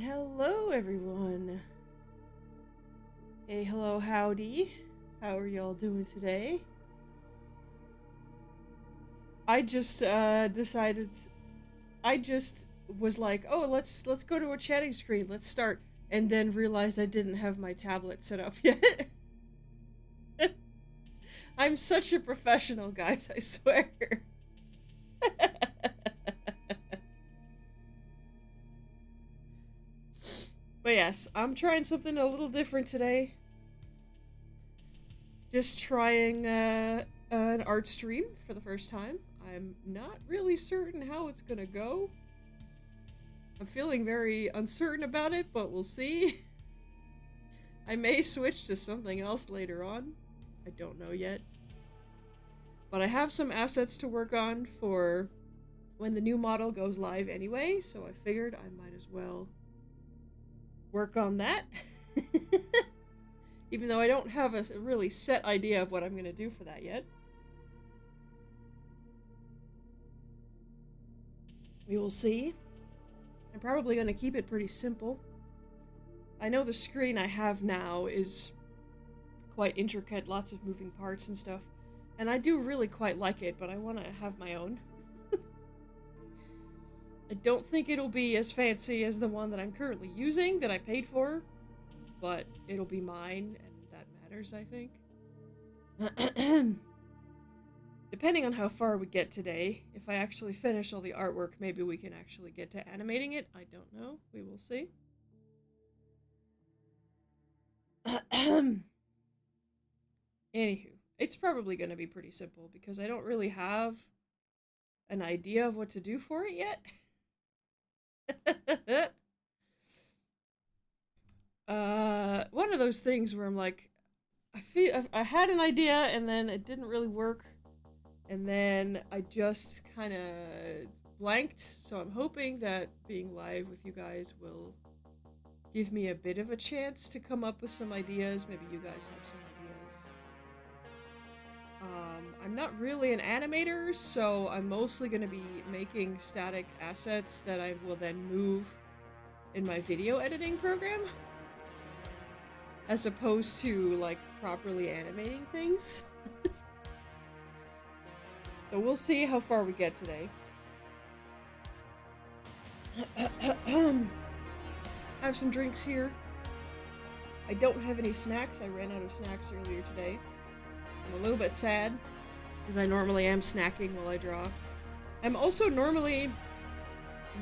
Hello, everyone. Hey, hello, howdy. How are y'all doing today? I just decided. I just was like, oh, let's go to a chatting screen. Let's start, and then realized I didn't have my tablet set up yet. I'm such a professional, guys. I swear. But yes, I'm trying something a little different today. Just trying an art stream for the first time. I'm not really certain how it's gonna go. I'm feeling very uncertain about it, but we'll see. I may switch to something else later on. I don't know yet. But I have some assets to work on for when the new model goes live anyway, so I figured I might as well work on that. Even though I don't have a really set idea of what I'm gonna do for that yet. We will see. I'm probably gonna keep it pretty simple. I know the screen I have now is quite intricate, lots of moving parts and stuff. And I do really quite like it, but I want to have my own. I don't think it'll be as fancy as the one that I'm currently using, that I paid for. But it'll be mine, and that matters, I think. Depending on how far we get today, if I actually finish all the artwork, maybe we can actually get to animating it. I don't know. We will see. Anywho, it's probably going to be pretty simple because I don't really have an idea of what to do for it yet. One of those things where I'm like, I had an idea and then it didn't really work, and then I just kind of blanked. So I'm hoping that being live with you guys will give me a bit of a chance to come up with some ideas. Maybe you guys have some ideas. I'm not really an animator, so I'm mostly going to be making static assets that I will then move in my video editing program, as opposed to, like, properly animating things. So we'll see how far we get today. I have some drinks here. I don't have any snacks. I ran out of snacks earlier today. I'm a little bit sad, because I normally am snacking while I draw. I'm also normally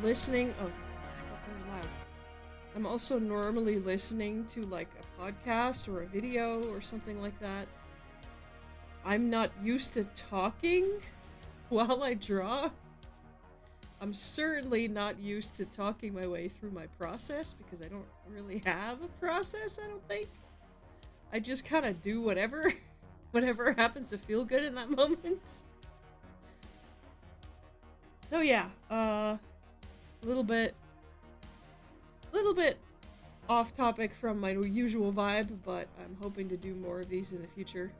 listening... Oh, that's back up very loud. I'm also normally listening to, like, a podcast or a video or something like that. I'm not used to talking while I draw. I'm certainly not used to talking my way through my process, because I don't really have a process, I don't think. I just kind of do whatever. Whatever happens to feel good in that moment. So yeah, a little bit off topic from my usual vibe, but I'm hoping to do more of these in the future.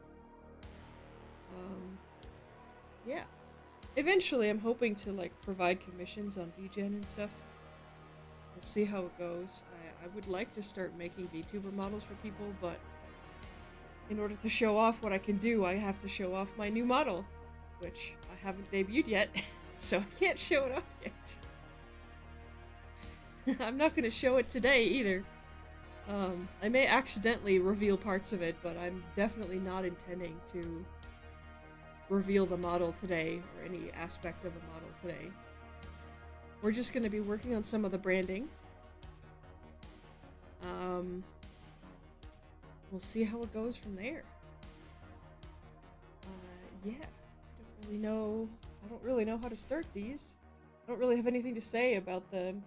Yeah. Eventually, I'm hoping to, like, provide commissions on VGen and stuff. We'll see how it goes. I would like to start making VTuber models for people, but in order to show off what I can do, I have to show off my new model, which I haven't debuted yet, so I can't show it off yet. I'm not going to show it today, either. I may accidentally reveal parts of it, but I'm definitely not intending to reveal the model today, or any aspect of the model today. We're just going to be working on some of the branding. We'll see how it goes from there. Yeah, I don't really know how to start these. I don't really have anything to say about them,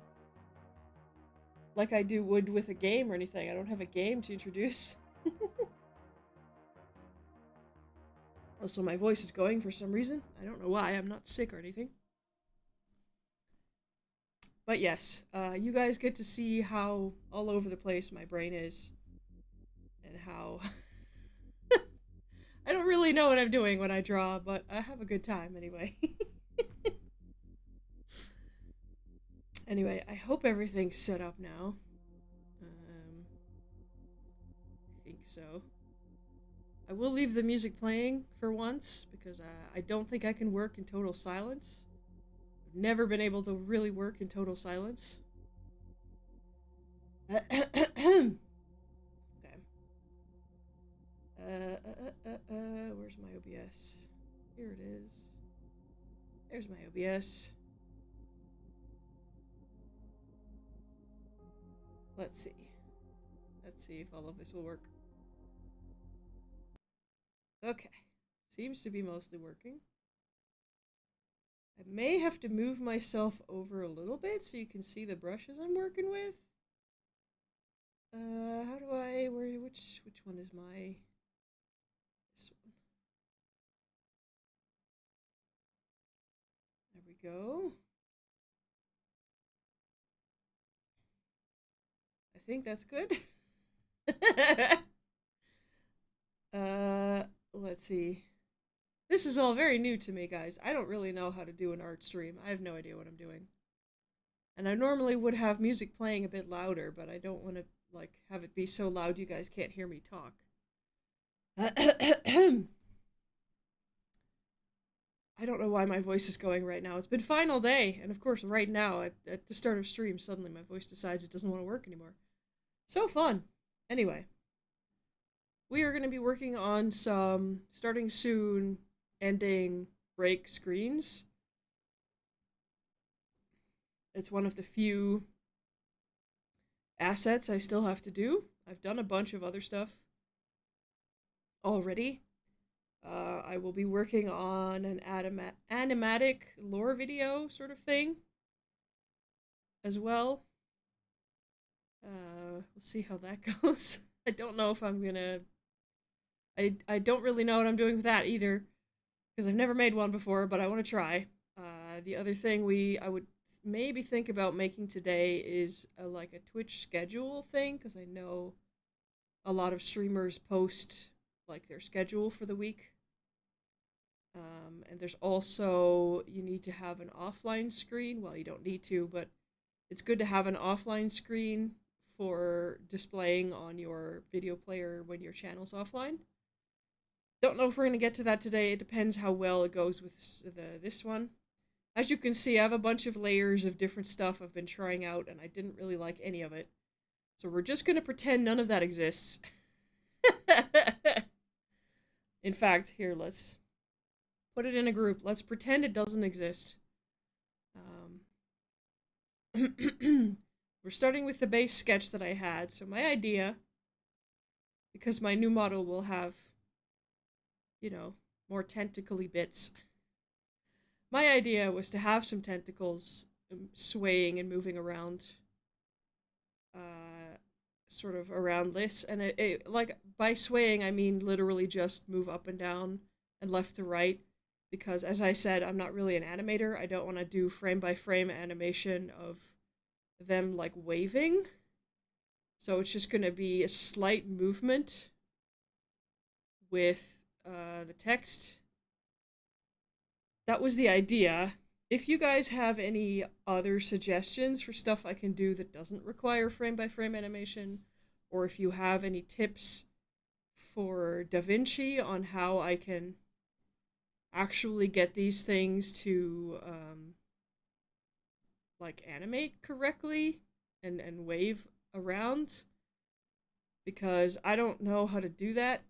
like I would with a game or anything. I don't have a game to introduce. Also, my voice is going for some reason. I don't know why. I'm not sick or anything. But yes, you guys get to see how all over the place my brain is. And how... I don't really know what I'm doing when I draw, but I have a good time anyway. Anyway, I hope everything's set up now. so I will leave the music playing for once, because I don't think I can work in total silence. I've never been able to really work in total silence. Okay. Where's my OBS? Here it is. There's my OBS. Let's see. Let's see if all of this will work. Okay. Seems to be mostly working. I may have to move myself over a little bit so you can see the brushes I'm working with. How do I, which one is my, this one. There we go. I think that's good. Let's see. This is all very new to me, guys. I don't really know how to do an art stream. I have no idea what I'm doing. And I normally would have music playing a bit louder, but I don't want to, like, have it be so loud you guys can't hear me talk. I don't know why my voice is going right now. It's been fine all day, and of course right now, at the start of stream, suddenly my voice decides it doesn't want to work anymore. So fun! Anyway. We are going to be working on some starting soon, ending break screens. It's one of the few assets I still have to do. I've done a bunch of other stuff already. I will be working on an animatic lore video sort of thing as well. We'll see how that goes. I don't know if I'm gonna... I don't really know what I'm doing with that either, because I've never made one before, but I want to try. The other thing I would maybe think about making today is like a Twitch schedule thing, because I know a lot of streamers post like their schedule for the week. And there's also, you need to have an offline screen. Well, you don't need to, but it's good to have an offline screen for displaying on your video player when your channel's offline. Don't know if we're going to get to that today. It depends how well it goes with this one. As you can see, I have a bunch of layers of different stuff I've been trying out, and I didn't really like any of it. So we're just going to pretend none of that exists. In fact, here, let's put it in a group. Let's pretend it doesn't exist. We're starting with the base sketch that I had. So my idea, because my new model will have, you know, more tentacly bits. My idea was to have some tentacles swaying and moving around, sort of around this. And like, by swaying, I mean literally just move up and down and left to right. Because, as I said, I'm not really an animator. I don't want to do frame-by-frame animation of them, like, waving. So it's just going to be a slight movement with the text. That was the idea. If you guys have any other suggestions for stuff I can do that doesn't require frame-by-frame animation, or if you have any tips for DaVinci on how I can actually get these things to like animate correctly and wave around, because I don't know how to do that.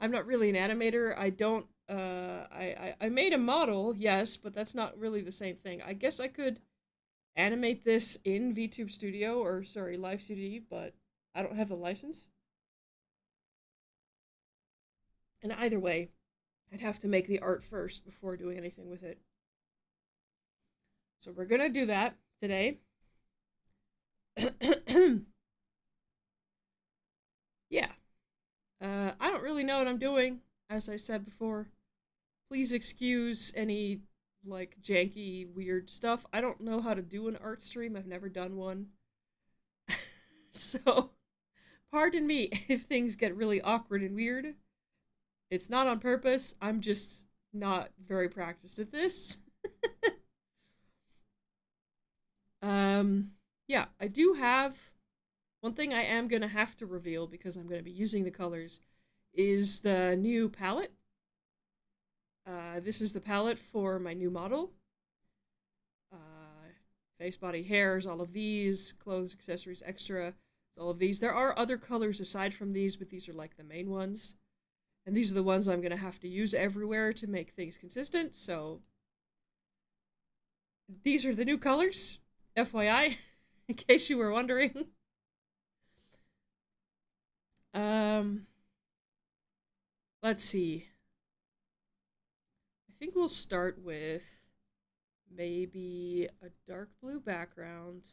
I'm not really an animator. I don't I made a model, yes, but that's not really the same thing. I guess I could animate this in VTube Studio, or sorry, Live CD, but I don't have the license. And either way, I'd have to make the art first before doing anything with it. So we're gonna do that today. Yeah. I don't really know what I'm doing, as I said before. Please excuse any, like, janky, weird stuff. I don't know how to do an art stream. I've never done one. So, pardon me if things get really awkward and weird. It's not on purpose. I'm just not very practiced at this. Yeah, I do have One thing I am going to have to reveal, because I'm going to be using the colors, is the new palette. This is the palette for my new model. Face, body, hairs, all of these, clothes, accessories, extra, all of these. There are other colors aside from these, but these are like the main ones. And these are the ones I'm going to have to use everywhere to make things consistent, so these are the new colors, FYI, in case you were wondering. Let's see. I think we'll start with maybe a dark blue background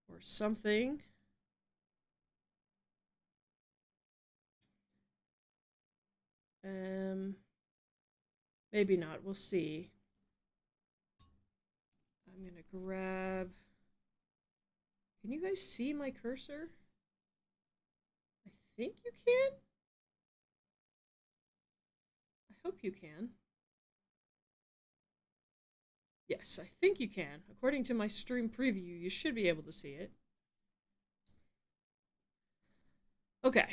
or something. Maybe not. We'll see. I'm gonna grab. Can you guys see my cursor? I think you can. I hope you can. Yes, I think you can. According to my stream preview, you should be able to see it. Okay.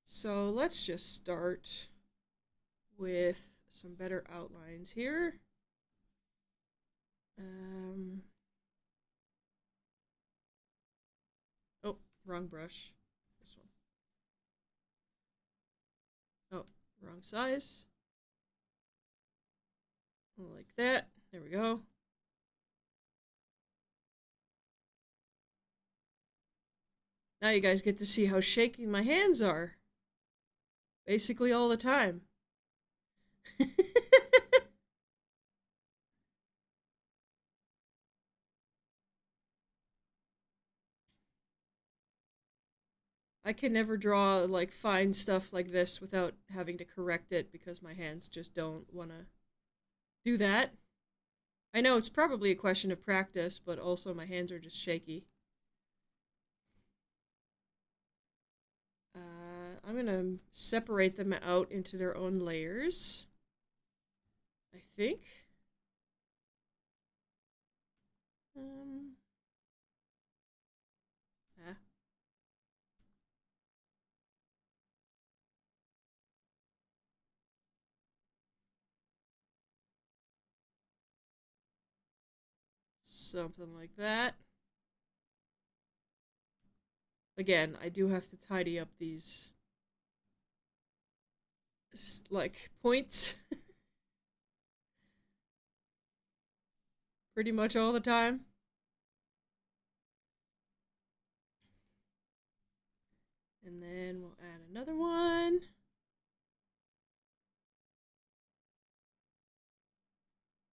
So let's just start with some better outlines here. Oh, wrong brush. This one. Oh, wrong size. Like that. There we go. Now you guys get to see how shaky my hands are. Basically all the time. I can never draw like fine stuff like this without having to correct it because my hands just don't want to do that. I know it's probably a question of practice, but also my hands are just shaky. I'm gonna separate them out into their own layers, I think. Something like that. Again, I do have to tidy up these like points pretty much all the time. And then we'll add another one.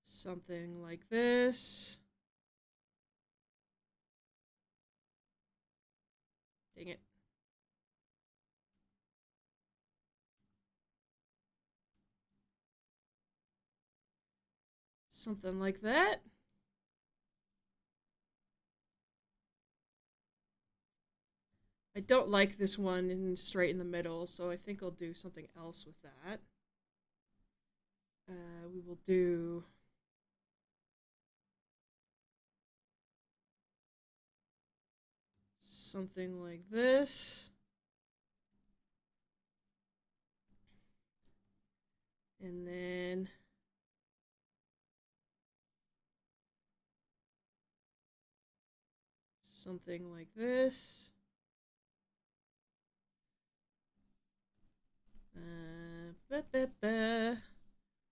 Something like this. Dang it. Something like that. I don't like this one straight in the middle, so I think I'll do something else with that. We will do something like this. And then something like this.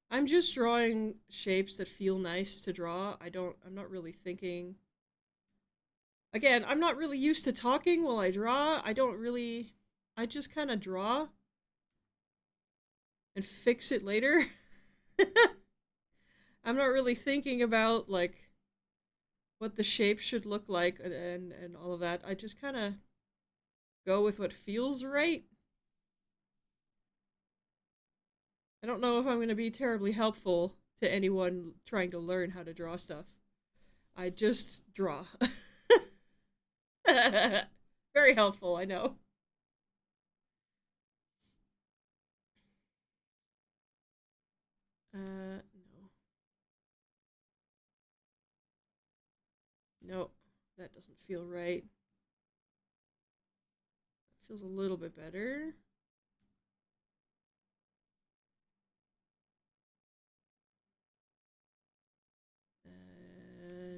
I'm just drawing shapes that feel nice to draw. I'm not really thinking. Again, I'm not really used to talking while I draw. I just kind of draw and fix it later. I'm not really thinking about like what the shape should look like and all of that. I just kind of go with what feels right. I don't know if I'm going to be terribly helpful to anyone trying to learn how to draw stuff. I just draw. Very helpful, I know. No. No, that doesn't feel right. That feels a little bit better.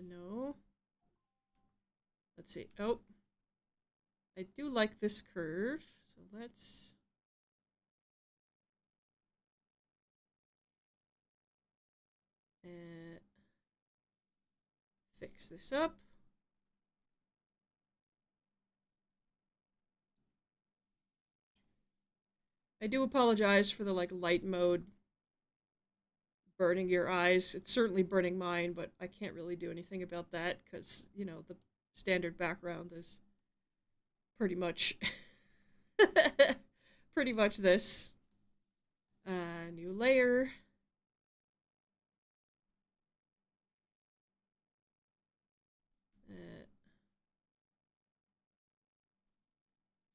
No. Let's see. Oh, I do like this curve, so let's fix this up. I do apologize for the like light mode burning your eyes. It's certainly burning mine, but I can't really do anything about that because, you know, the standard background is pretty much pretty much this. New layer.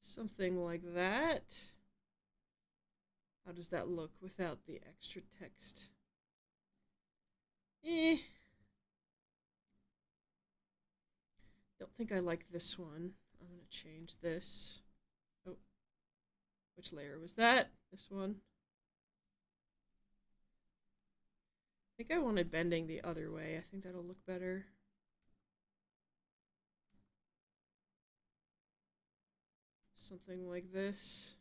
Something like that. How does that look without the extra text? Don't think I like this one. I'm gonna change this. Oh, which layer was that? This one. I think I wanted bending the other way. I think that'll look better. Something like this.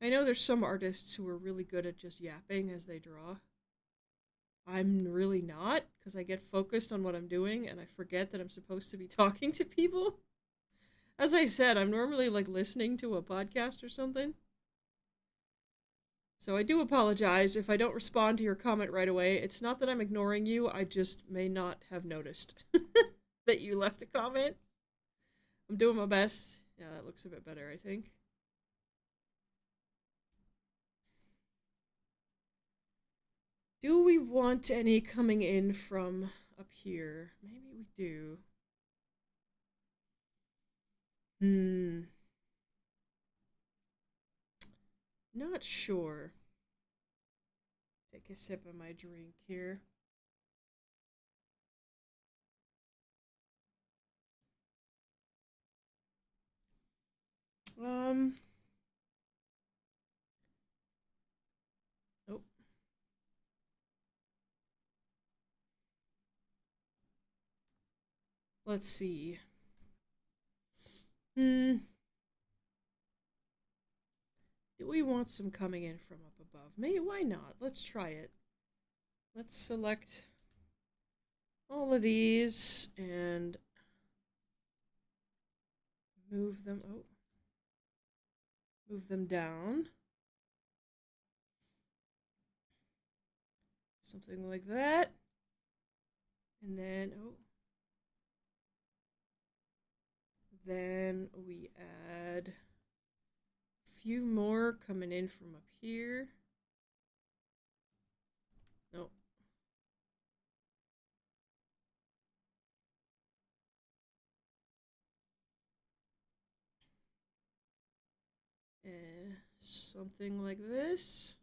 I know there's some artists who are really good at just yapping as they draw. I'm really not, because I get focused on what I'm doing and I forget that I'm supposed to be talking to people. As I said, I'm normally like listening to a podcast or something. So I do apologize if I don't respond to your comment right away. It's not that I'm ignoring you, I just may not have noticed that you left a comment. I'm doing my best. Yeah, that looks a bit better, I think. Do we want any coming in from up here? Maybe we do. Not sure. Take a sip of my drink here. Oh. Let's see. Do we want some coming in from up above? Maybe, why not? Let's try it. Let's select all of these and move them. Oh. Move them down. Something like that. And then, oh. Then we add a few more coming in from up here. Nope. Something like this.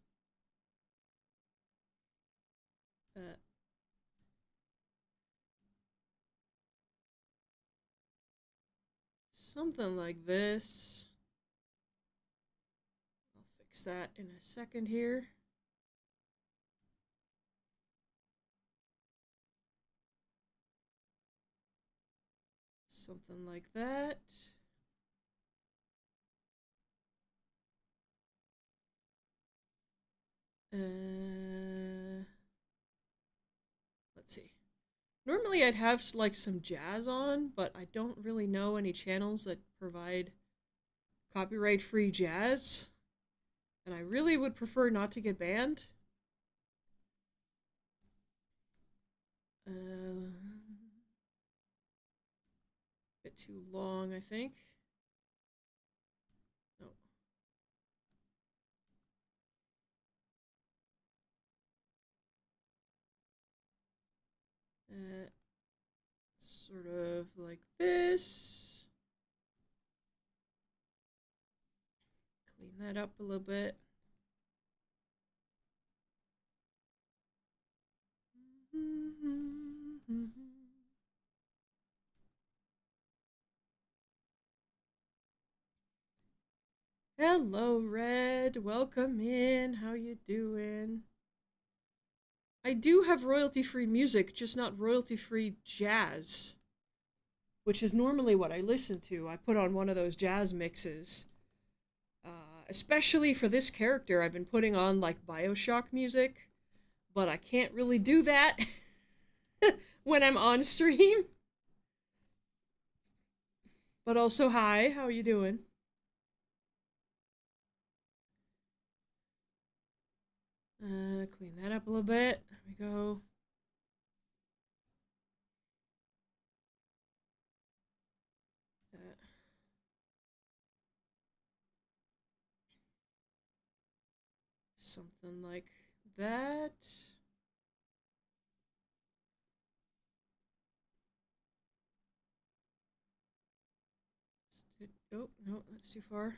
Something like this. I'll fix that in a second here. Something like that. Let's see. Normally I'd have like some jazz on, but I don't really know any channels that provide copyright-free jazz. And I really would prefer not to get banned. A bit too long, I think. No. Sort of like this. Clean that up a little bit. Hello, Red. Welcome in. How you doing? I do have royalty-free music, just not royalty-free jazz, which is normally what I listen to. I put on one of those jazz mixes. Especially for this character, I've been putting on, like, Bioshock music, but I can't really do that when I'm on stream. But also, hi, how are you doing? Clean that up a little bit. There we go. Something like that. Oh, no, that's too far.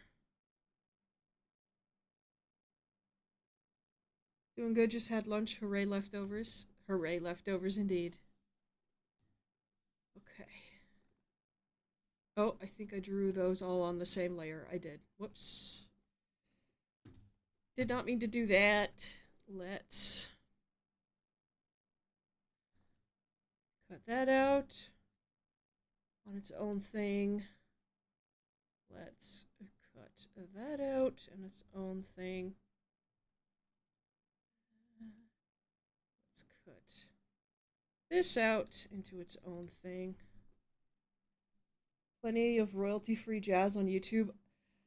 Doing good, just had lunch. Hooray, leftovers. Hooray, leftovers indeed. Okay. Oh, I think I drew those all on the same layer. I did. Whoops. Did not mean to do that. Let's cut that out on its own thing. Let's cut that out on its own thing. Let's cut this out into its own thing. Plenty of royalty-free jazz on YouTube.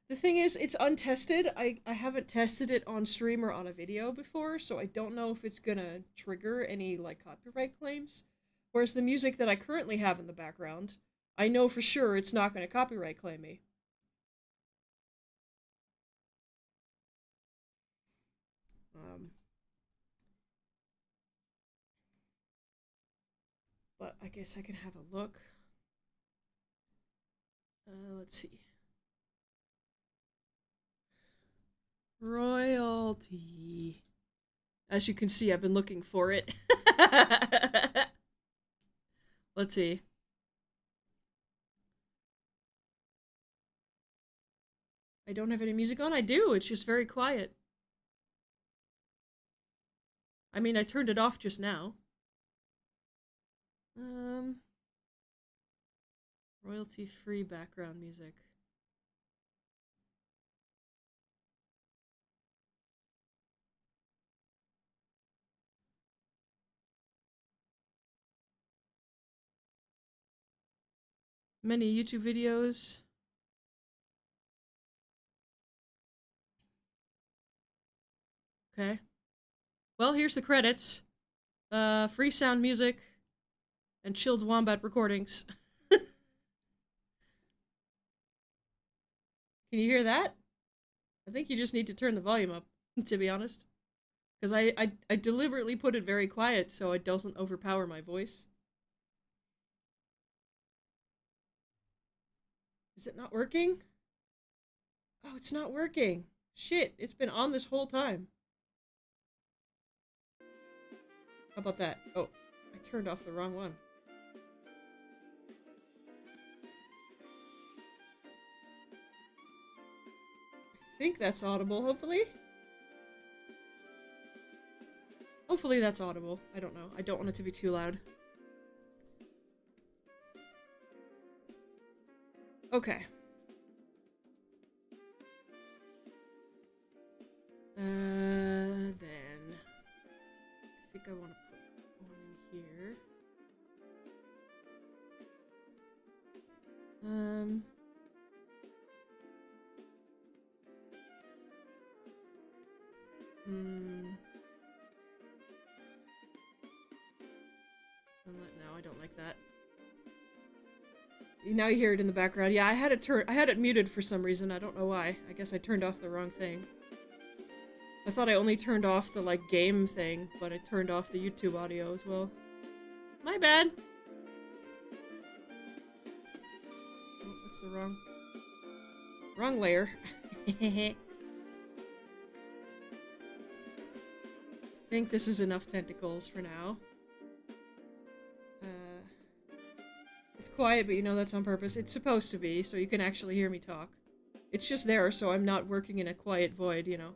The thing is, it's untested. I haven't tested it on stream or on a video before, so I don't know if it's gonna trigger any, like, copyright claims. Whereas the music that I currently have in the background, I know for sure it's not gonna copyright claim me. But I guess I can have a look. Let's see. Royalty. As you can see, I've been looking for it. Let's see. I don't have any music on? I do, it's just very quiet. I mean, I turned it off just now. Royalty-free background music. Many YouTube videos. Okay. Well, here's the credits. Free sound music and chilled wombat recordings. Can you hear that? I think you just need to turn the volume up, to be honest. Because I deliberately put it very quiet so it doesn't overpower my voice. Is it not working? Oh, it's not working. Shit, it's been on this whole time. How about that? Oh, I turned off the wrong one. I think that's audible, hopefully. Hopefully that's audible. I don't know. I don't want it to be too loud. Okay. Then I think I want to put one in here. No, I don't like that. Now you hear it in the background. Yeah, I had it muted for some reason. I don't know why. I guess I turned off the wrong thing. I thought I only turned off the, like, game thing, but I turned off the YouTube audio as well. my bad. Oh, what's the wrong layer. I think this is enough tentacles for now. It's quiet, but you know that's on purpose. It's supposed to be, so you can actually hear me talk. It's just there, so I'm not working in a quiet void, you know.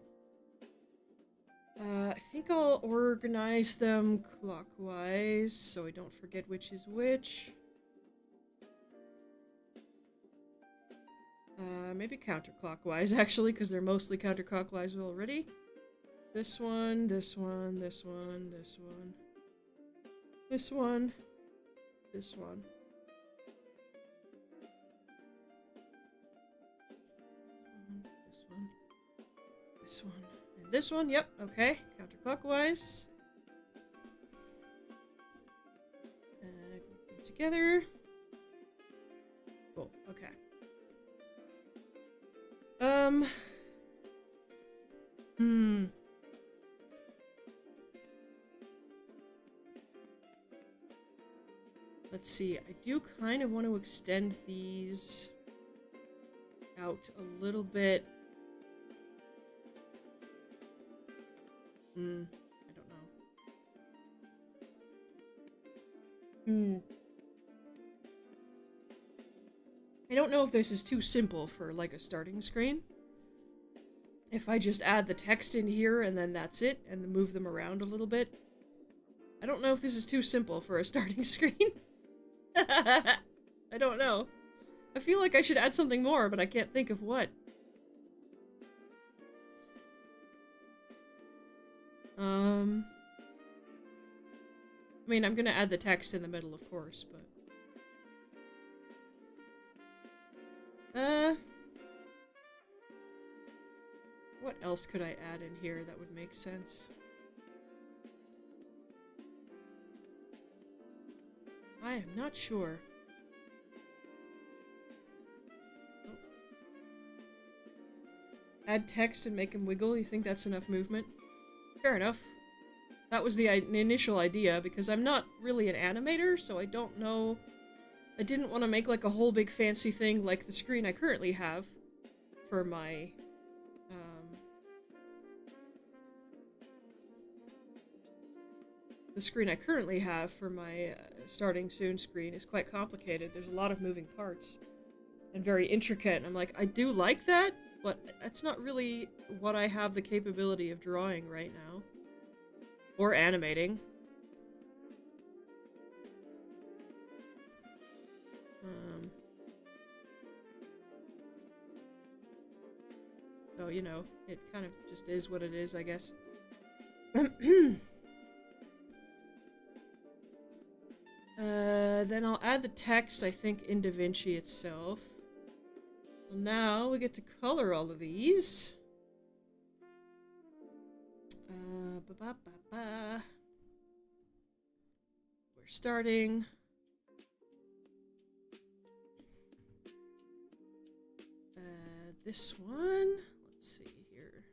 I think I'll organize them clockwise, so I don't forget which is which. Maybe counterclockwise, actually, because they're mostly counterclockwise already. This one, this one, this one, this one. This one. This one. This one. This one. And this one, yep, okay. Counterclockwise. Group them together. Cool, okay. Let's see, I do kind of want to extend these out a little bit. I don't know. I don't know if this is too simple for, like, a starting screen. If I just add the text in here and then that's it, and move them around a little bit. I don't know if this is too simple for a starting screen. I don't know. I feel like I should add something more, but I can't think of what. I mean, I'm gonna add the text in the middle, of course, but... what else could I add in here that would make sense? I am not sure. Oh. Add text and make him wiggle? You think that's enough movement? Fair enough. That was the initial idea, because I'm not really an animator, so I don't know... I didn't want to make like a whole big fancy thing like the screen I currently have for my... the screen I currently have for my starting soon screen is quite complicated. There's a lot of moving parts and very intricate, and I'm like, I do like that, but that's not really what I have the capability of drawing right now. Or animating. So, you know, it kind of just is what it is, I guess. Then I'll add the text, I think, in DaVinci itself. Well, now we get to color all of these. We're starting. This one. Let's see here.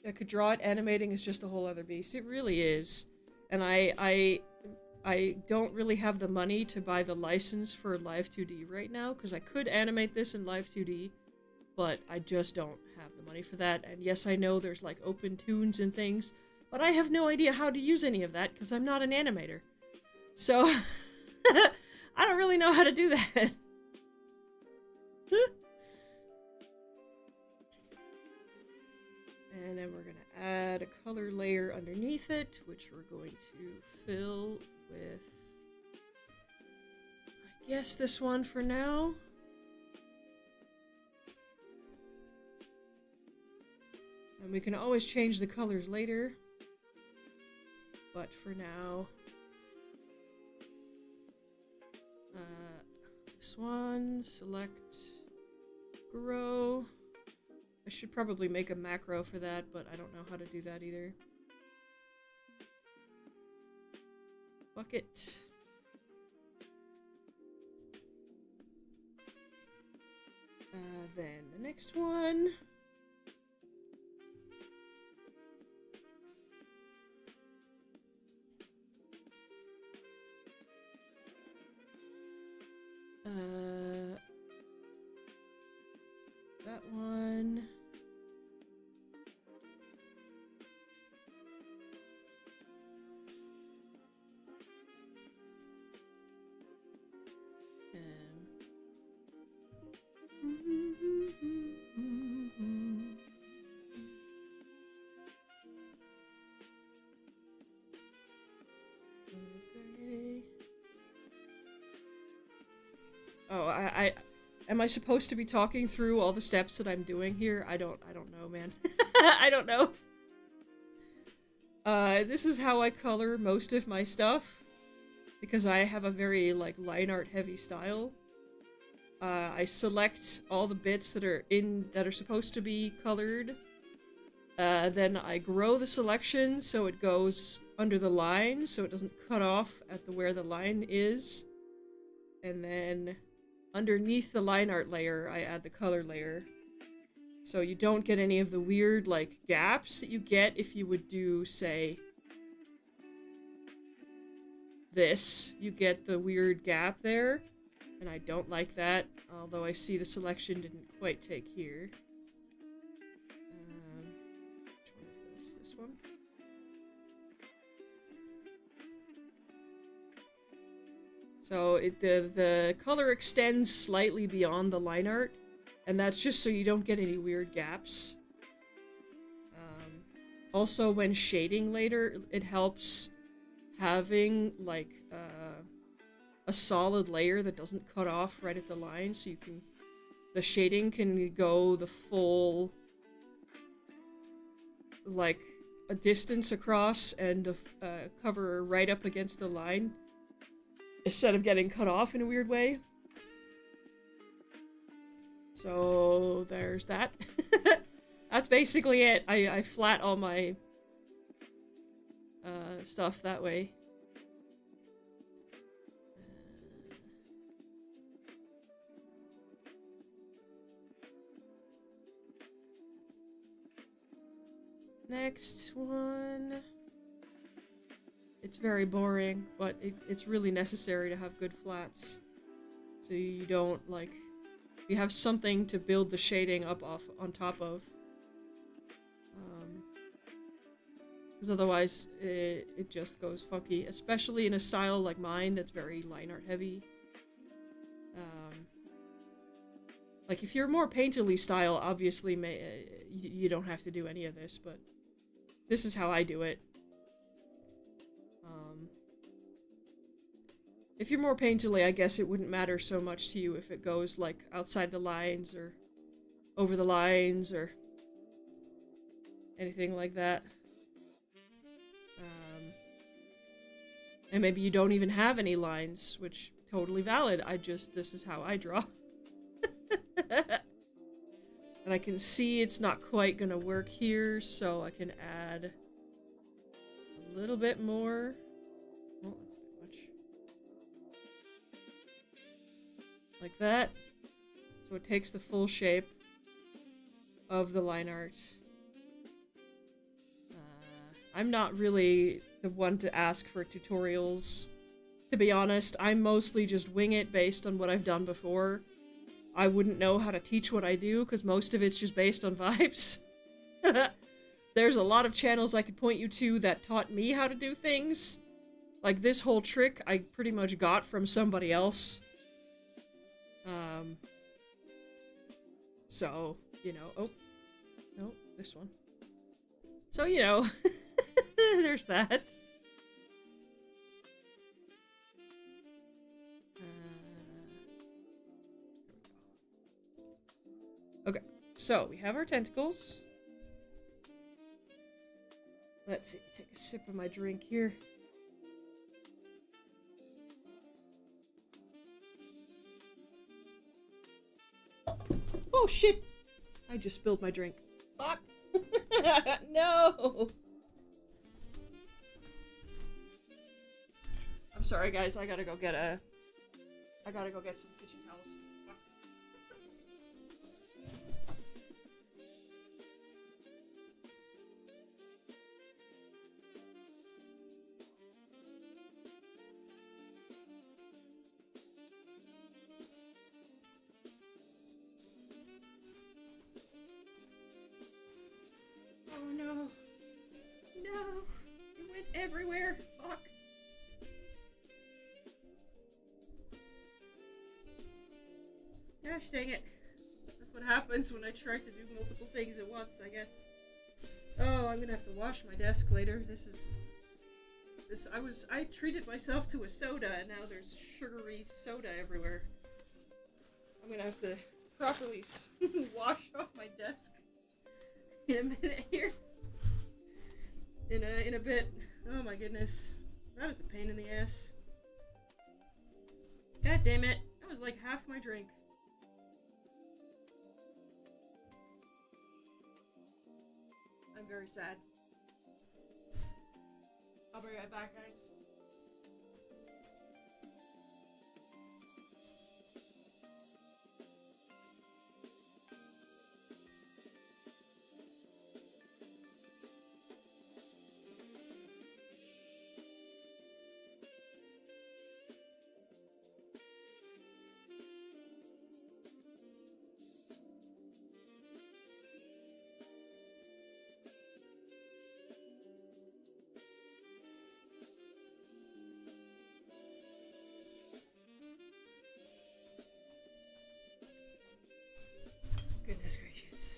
I could draw it. Animating is just a whole other beast. It really is. And I don't really have the money to buy the license for Live 2D right now, because I could animate this in Live 2D, but I just don't have the money for that. And yes, I know there's like open tunes and things, but I have no idea how to use any of that because I'm not an animator. So I don't really know how to do that. And then we're going to add a color layer underneath it, which we're going to fill with, I guess, this one for now. And we can always change the colors later. But for now, this one, select, grow. I should probably make a macro for that, but I don't know how to do that either. Bucket. Then the next one. that one. Okay. Oh, am I supposed to be talking through all the steps that I'm doing here? I don't know, man. I don't know. This is how I color most of my stuff, because I have a very, like, line art heavy style. I select all the bits that are supposed to be colored. Then I grow the selection so it goes under the line, so it doesn't cut off at where the line is. And then underneath the line art layer, I add the color layer. So you don't get any of the weird, like, gaps that you get if you would do, say, this. You get the weird gap there, and I don't like that, although I see the selection didn't quite take here. Which one is this? This one? So the color extends slightly beyond the line art, and that's just so you don't get any weird gaps. Also, when shading later, it helps having, like, a solid layer that doesn't cut off right at the line, so the shading can go the full, like, a distance across and cover right up against the line, instead of getting cut off in a weird way. So there's that. That's basically it. I flat all my stuff that way. Next one. It's very boring, but it's really necessary to have good flats. So you don't, like, you have something to build the shading up on top of. Because otherwise it just goes funky, especially in a style like mine that's very line art heavy. Like, if you're more painterly style, obviously you don't have to do any of this, but this is how I do it. If you're more painterly, I guess it wouldn't matter so much to you if it goes, like, outside the lines or over the lines or anything like that. And maybe you don't even have any lines, which totally valid. This is how I draw. And I can see it's not quite gonna work here, so I can add a little bit more. Oh, that's a bit much. Like that. So it takes the full shape of the line art. I'm not really the one to ask for tutorials. To be honest, I mostly just wing it based on what I've done before. I wouldn't know how to teach what I do, because most of it's just based on vibes. There's a lot of channels I could point you to that taught me how to do things. Like, this whole trick I pretty much got from somebody else. So, you know, oh, no, this one. So, you know, there's that. Okay, so we have our tentacles. Let's see, take a sip of my drink here. Oh shit! I just spilled my drink. Fuck! No! I'm sorry guys, I gotta go get some kitchen towels. Oh no. No. It went everywhere. Fuck. Gosh dang it. That's what happens when I try to do multiple things at once, I guess. Oh, I'm gonna have to wash my desk later. I treated myself to a soda and now there's sugary soda everywhere. I'm gonna have to properly wash off my desk in a minute here. In a bit. Oh my goodness. That is a pain in the ass. God damn it. That was like half my drink. I'm very sad. I'll be right back, guys. Goodness gracious.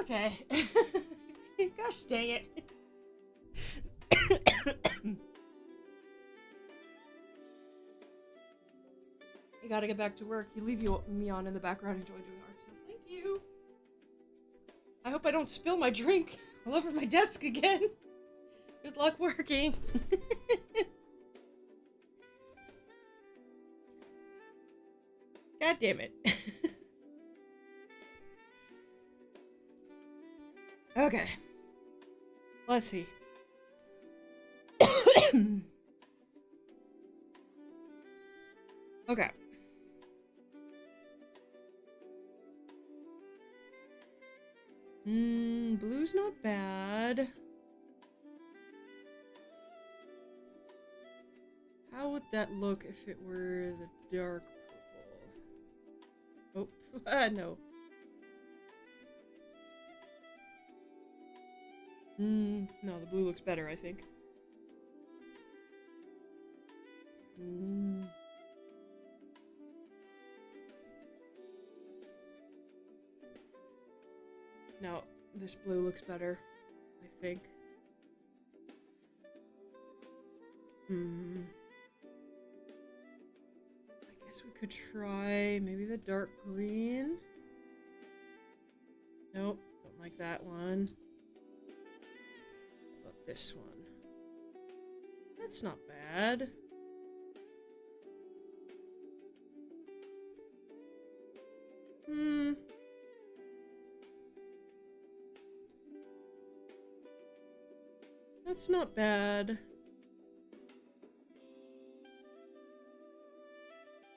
Okay. Gosh dang it. I gotta get back to work. You leave me on in the background. Enjoy doing art stuff. Thank you. I hope I don't spill my drink all over my desk again. Good luck working. God damn it. Okay. Let's see. Okay. Blue's not bad. How would that look if it were the dark purple? Oh, no. No, the blue looks better, I think. No, this blue looks better, I think. I guess we could try maybe the dark green. Nope, don't like that one. How about this one? That's not bad. That's not bad.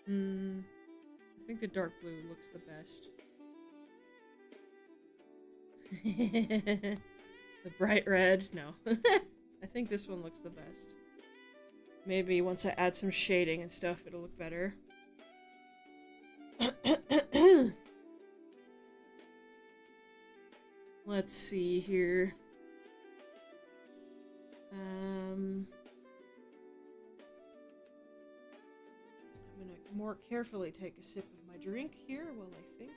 I think the dark blue looks the best. The bright red? No. I think this one looks the best. Maybe once I add some shading and stuff, it'll look better. Let's see here. more carefully take a sip of my drink here while I think.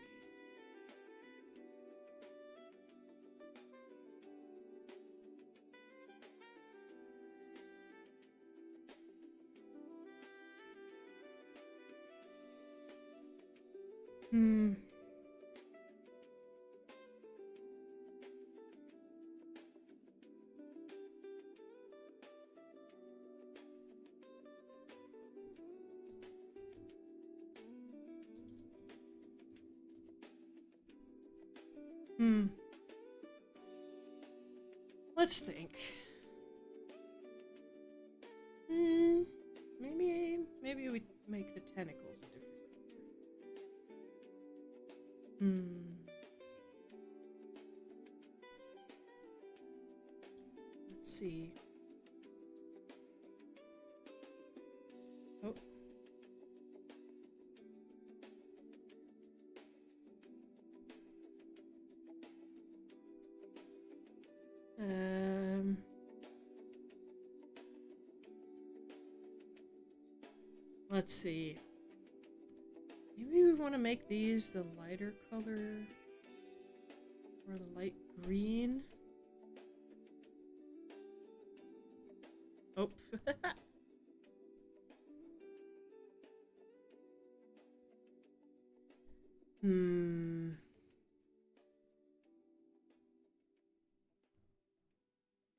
Hmm. Let's think. Maybe we make the tentacles a different color. Let's see. Oh. Let's see. Maybe we want to make these the lighter color or the light green. Oh.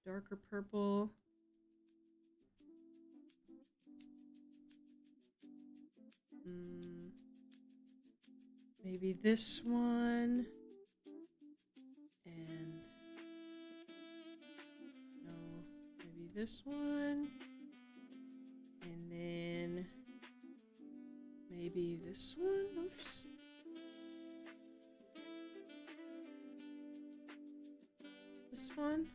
Darker purple. Maybe this one. And no, maybe this one. And then maybe this one. Oops. This one.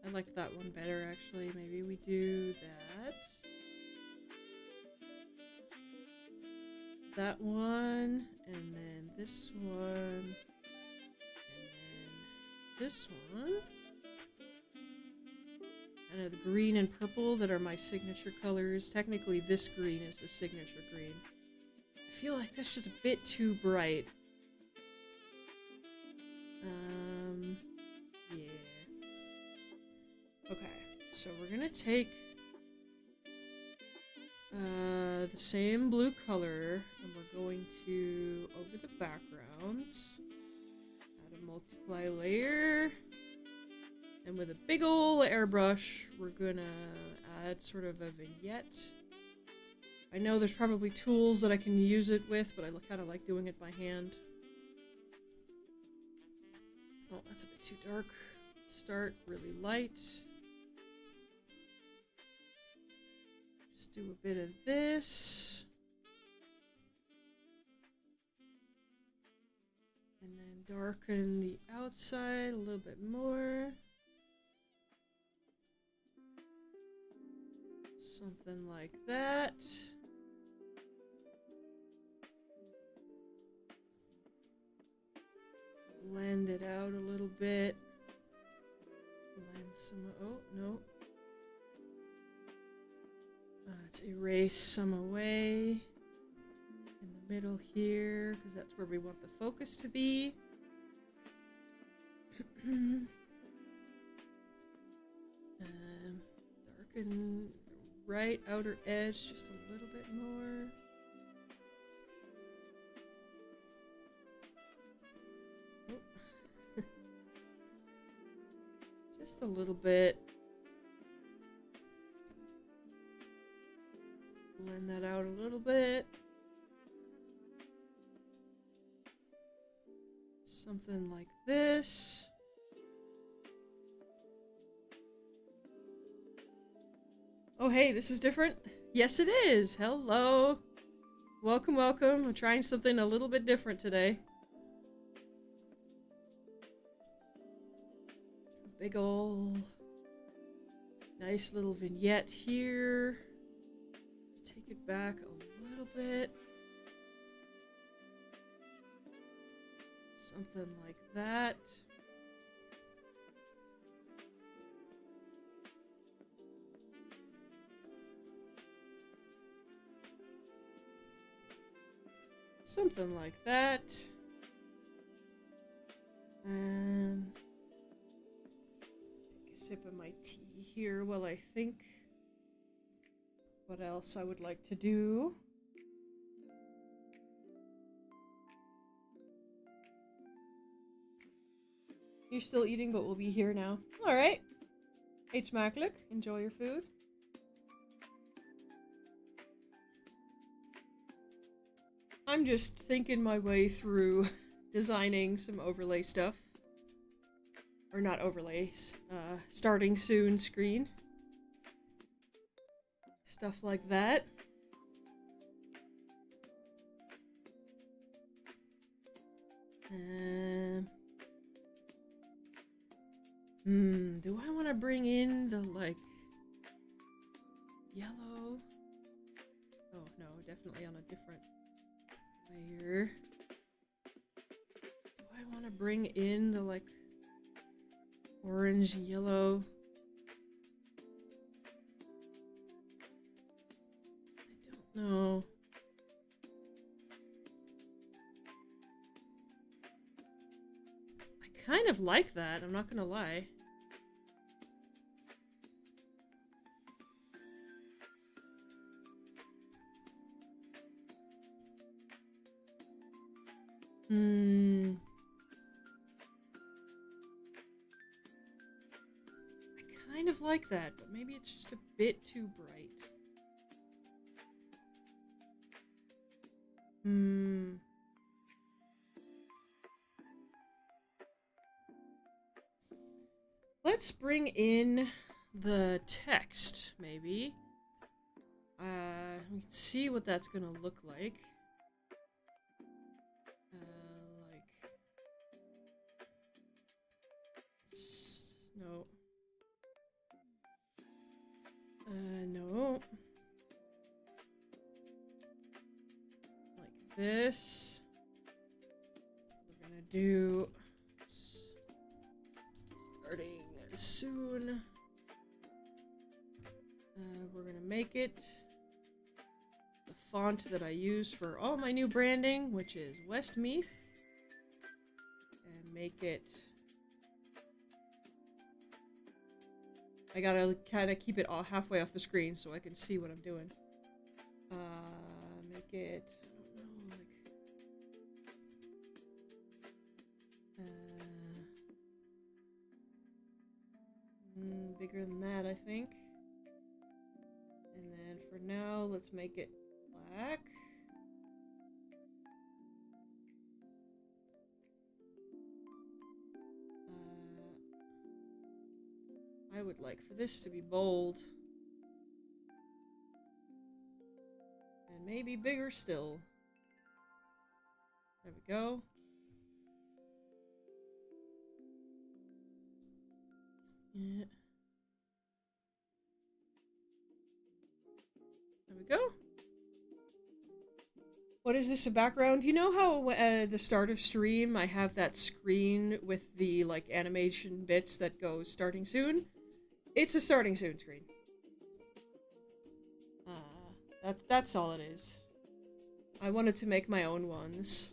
I like that one better, actually. Maybe we do that. That one, and then this one, and then this one. And the green and purple that are my signature colors. Technically, this green is the signature green. I feel like that's just a bit too bright. Yeah. Okay, so we're gonna take the same blue color, and we're going to, over the background, add a multiply layer. And with a big ol' airbrush, we're gonna add sort of a vignette. I know there's probably tools that I can use it with, but I kind of like doing it by hand. Oh, that's a bit too dark. Start really light. Just do a bit of this. And then darken the outside a little bit more. Something like that. Blend it out a little bit. Blend some, oh, no. Let's erase some away in the middle here, because that's where we want the focus to be. Darken right outer edge just a little bit more. Oh. Just a little bit. Blend that out a little bit. Something like this. Oh, hey, this is different? Yes, it is. Hello. Welcome, welcome. I'm trying something a little bit different today. Big ol' Nice little vignette here. Let's take it back a little bit. Something like that. Something like that. And take a sip of my tea here while I think what else I would like to do. You're still eating, but we'll be here now. Alright. Eet smakelijk. Enjoy your food. I'm just thinking my way through designing some overlay stuff. Or not overlays. Starting soon screen. Stuff like that. Do I want to bring in the, like, yellow? Oh, no, definitely on a different layer. Do I want to bring in the, like, orange, yellow? I don't know. I kind of like that, I'm not gonna lie. I kind of like that, but maybe it's just a bit too bright. Let's bring in the text, maybe. We can see what that's gonna look like. No. No. Like this. We're gonna do starting soon. We're gonna make it the font that I use for all my new branding, which is Westmeath, and make it. I gotta kind of keep it all halfway off the screen so I can see what I'm doing. Make it, I don't know, like, bigger than that, I think. And then for now, let's make it black. I would like for this to be bold. And maybe bigger still. There we go. Yeah. There we go. What is this, a background? You know how at the start of stream I have that screen with the, like, animation bits that go starting soon? It's a starting soon screen. That's all it is. I wanted to make my own ones.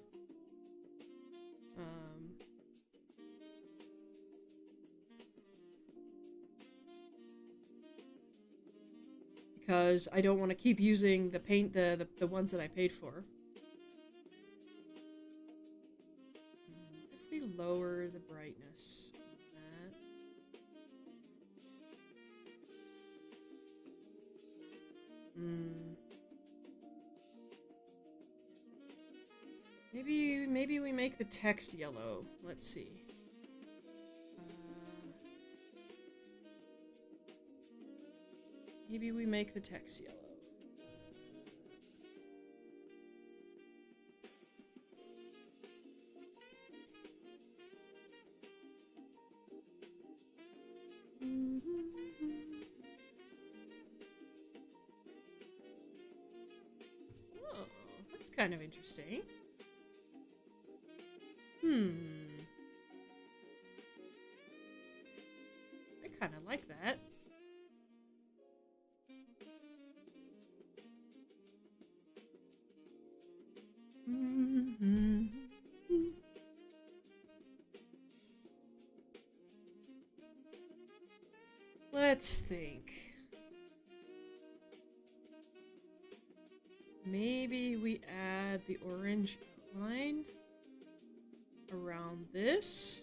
Because I don't want to keep using the ones that I paid for. If we lower the brightness of that. Maybe we make the text yellow. Let's see. Maybe we make the text yellow. kind of interesting. I kind of like that. Let's think. Maybe we add the orange outline around this.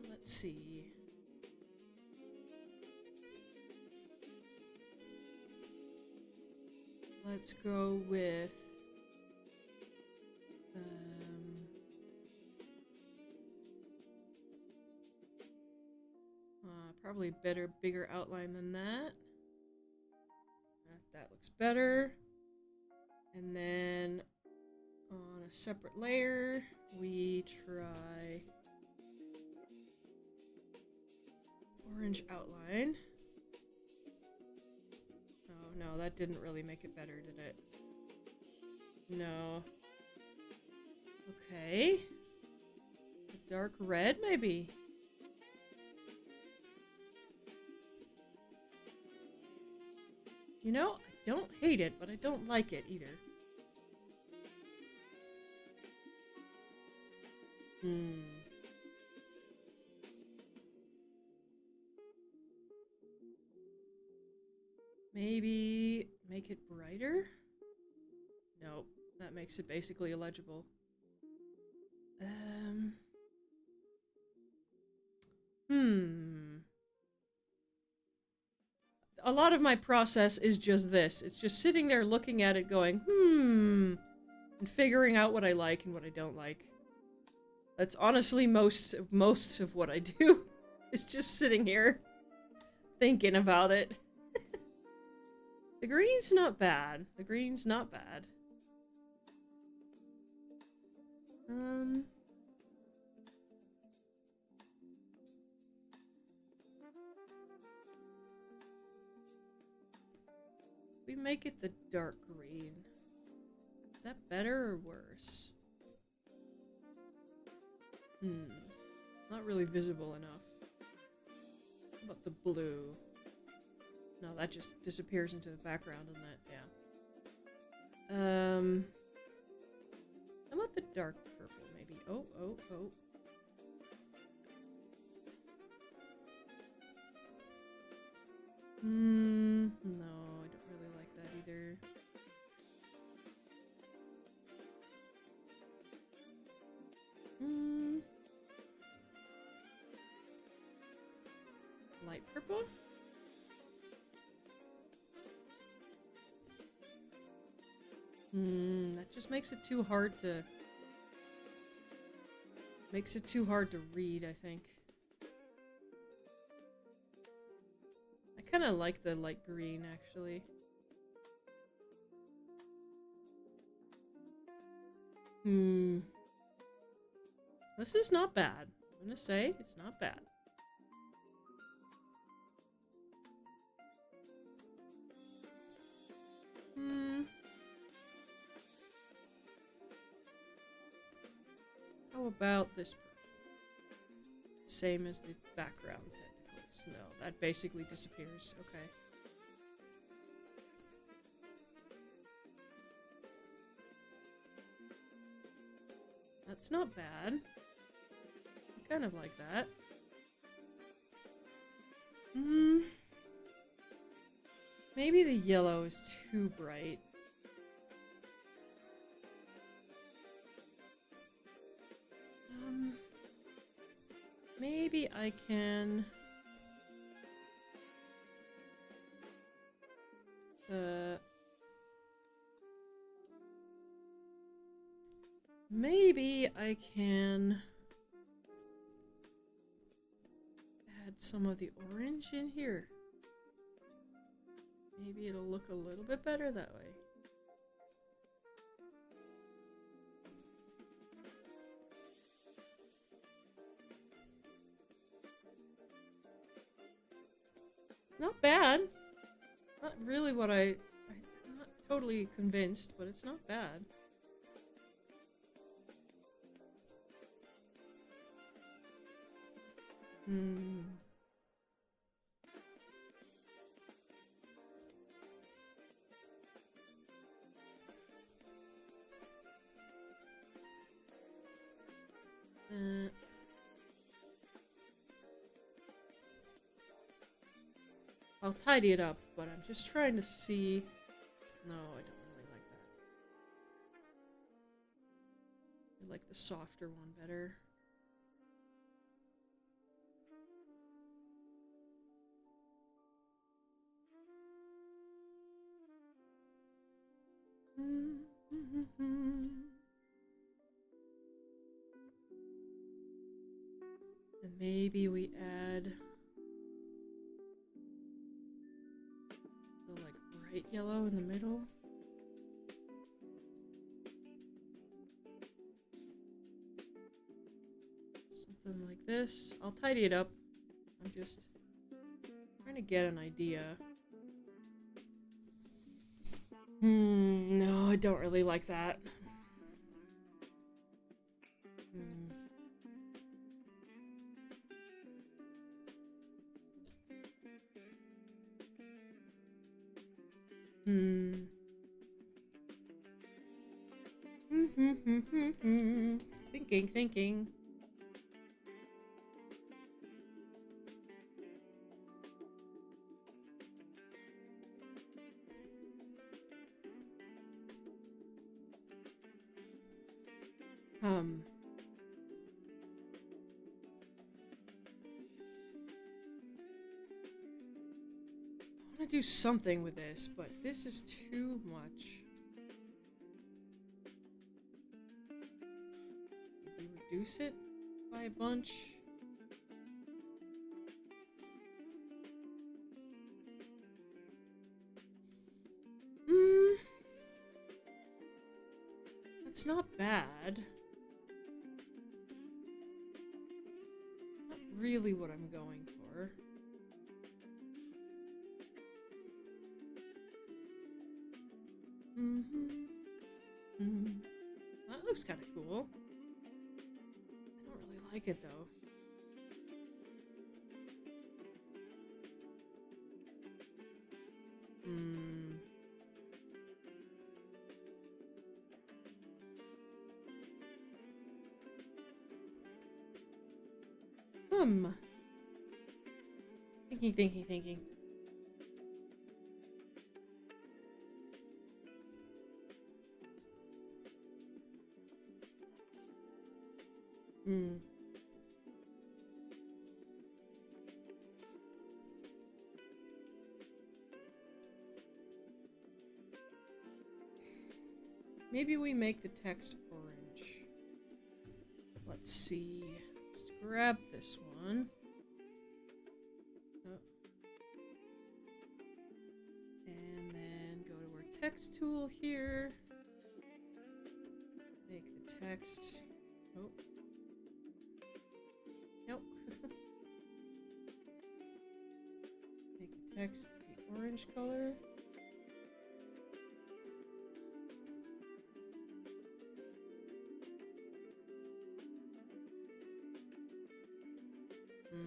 Let's see. Let's go with probably bigger outline than that. That looks better. And then on a separate layer, we try orange outline. Oh no, that didn't really make it better, did it? No. Okay. A dark red, maybe. You know, I don't hate it, but I don't like it either. Maybe make it brighter? Nope, that makes it basically illegible. A lot of my process is just this. It's just sitting there looking at it going, and figuring out what I like and what I don't like. That's honestly most of what I do. It's just sitting here thinking about it. The green's not bad. The green's not bad. We make it the dark green. Is that better or worse? Not really visible enough. How about the blue? No, that just disappears into the background, doesn't it? Yeah. How about the dark purple, maybe? Oh. No, I don't really like that either. Light purple? That just makes it too hard to... Makes it too hard to read, I think. I kind of like the light green, actually. This is not bad. I'm gonna say it's not bad. How about this purple? Same as the background tentacles. No, that basically disappears. Okay. That's not bad. I kind of like that. Maybe the yellow is too bright. Maybe I can... Maybe I can add some of the orange in here. Maybe it'll look a little bit better that way. Not bad. Not really what I'm not totally convinced, but it's not bad. I'll tidy it up, but I'm just trying to see. No, I don't really like that. I like the softer one better. And maybe we add the like bright yellow in the middle. Something like this. I'll tidy it up. I'm just trying to get an idea. No, I don't really like that. Thinking. I want to do something with this, but this is too much. Maybe reduce it by a bunch. That's not bad. Not really what I'm going for. That looks kind of cool. I don't really like it though. Thinking. Maybe we make the text orange. Let's see. Let's grab this one. Oh. And then go to our text tool here. Make the text. Oh. Nope. Make the text the orange color. No.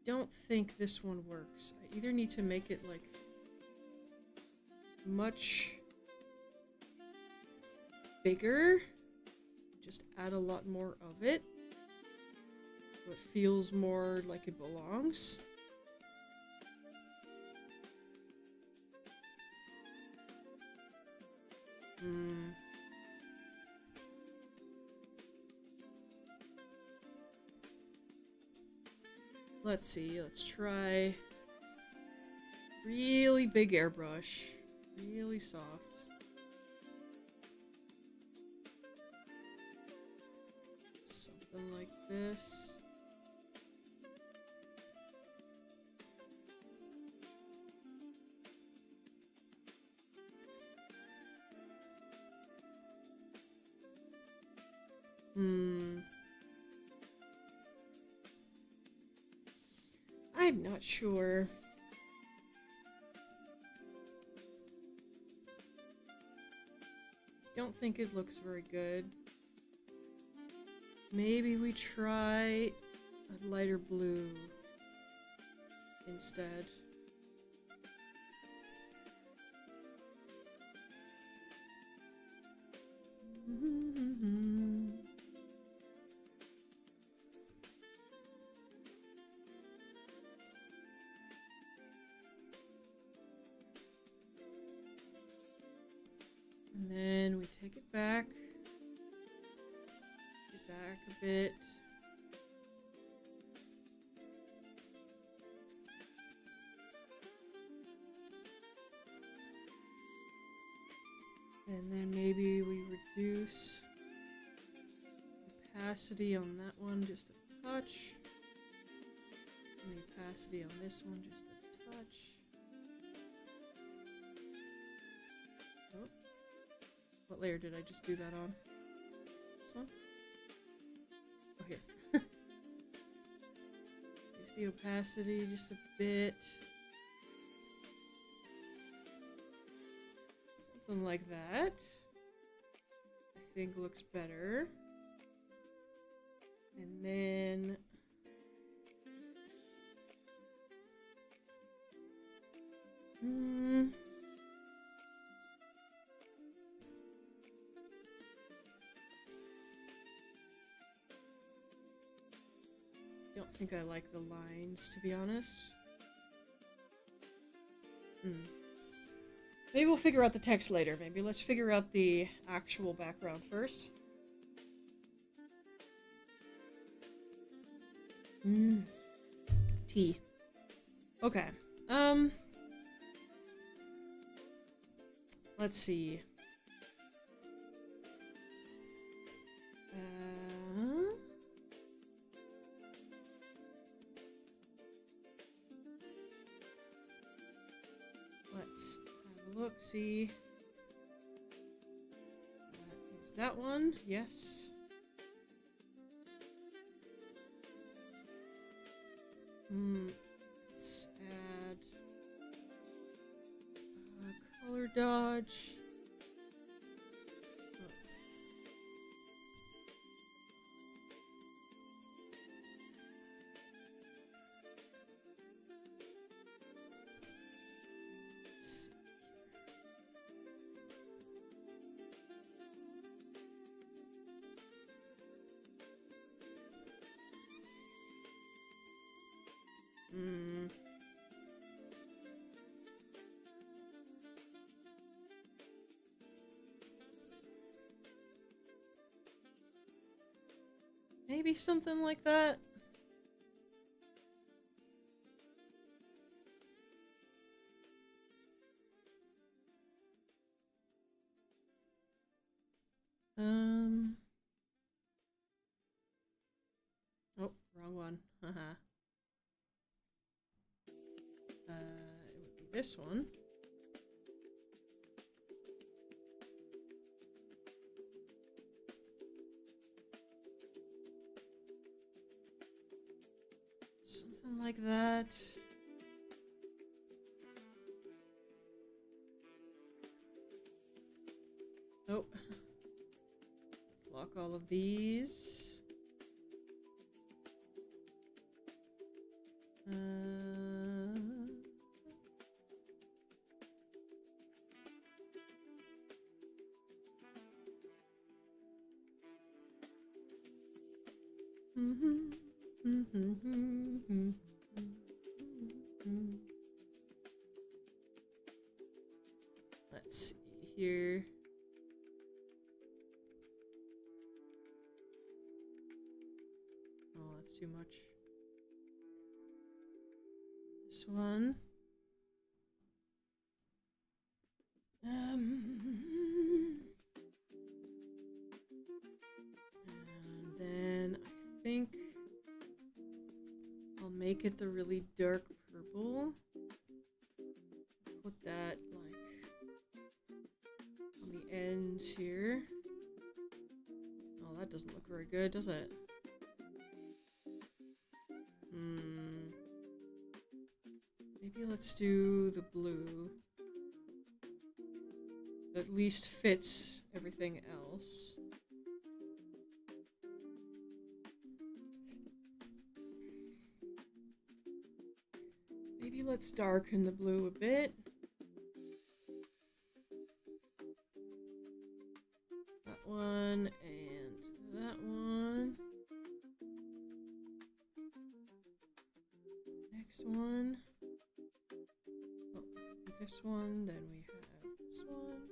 Don't think this one works. I either need to make it like much bigger, just add a lot more of it, so it feels more like it belongs, Let's see, let's try really big airbrush, really soft. Something like this. I'm not sure. Don't think it looks very good. Maybe we try a lighter blue instead. And then we take it back. Get back a bit. And then maybe we reduce opacity on that one just a touch. And the opacity on this one just a touch. Oh. What layer did I just do that on? This one? Oh, here. Reduce the opacity just a bit. Something like that. I think looks better. And then don't think I like the lines, to be honest. Maybe we'll figure out the text later. Maybe let's figure out the actual background first. T. Okay. Let's see. Let's have a look, see. Is that one? Yes. Let's add color dodge. Maybe something like that. Oh, wrong one. Haha. It would be this one. Something like that. Oh. Let's lock all of these. Let's see here. Oh, that's too much. one. And then I think I'll make it the really dark purple. Put that like on the ends here. Oh, that doesn't look very good, does it? Maybe let's do the blue. At least fits everything else. Maybe let's darken the blue a bit. That one and that one. Next one. Oh, this one, then we have this one.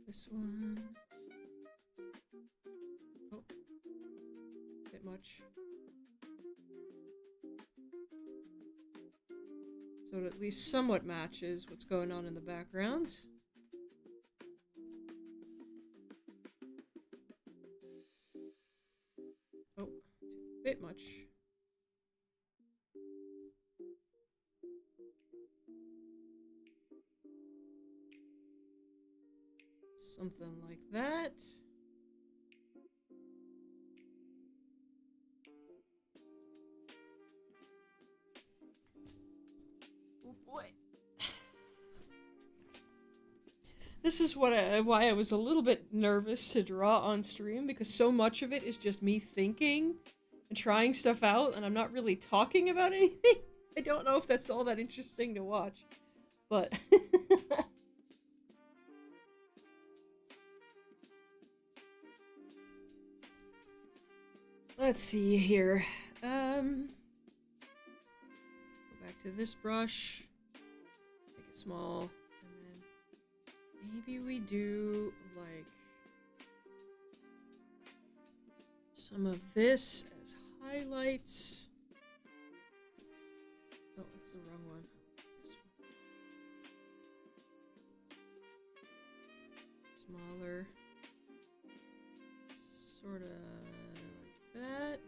This one. Oh, bit much. So it at least somewhat matches what's going on in the background. Oh, bit much. Something like that. Oh boy. This is why I was a little bit nervous to draw on stream, because so much of it is just me thinking and trying stuff out, and I'm not really talking about anything. I don't know if that's all that interesting to watch, but let's see here. Go back to this brush, make it small, and then maybe we do like some of this as highlights. Oh, that's the wrong one. This one. Smaller. Sort of like that.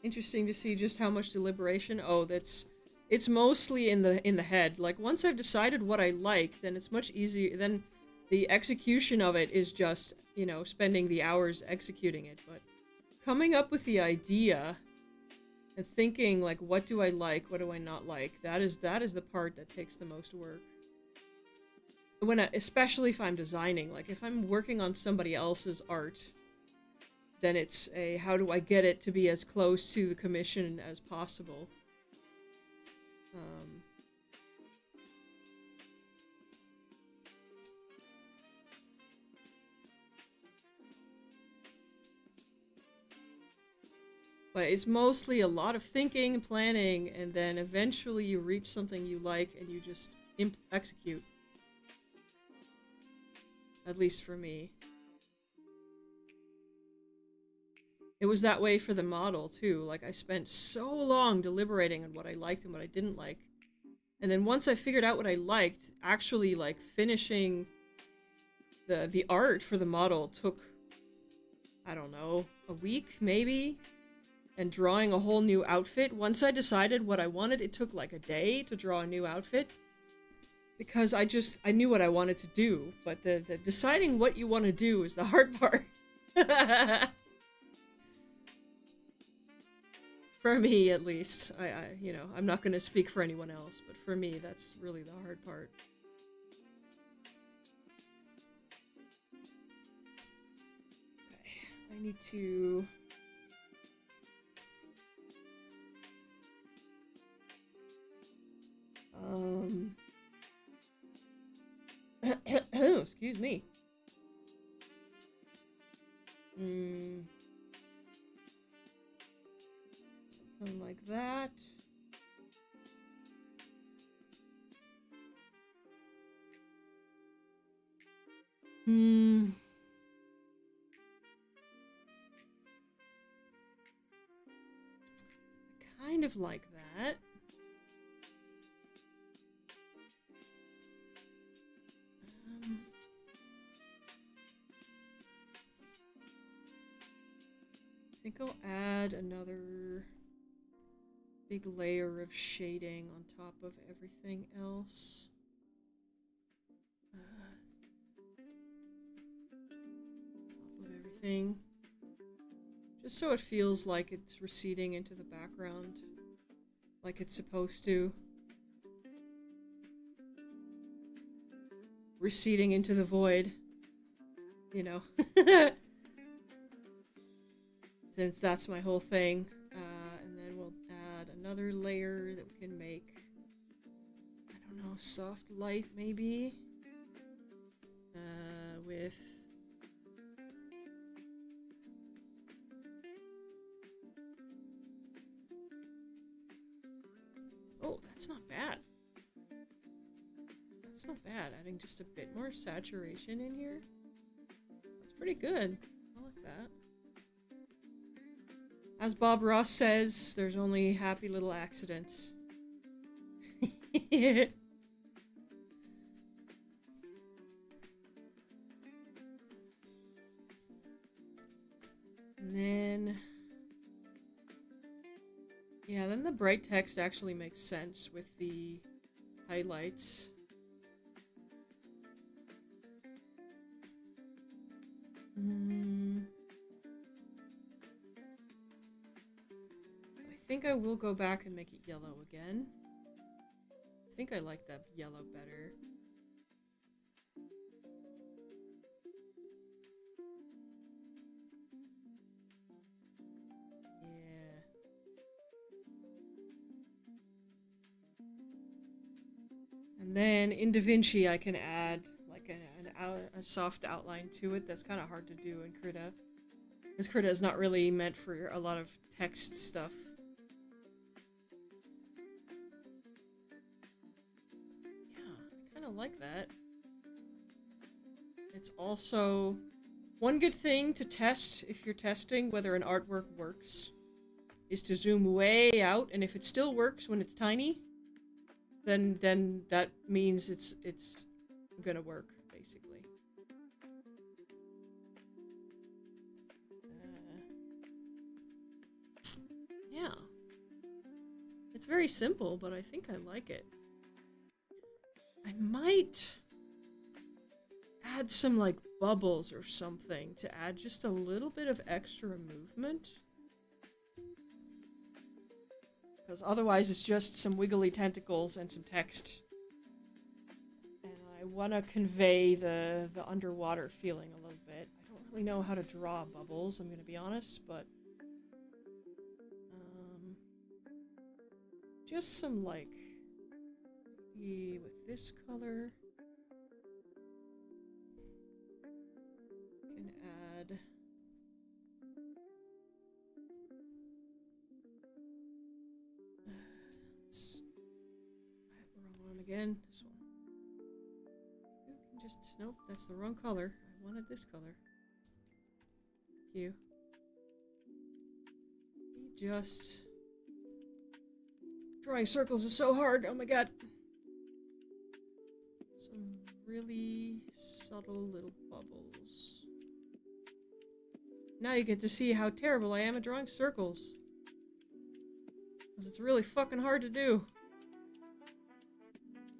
Interesting to see just how much deliberation. Oh, it's mostly in the head. Like once I've decided what I like, then it's much easier. Then the execution of it is just, you know, spending the hours executing it. But coming up with the idea and thinking like, what do I like, what do I not like? That is the part that takes the most work. Especially if I'm designing, like if I'm working on somebody else's art, then it's a how do I get it to be as close to the commission as possible. But it's mostly a lot of thinking, planning, and then eventually you reach something you like and you just execute. At least for me. It was that way for the model, too. Like, I spent so long deliberating on what I liked and what I didn't like. And then once I figured out what I liked, actually, like, finishing the art for the model took, I don't know, a week, maybe? And drawing a whole new outfit. Once I decided what I wanted, it took, like, a day to draw a new outfit. Because I knew what I wanted to do. But the deciding what you want to do is the hard part. For me, at least. You know, I'm not going to speak for anyone else, but for me, that's really the hard part. Okay, I need to Excuse me. Something like that. Kind of like that. I think I'll add another big layer of shading on top of everything else. Top of everything. Just so it feels like it's receding into the background. Like it's supposed to. Receding into the void. You know. Since that's my whole thing. And then we'll add another layer that we can make, I don't know, soft light maybe? With... Oh, that's not bad. That's not bad. Adding just a bit more saturation in here. That's pretty good. I like that. As Bob Ross says, there's only happy little accidents. And then... yeah, then the bright text actually makes sense with the highlights. I think I will go back and make it yellow again. I think I like that yellow better. Yeah. And then in DaVinci I can add like a soft outline to it. That's kind of hard to do in Krita. Because Krita is not really meant for a lot of text stuff. Like that. It's also one good thing to test if you're testing whether an artwork works is to zoom way out, and if it still works when it's tiny, then that means it's gonna work basically. Yeah, it's very simple, but I think I like it. I might add some, like, bubbles or something to add just a little bit of extra movement. Because otherwise it's just some wiggly tentacles and some text. And I want to convey the underwater feeling a little bit. I don't really know how to draw bubbles, I'm going to be honest, but... just some, like... with this color. Can add wrong one again. This one. You can just nope, that's the wrong color. I wanted this color. Thank you. Just drawing circles is so hard. Oh my god. Really subtle little bubbles. Now you get to see how terrible I am at drawing circles. Because it's really fucking hard to do.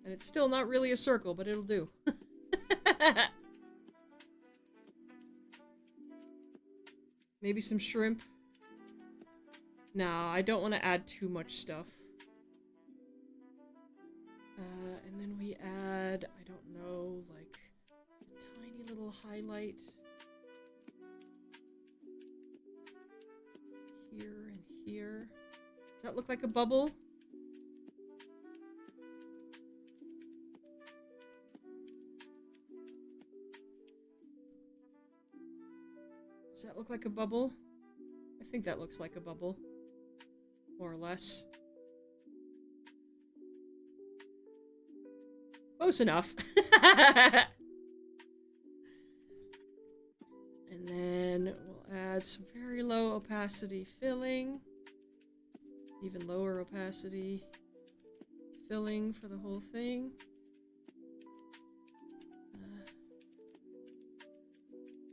And it's still not really a circle, but it'll do. Maybe some shrimp. No, I don't want to add too much stuff. And then we add, I don't know, like a tiny little highlight here and here. Does that look like a bubble? that look like a bubble? I think that looks like a bubble. More or less. Close enough. And then we'll add some very low opacity filling. Even lower opacity filling for the whole thing.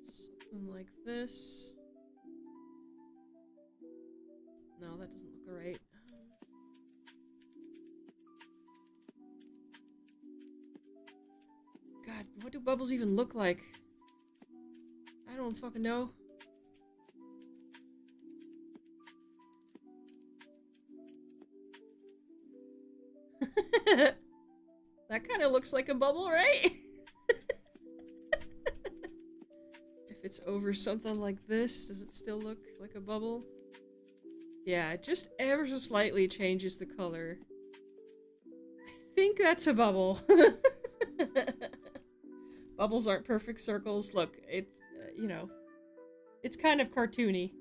Something like this. No, that doesn't look right. God, what do bubbles even look like? I don't fucking know. That kind of looks like a bubble, right? If it's over something like this, does it still look like a bubble? Yeah, it just ever so slightly changes the color. I think that's a bubble. Bubbles aren't perfect circles. Look, it's, you know, it's kind of cartoony.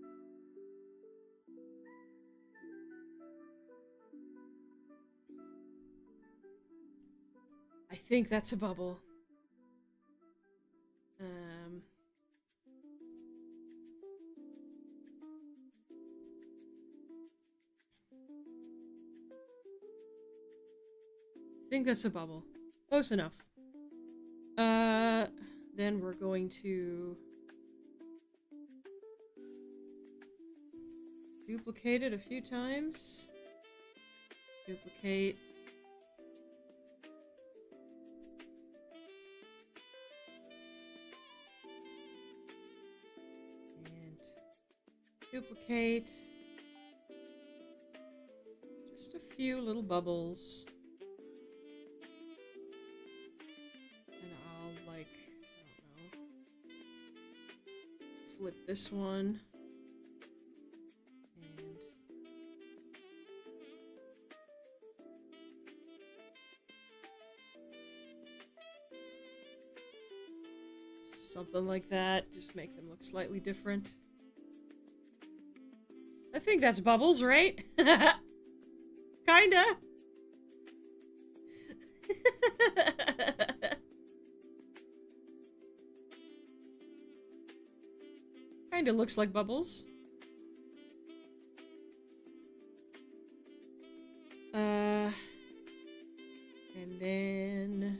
I think that's a bubble. I think that's a bubble. Close enough. Then we're going to duplicate it a few times. Duplicate. And duplicate. Just a few little bubbles. Flip this one, and something like that. Just make them look slightly different. I think that's bubbles, right? Kinda. Kinda looks like bubbles. And then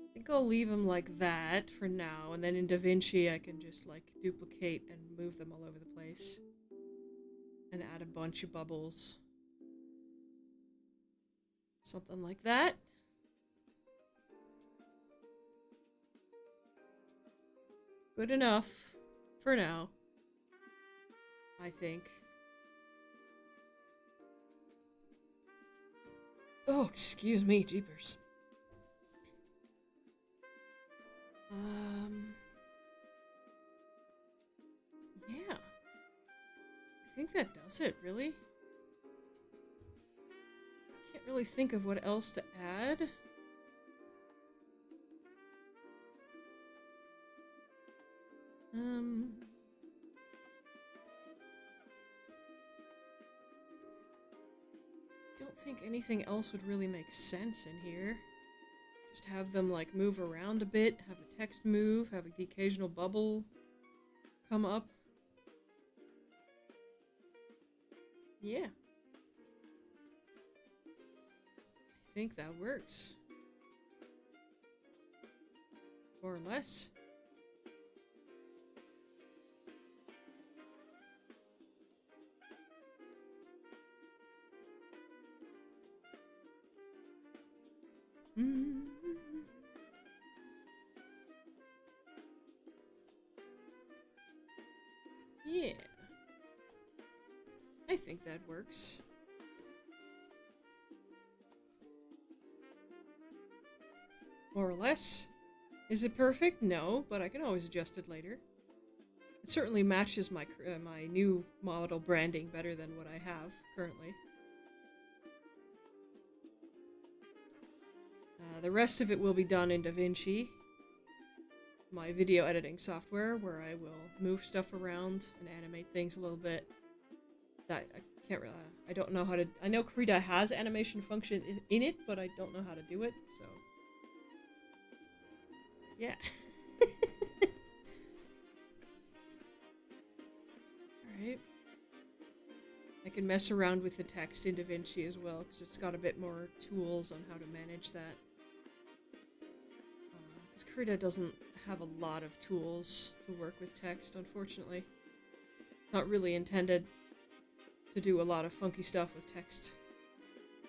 I think I'll leave them like that for now, and then in DaVinci I can just like duplicate and move them all over the place. And add a bunch of bubbles. Something like that. Good enough for now, I think. Oh, excuse me, jeepers. Yeah. I think that does it, really. I can't really think of what else to add. Don't think anything else would really make sense in here. Just have them like move around a bit, have the text move, have the occasional bubble come up. Yeah. I think that works. More or less. Yeah. I think that works. More or less. Is it perfect? No, but I can always adjust it later. It certainly matches my my new model branding better than what I have currently. The rest of it will be done in DaVinci, my video editing software, where I will move stuff around and animate things a little bit. That I can't really, I don't know how to. I know Krita has animation function in it, but I don't know how to do it. So yeah. All right. I can mess around with the text in DaVinci as well, because it's got a bit more tools on how to manage that. Because Krita doesn't have a lot of tools to work with text, unfortunately. Not really intended to do a lot of funky stuff with text.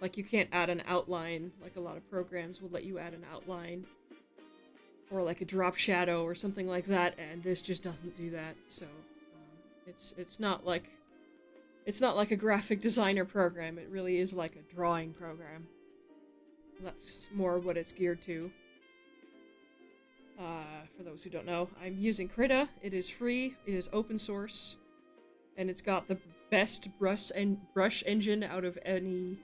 Like, you can't add an outline, like a lot of programs will let you add an outline, or like a drop shadow or something like that, and this just doesn't do that. So it's not like a graphic designer program. It really is like a drawing program. That's more what it's geared to. For those who don't know, I'm using Krita. It is free, it is open source, and it's got the best brush engine out of any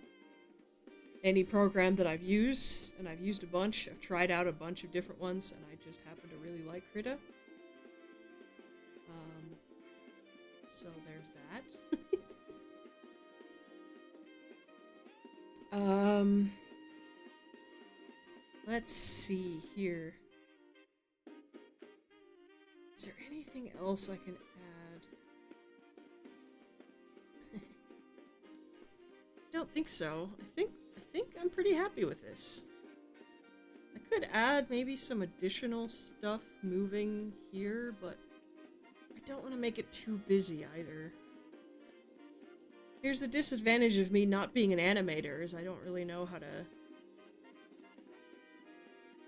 program that I've used, and I've used a bunch. I've tried out a bunch of different ones, and I just happen to really like Krita. So there's that. Let's see here. Is there anything else I can add? I don't think so. I think I'm pretty happy with this. I could add maybe some additional stuff moving here, but I don't want to make it too busy either. Here's the disadvantage of me not being an animator, is I don't really know how to...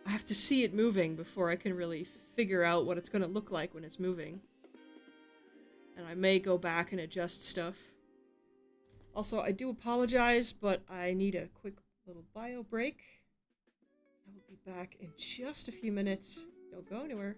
I have to see it moving before I can really figure out what it's going to look like when it's moving. And I may go back and adjust stuff. Also, I do apologize, but I need a quick little bio break. I will be back in just a few minutes. Don't go anywhere.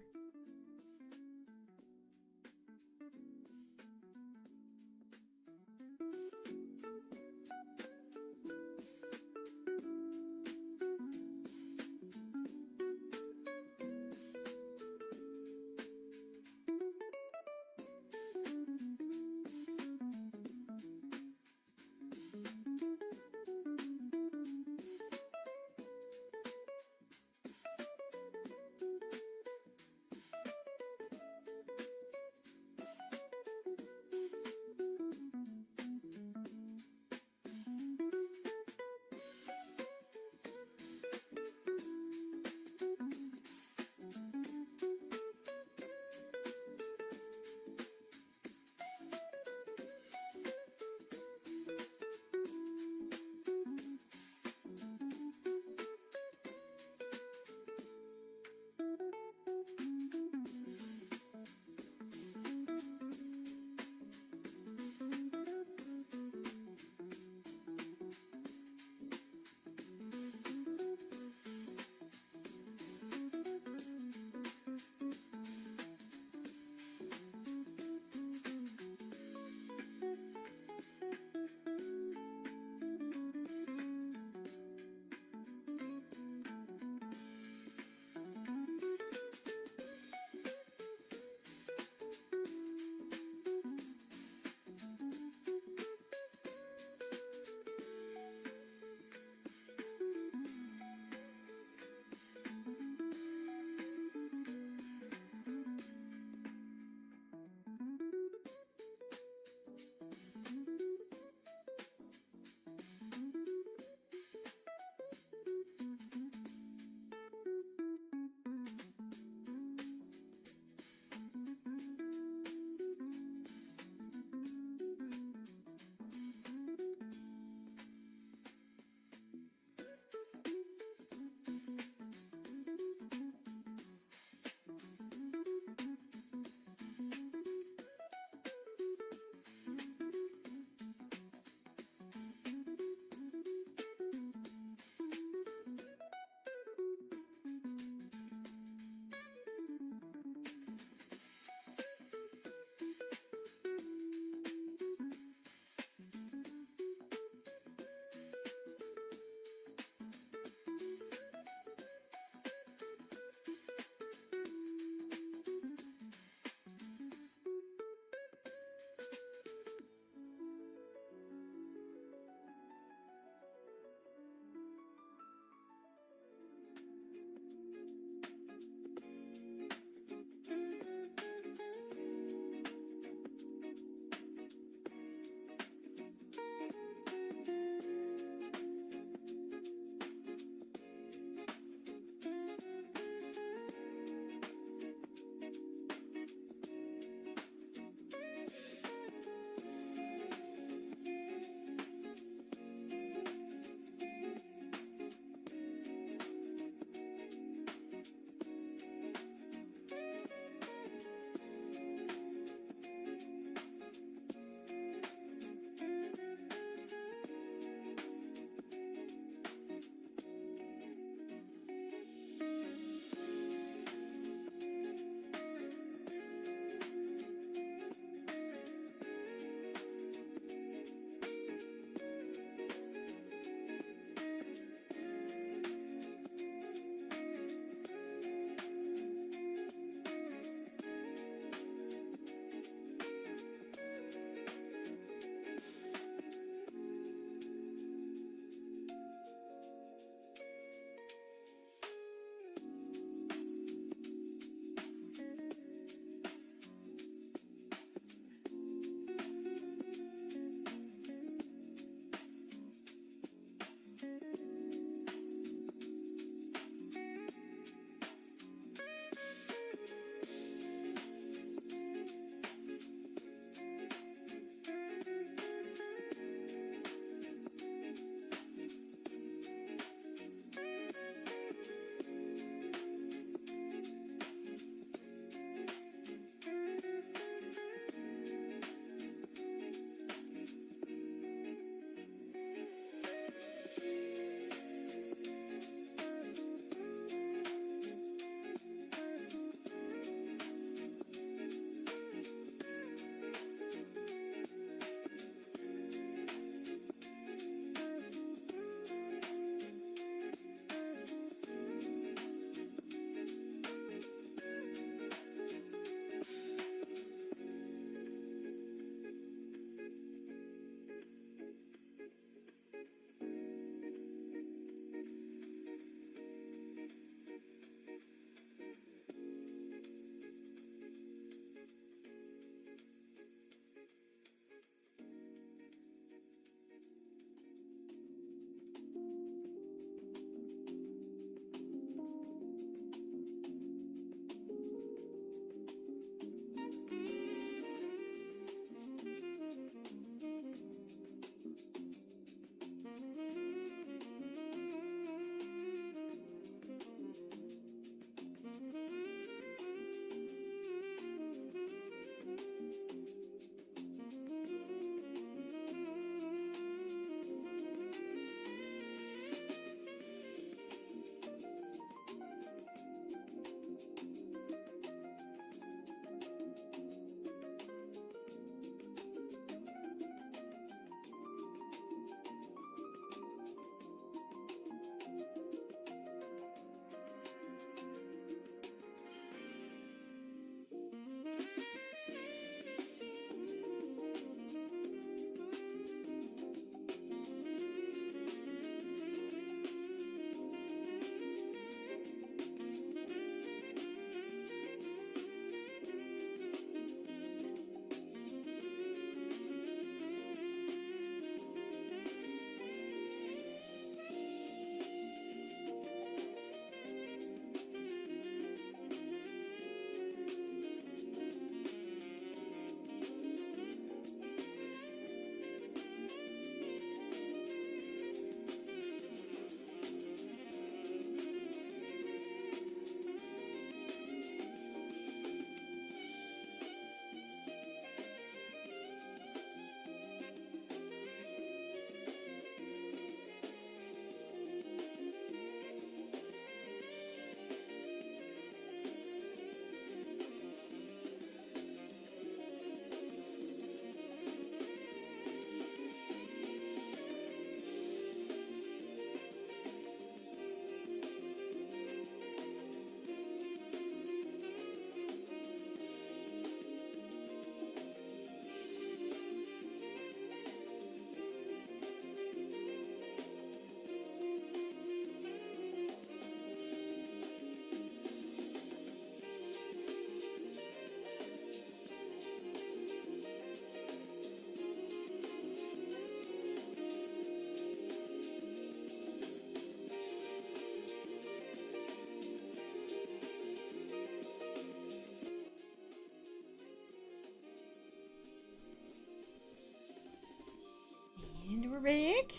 we're back.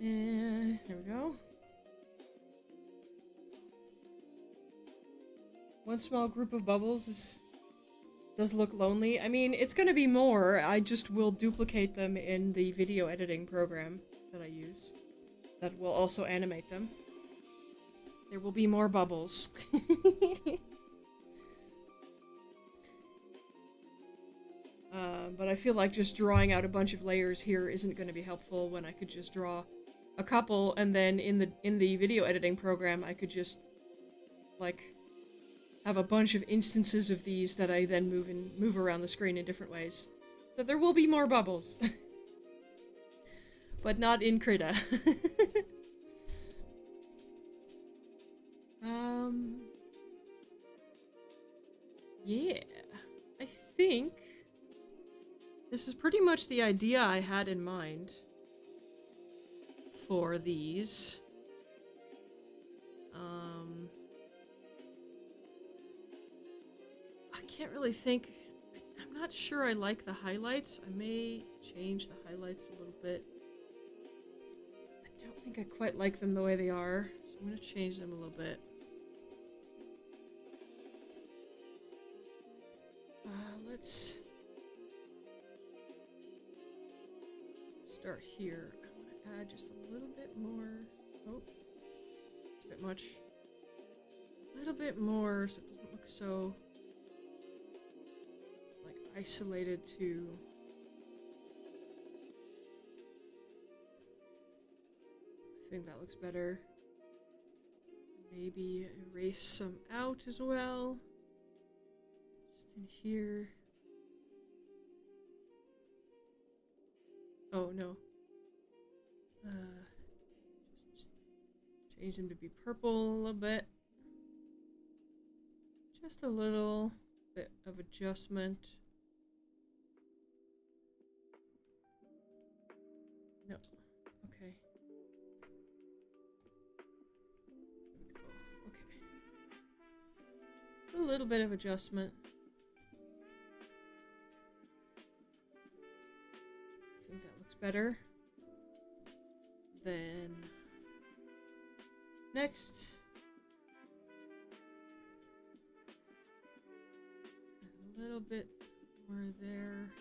There we go. One small group of bubbles does look lonely. I mean, it's gonna be more. I just will duplicate them in the video editing program that I use. That will also animate them. There will be more bubbles. But I feel like just drawing out a bunch of layers here isn't going to be helpful when I could just draw a couple, and then in the video editing program I could just like have a bunch of instances of these that I then move around the screen in different ways. So there will be more bubbles. But not in Krita. Yeah. I think this is pretty much the idea I had in mind for these. I can't really think. I'm not sure I like the highlights. I may change the highlights a little bit. I don't think I quite like them the way they are, so I'm going to change them a little bit. Let's start here. I want to add just a little bit more. Oh, it's a bit much. A little bit more so it doesn't look so like isolated to. I think that looks better. Maybe erase some out as well. Just in here. Oh no. Just change them to be purple a little bit. Just a little bit of adjustment. No. Okay. There we go. Okay. A little bit of adjustment. I think that looks better. Then next, a little bit more there.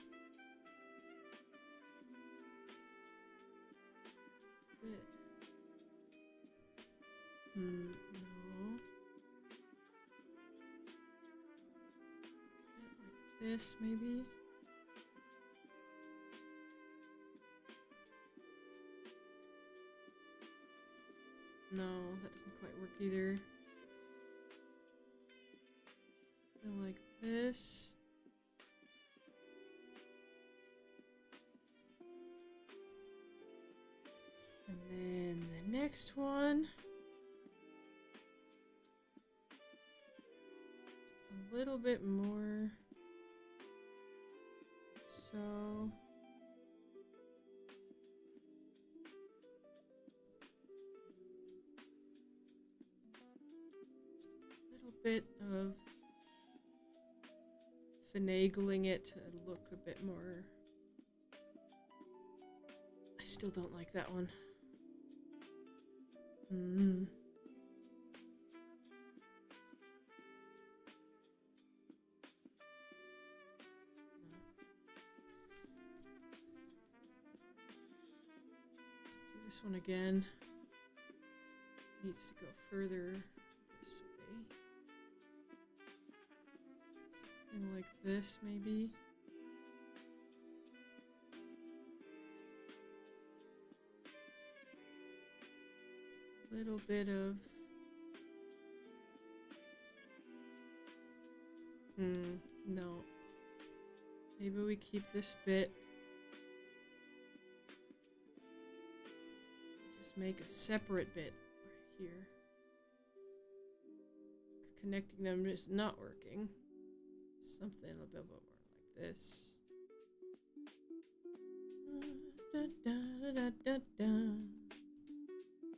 Bit. No. Bit like this, maybe. No, that doesn't quite work either. And like this. And then the next one. Just a little bit more. So. Bit of finagling it to look a bit more. I still don't like that one. Let's do this one again. Needs to go further. Something like this, maybe. A little bit of. No. Maybe we keep this bit. Just make a separate bit right here. Connecting them is not working. Something a little bit more like this.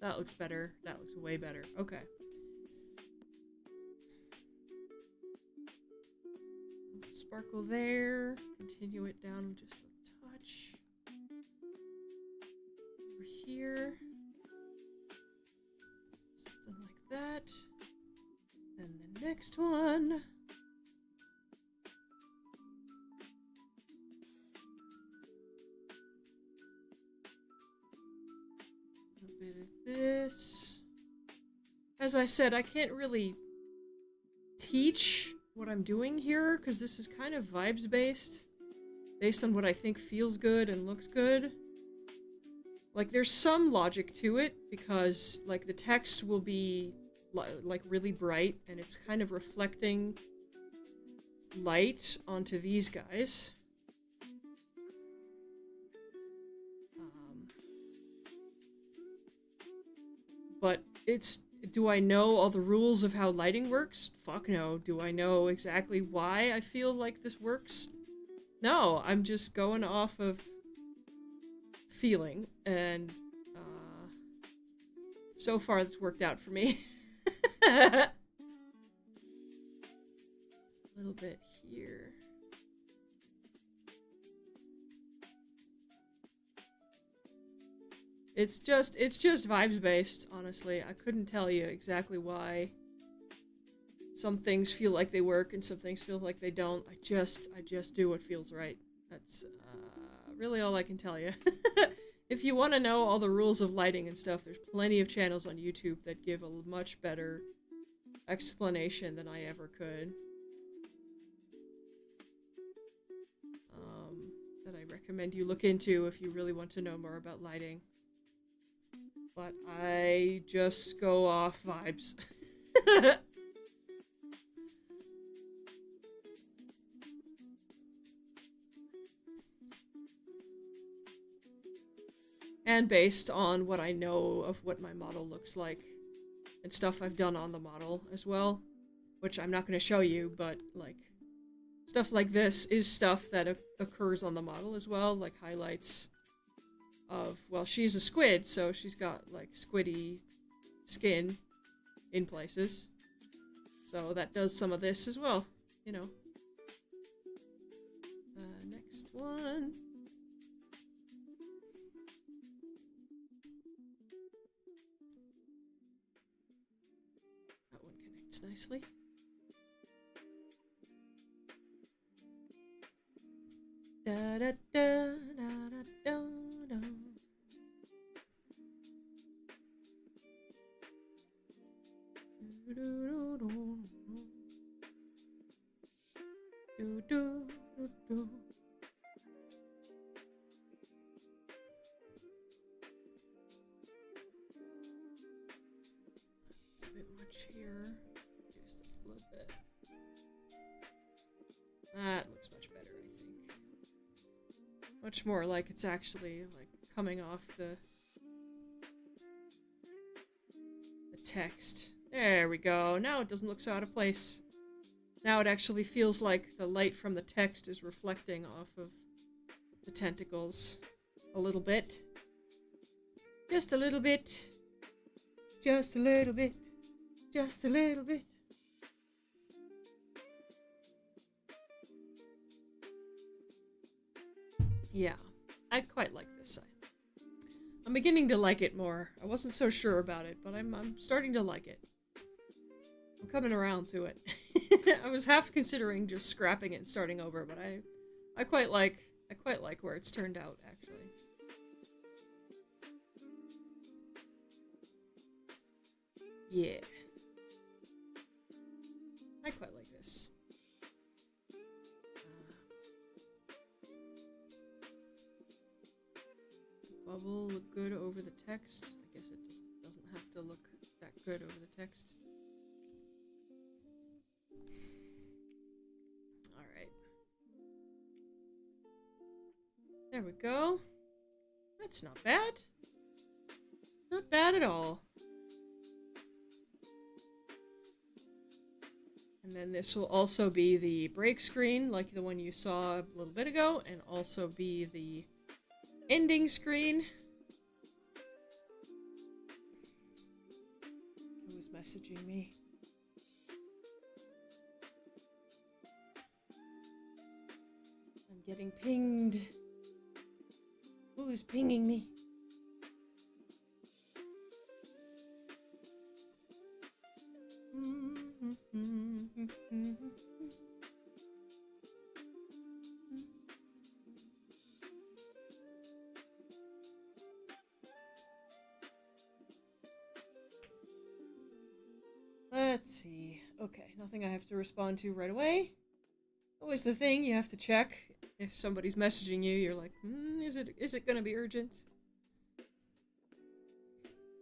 That looks better. That looks way better. Okay. Sparkle there. Continue it down just a touch. here. Something like that. Then the next one. A little bit of this. As I said, I can't really teach what I'm doing here because this is kind of vibes based on what I think feels good and looks good. Like, there's some logic to it because, like, the text will be like really bright and it's kind of reflecting light onto these guys. But do I know all the rules of how lighting works? Fuck no. Do I know exactly why I feel like this works? No, I'm just going off of feeling, and so far it's worked out for me. A little bit here. It's just vibes based, honestly. I couldn't tell you exactly why some things feel like they work and some things feel like they don't. I just do what feels right. That's really all I can tell you. If you want to know all the rules of lighting and stuff, there's plenty of channels on YouTube that give a much better explanation than I ever could. That I recommend you look into if you really want to know more about lighting. But I just go off vibes. And based on what I know of what my model looks like and stuff I've done on the model as well, which I'm not going to show you, but like stuff like this is stuff that occurs on the model as well, like highlights of, well, she's a squid, so she's got like squiddy skin in places. So that does some of this as well, you know. Next one. That one connects nicely. Da da da da da da da. Do do do do do do. It's a bit much here. Just a little bit. That looks much better, I think. Much more like it's actually like coming off the text. There we go. Now it doesn't look so out of place. Now it actually feels like the light from the text is reflecting off of the tentacles a little bit. Just a little bit. Just a little bit. Just a little bit. Yeah, I quite like this side. I'm beginning to like it more. I wasn't so sure about it, but I'm starting to like it. I'm coming around to it. I was half considering just scrapping it and starting over, but I quite like where it's turned out, actually. Yeah. I quite like this. Bubble look good over the text. I guess it doesn't have to look that good over the text. Alright. There we go. That's not bad. Not bad at all. And then this will also be the break screen, like the one you saw a little bit ago, and also be the ending screen. Who's messaging me? I'm getting pinged. Who's pinging me? Let's see. Okay, nothing I have to respond to right away. Always the thing you have to check. If somebody's messaging you, you're like, is it gonna be urgent?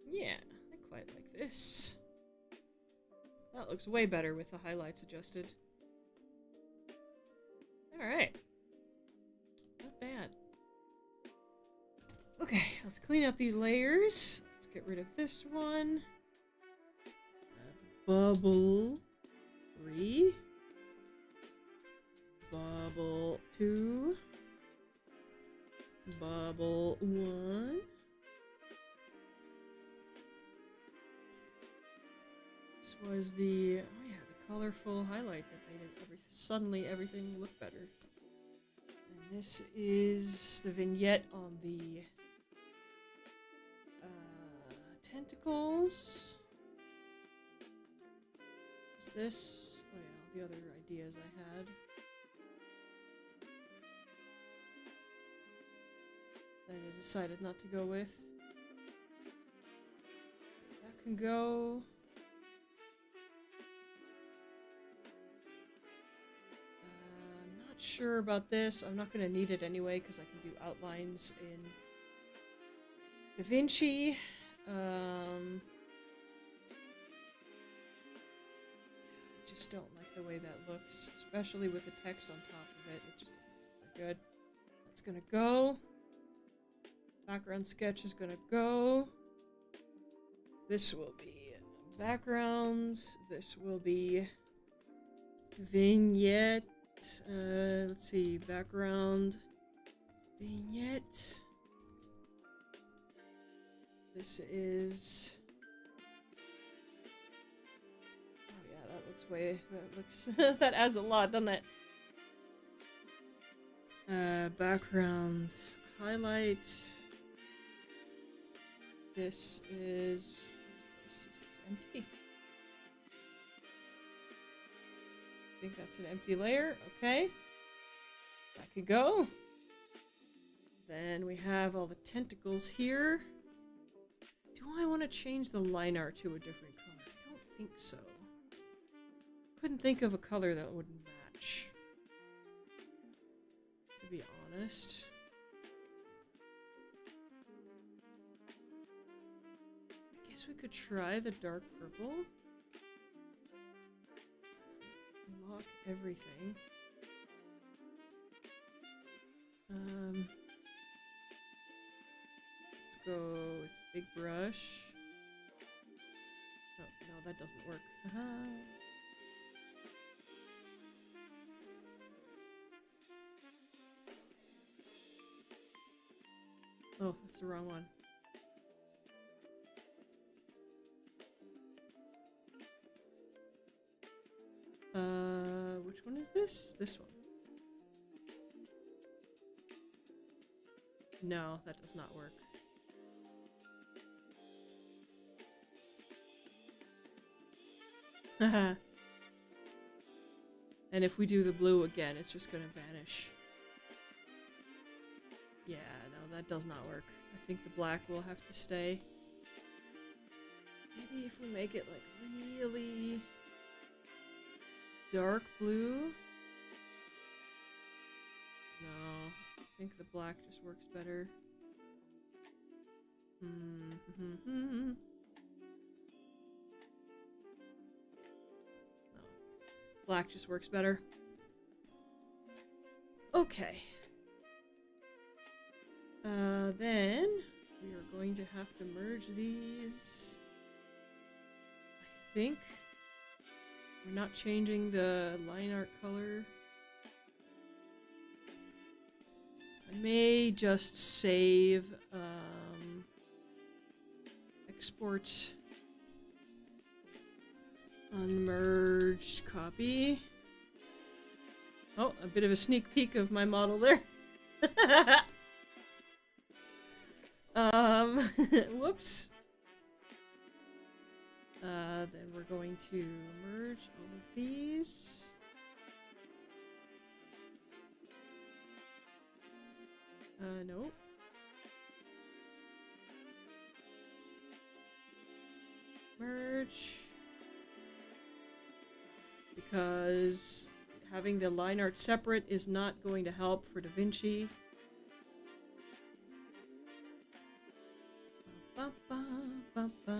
Yeah, I quite like this. That looks way better with the highlights adjusted. Alright. Not bad. Okay, let's clean up these layers. Let's get rid of this one. Bubble 3. Bubble 2. Bubble 1. This was the, oh yeah, the colorful highlight that made it suddenly everything look better. And this is the vignette on the tentacles. What's this? Oh yeah, all the other ideas I had. That I decided not to go with. That can go. I'm not sure about this. I'm not going to need it anyway because I can do outlines in DaVinci. I just don't like the way that looks, especially with the text on top of it. It just doesn't look good. That's gonna go. Background sketch is gonna go. This will be backgrounds. This will be vignette. Let's see, background, vignette. This is. Oh yeah, that looks way. That looks. That adds a lot, doesn't it? Background highlight. This is. Is this empty? I think that's an empty layer. Okay. That could go. Then we have all the tentacles here. Do I want to change the line art to a different color? I don't think so. Couldn't think of a color that would match. To be honest. I guess we could try the dark purple. Lock everything. Let's go with big brush. Oh, no, that doesn't work. Oh, that's the wrong one. Which one is this? This one. No, that does not work. Haha. And if we do the blue again, it's just gonna vanish. Yeah, no, that does not work. I think the black will have to stay. Maybe if we make it like really dark blue. No, I think the black just works better. No. Black just works better. Okay. Then we are going to have to merge these. I think we're not changing the line art color. I may just save export unmerged copy. Oh, a bit of a sneak peek of my model there. Whoops. Then we're going to merge all of these. Nope. Merge. because having the line art separate is not going to help for DaVinci. Ba, ba, ba, ba.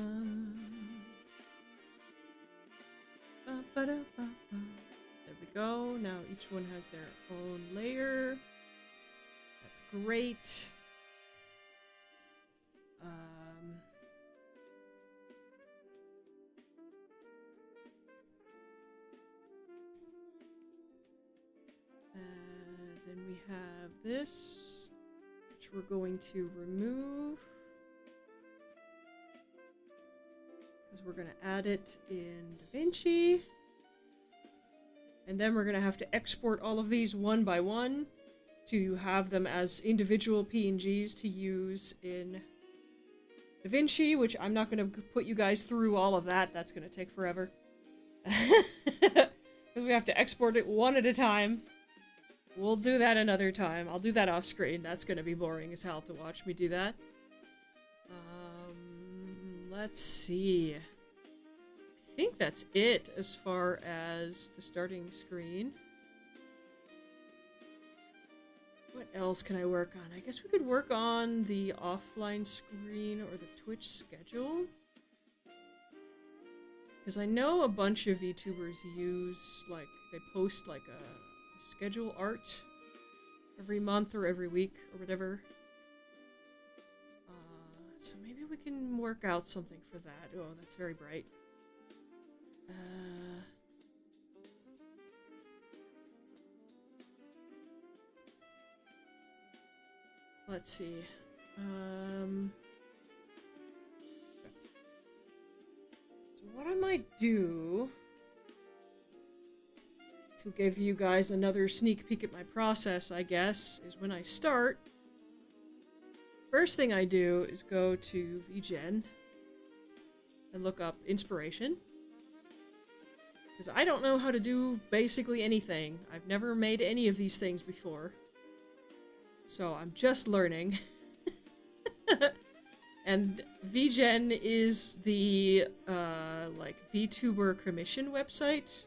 Ba, ba, da, ba, ba. There we go. Now each one has their own layer. That's great. Then we have this, which we're going to remove because we're going to add it in DaVinci. And then we're going to have to export all of these one by one to have them as individual PNGs to use in DaVinci, which I'm not going to put you guys through all of that. That's going to take forever. Because we have to export it one at a time. We'll do that another time. I'll do that off screen. That's going to be boring as hell to watch me do that. Let's see. I think that's it as far as the starting screen. What else can I work on? I guess we could work on the offline screen or the Twitch schedule. Because I know a bunch of VTubers use, like, they post, like, a schedule art every month or every week or whatever. So maybe we can work out something for that. Oh, that's very bright. Let's see. So what I might do to give you guys another sneak peek at my process, I guess, is when I start, first thing I do is go to VGen and look up inspiration. Because I don't know how to do basically anything. I've never made any of these things before. So I'm just learning. And VGen is the, like, VTuber commission website.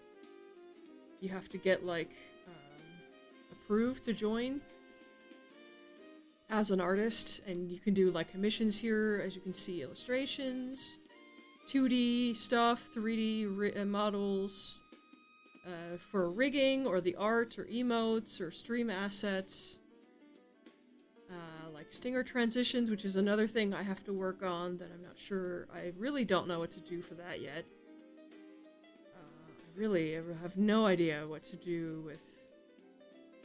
You have to get, like, approved to join as an artist, and you can do, like, commissions here, as you can see, illustrations, 2D stuff, 3D models, for rigging, or the art, or emotes, or stream assets, like stinger transitions, which is another thing I have to work on that I'm not sure, I really don't know what to do for that yet. I really have no idea what to do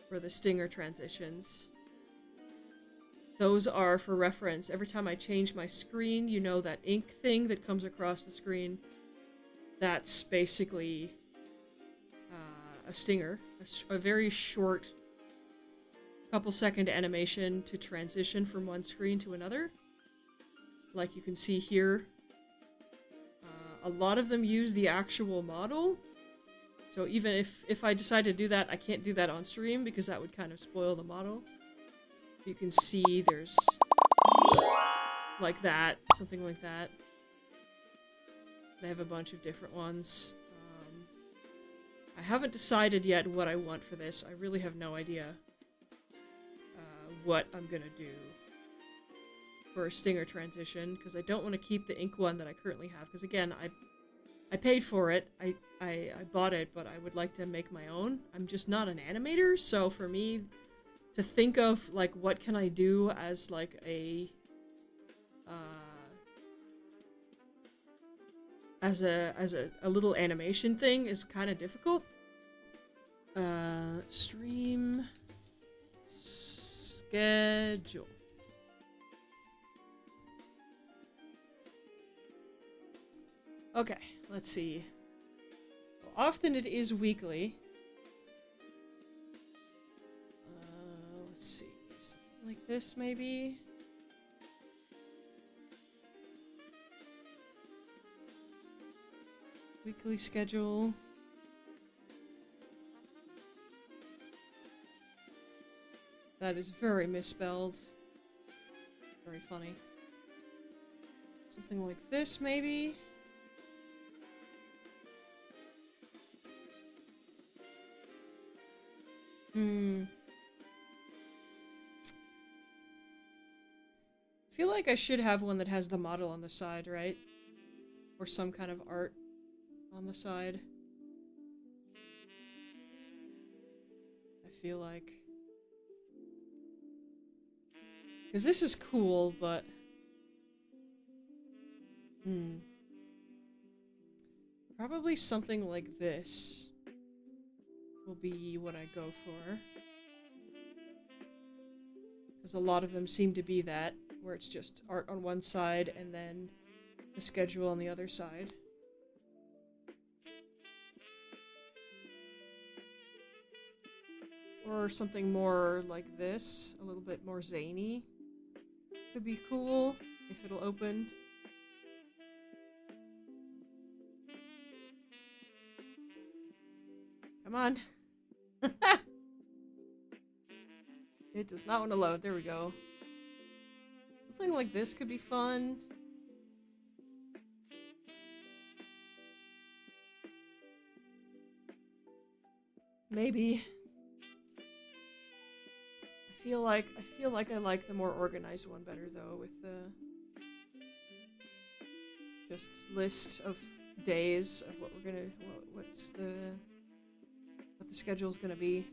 for the stinger transitions. Those are, for reference, every time I change my screen, you know that ink thing that comes across the screen? That's basically a stinger. A very short, couple-second animation to transition from one screen to another. Like you can see here. A lot of them use the actual model. So even if I decide to do that, I can't do that on stream because that would kind of spoil the model. You can see there's like that, something like that. They have a bunch of different ones. I haven't decided yet what I want for this. I really have no idea what I'm gonna do for a stinger transition, because I don't want to keep the ink one that I currently have, because again, I paid for it, I bought it, but I would like to make my own. I'm just not an animator, so for me to think of, like, what can I do as, like, a little animation thing is kind of difficult. Stream schedule. Okay, let's see. Well, often it is weekly. Let's see, something like this maybe. Weekly schedule. That is very misspelled. Very funny. Something like this maybe. Hmm. I feel like I should have one that has the model on the side, right? Or some kind of art on the side. I feel like. Because this is cool, but... Probably something like this will be what I go for. Because a lot of them seem to be that, where it's just art on one side and then the schedule on the other side. Or something more like this, a little bit more zany. Could be cool if it'll open. Come on. It does not want to load. There we go. Something like this could be fun. Maybe. I feel like I like the more organized one better though, with the just list of days of what we're gonna what the schedule's gonna be.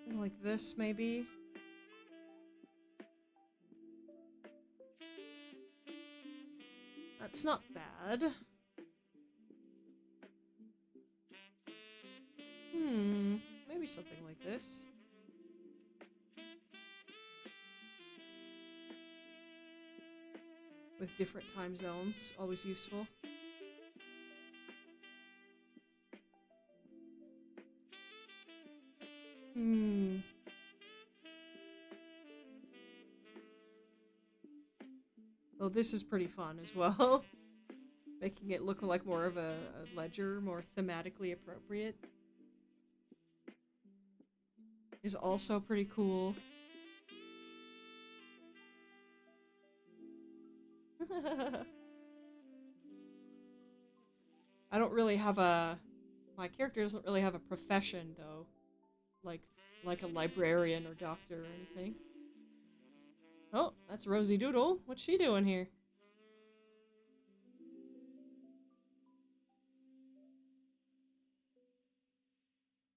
Something like this maybe. That's not bad. Maybe something like this. With different time zones, always useful. Oh, this is pretty fun as well. Making it look like more of a ledger, more thematically appropriate. Is also pretty cool. I don't really have my character doesn't really have a profession though. Like a librarian or doctor or anything. Oh, that's Rosie Doodle. What's she doing here?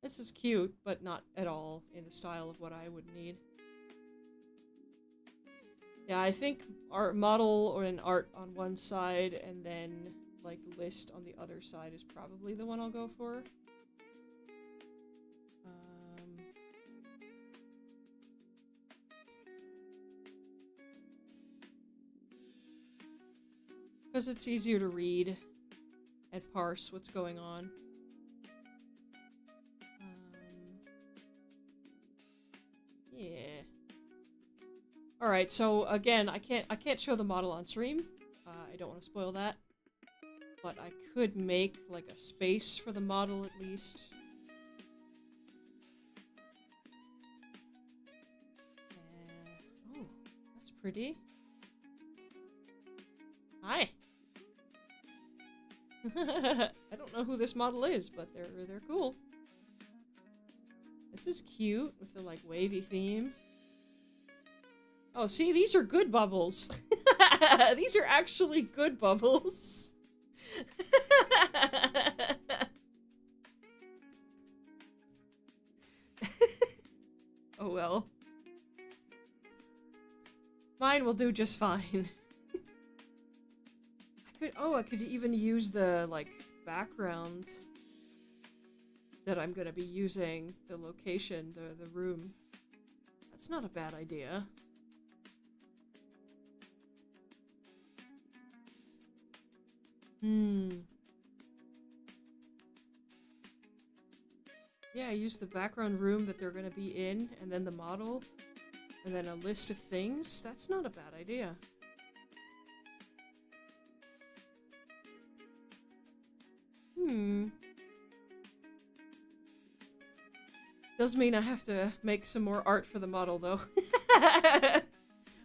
This is cute, but not at all in the style of what I would need. Yeah, I think art model or an art on one side and then like list on the other side is probably the one I'll go for. Because it's easier to read and parse what's going on. Yeah. Alright, so again, I can't show the model on stream. I don't want to spoil that. But I could make like a space for the model at least. Oh, that's pretty. Hi. I don't know who this model is, but they're cool. This is cute with the like wavy theme. Oh, see, these are good bubbles. These are actually good bubbles. Oh well. Mine will do just fine. I could even use the, like, background that I'm gonna be using, the location, the room. That's not a bad idea. Yeah, use the background room that they're gonna be in, and then the model, and then a list of things. That's not a bad idea. Does mean I have to make some more art for the model, though.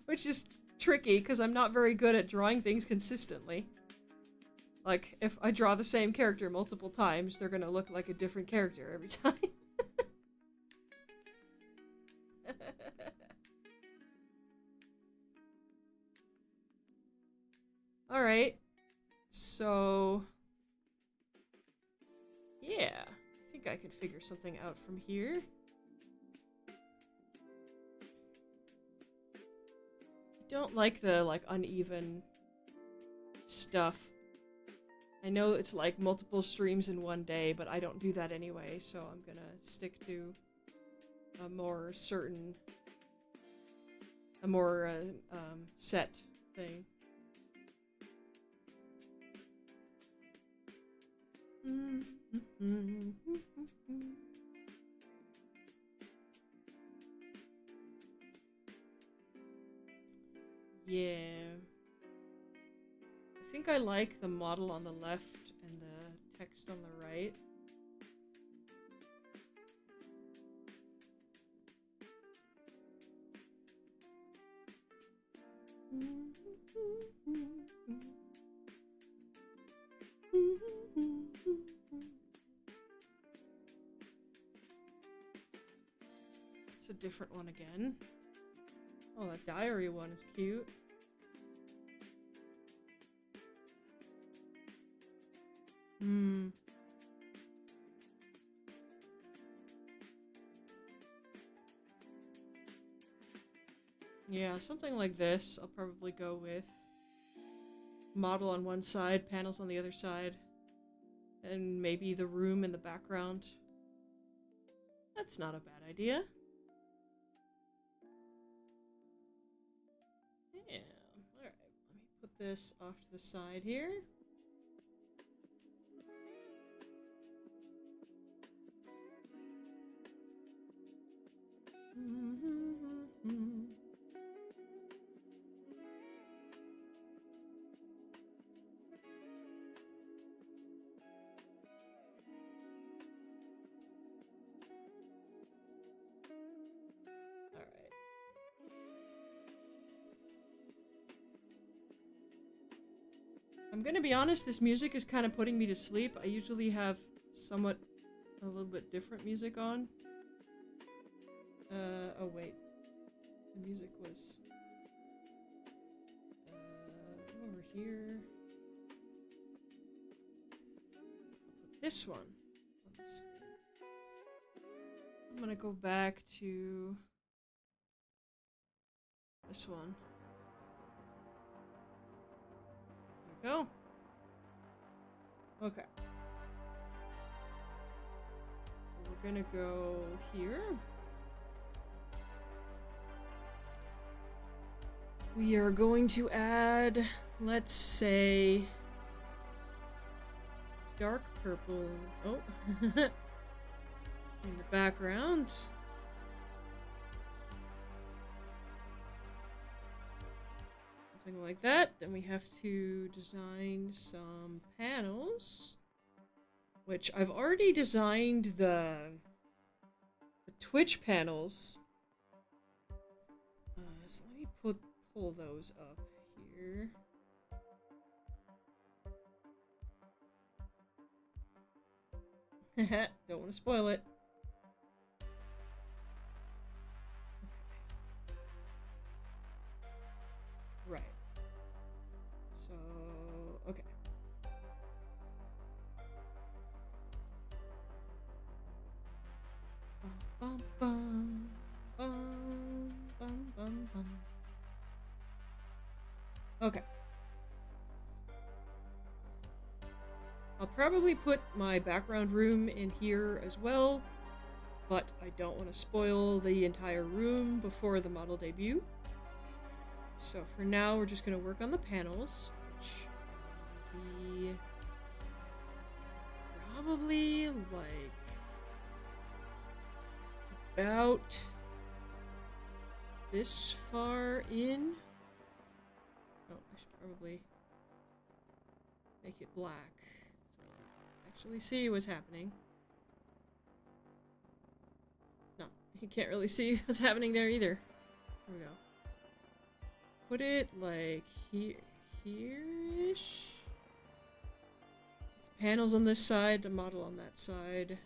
Which is tricky, because I'm not very good at drawing things consistently. Like, if I draw the same character multiple times, they're gonna look like a different character every time. Alright. So... yeah. I think I can figure something out from here. I don't like the, like, uneven stuff. I know it's like multiple streams in one day, but I don't do that anyway, so I'm gonna stick to a more certain, a more set thing. Yeah. I think I like the model on the left and the text on the right. It's a different one again. Oh, that diary one is cute. Yeah, something like this I'll probably go with. Model on one side, panels on the other side. And maybe the room in the background. That's not a bad idea. Yeah, alright. Let me put this off to the side here. I'm gonna be honest, this music is kind of putting me to sleep. I usually have somewhat a little bit different music on. Oh wait. The music was over here. I'll put this one on the screen. I'm gonna go back to this one. Go. Okay. So we're gonna go here. We are going to add, let's say, dark purple. Oh, in the background. Something like that. Then we have to design some panels, which I've already designed the Twitch panels. So let me pull those up here. Don't want to spoil it. Okay. Right. So, okay. Bum, bum, bum, bum, bum, bum. Okay. I'll probably put my background room in here as well, but I don't want to spoil the entire room before the model debut. So for now, we're just going to work on the panels, which will be probably like about this far in. Oh, I should probably make it black so I can actually see what's happening. No, you can't really see what's happening there either. There we go. Put it like here-ish. panels on this side, a model on that side.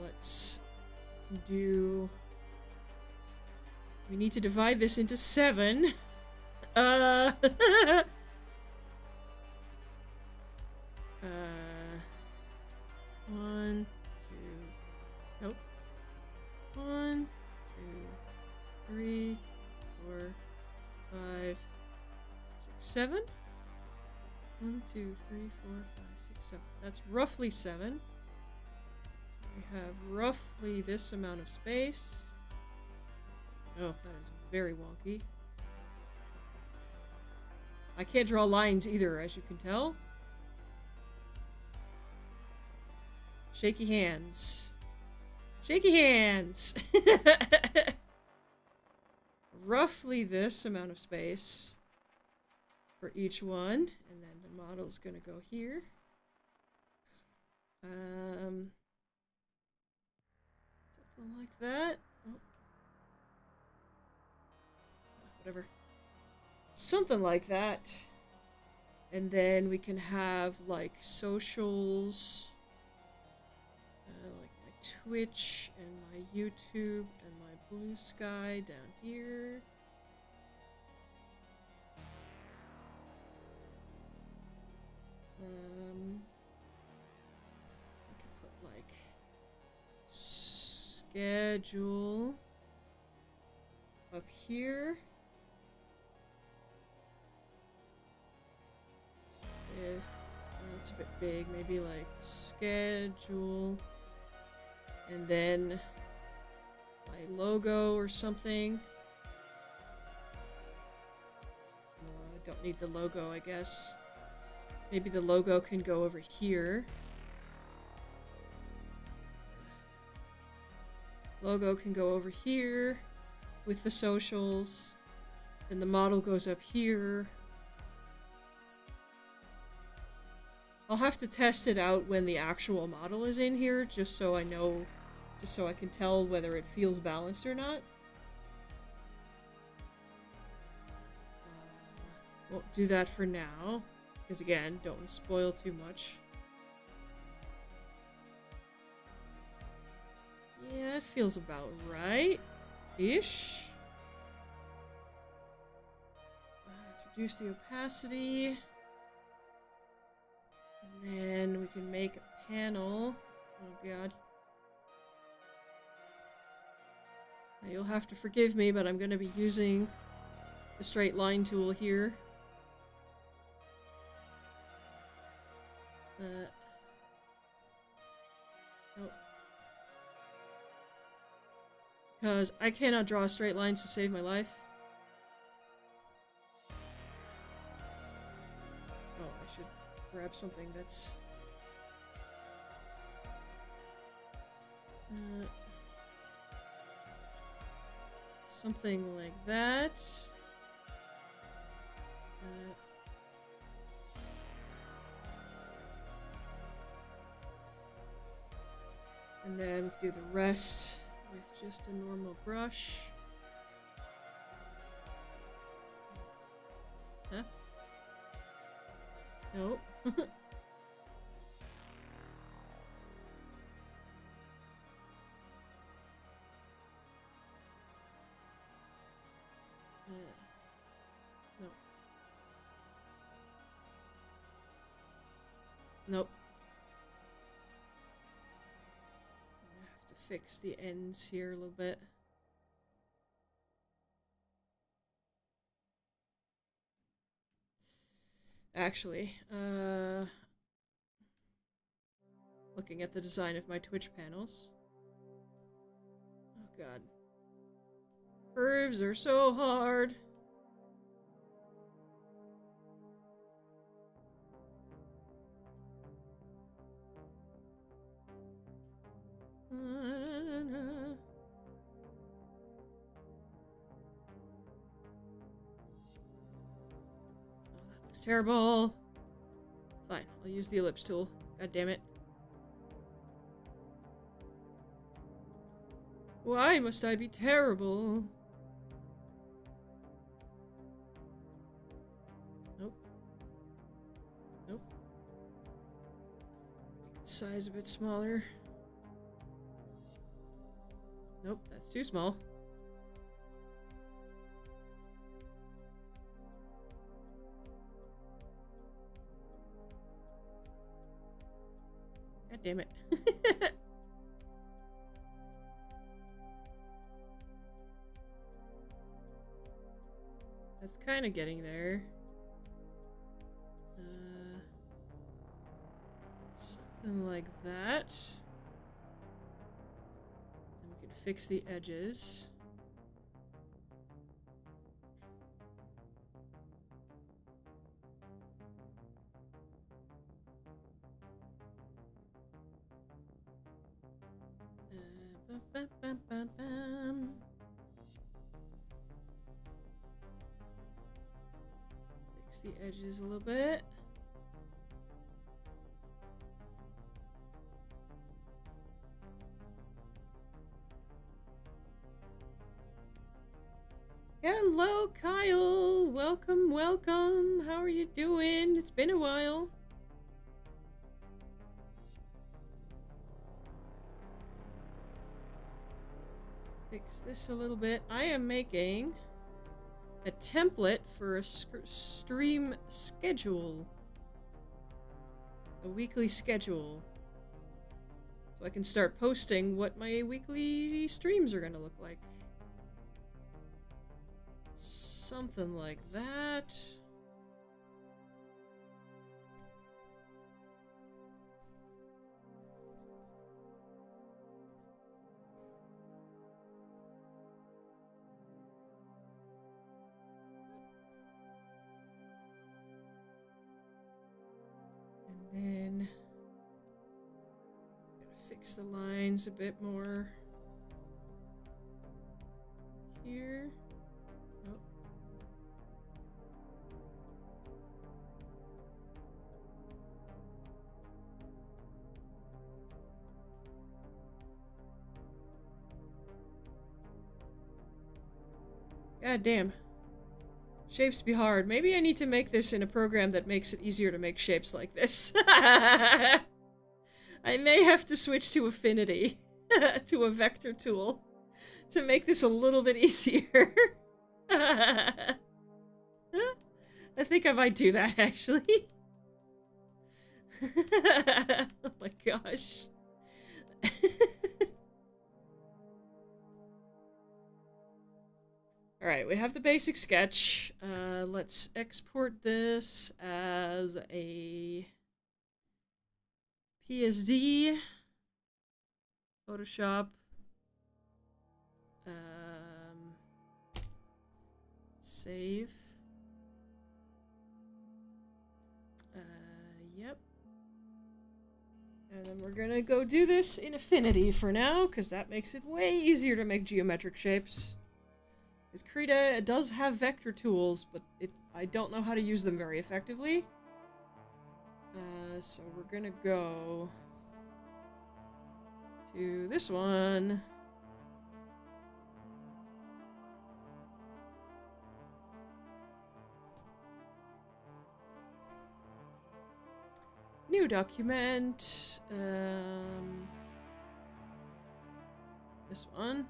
Let's do... We need to divide this into 7. 1, 2... Nope. 1, 2, 3, 4, 5, 6, 7. 1, 2, 3, 4, 5, 6, 7. That's roughly 7. So we have roughly this amount of space. Oh, that is very wonky. I can't draw lines either, as you can tell. Shaky hands. Shaky hands! Roughly this amount of space for each one. And then the model's gonna go here. Something like that. Oh. Whatever. Something like that. And then we can have like socials. Like my Twitch and my YouTube and my Blue Sky down here. I could put like schedule up here. With, it's a bit big, maybe like schedule. And then my logo or something. No, I don't need the logo, I guess. Maybe the logo can go over here. Logo can go over here with the socials. Then the model goes up here. I'll have to test it out when the actual model is in here, just so I know, just so I can tell whether it feels balanced or not. Won't do that for now, because again, don't want to spoil too much. Yeah, it feels about right-ish. Let's reduce the opacity. And then we can make a panel. Oh god. Now you'll have to forgive me, but I'm going to be using the straight line tool here. Nope. Because I cannot draw straight lines to save my life. Oh, I should grab something that's... something like that. And then we can do the rest with just a normal brush. Huh? Nope. Nope. Nope. I'm gonna have to fix the ends here a little bit. Actually, looking at the design of my Twitch panels. Oh god. Curves are so hard. It's terrible. Fine, I'll use the ellipse tool. God damn it. Why must I be terrible? Nope. Nope. size a bit smaller. Nope, that's too small. God damn it. That's kind of getting there. Something like that. And we can fix the edges. Bum, bum, bum, bum. Fix the edges a little bit. Hello, Kyle. Welcome, welcome. How are you doing? It's been a while. Fix this a little bit. I am making a template for a stream schedule. A weekly schedule. So I can start posting what my weekly streams are gonna look like. Something like that. And then gotta fix the lines a bit more here. Oh. God damn. Shapes be hard. Maybe I need to make this in a program that makes it easier to make shapes like this. I may have to switch to Affinity, to a vector tool, to make this a little bit easier. I think I might do that, actually. Oh my gosh. Alright, we have the basic sketch. Let's export this as a PSD. Photoshop. Save. Yep. And then we're gonna go do this in Affinity for now, because that makes it way easier to make geometric shapes. Because Krita does have vector tools, but I don't know how to use them very effectively. So we're gonna go to this one. New document. This one.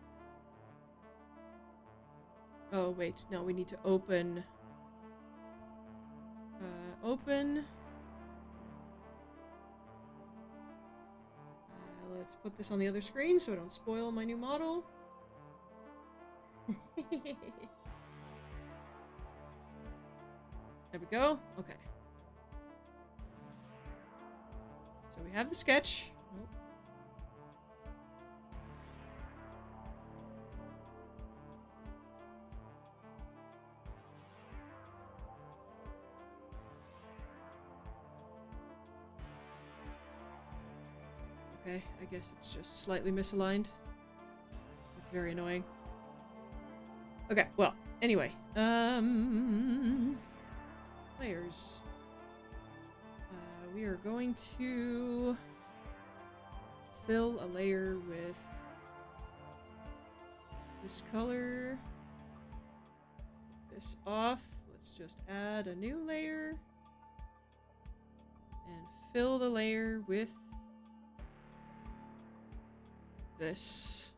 Oh, wait. No, we need to open. Open. Let's put this on the other screen so I don't spoil my new model. There we go. Okay. So we have the sketch. Oh. Okay, I guess it's just slightly misaligned. That's very annoying. Okay, well, anyway. Layers. We are going to fill a layer with this color. Take this off. Let's just add a new layer. And fill the layer with this.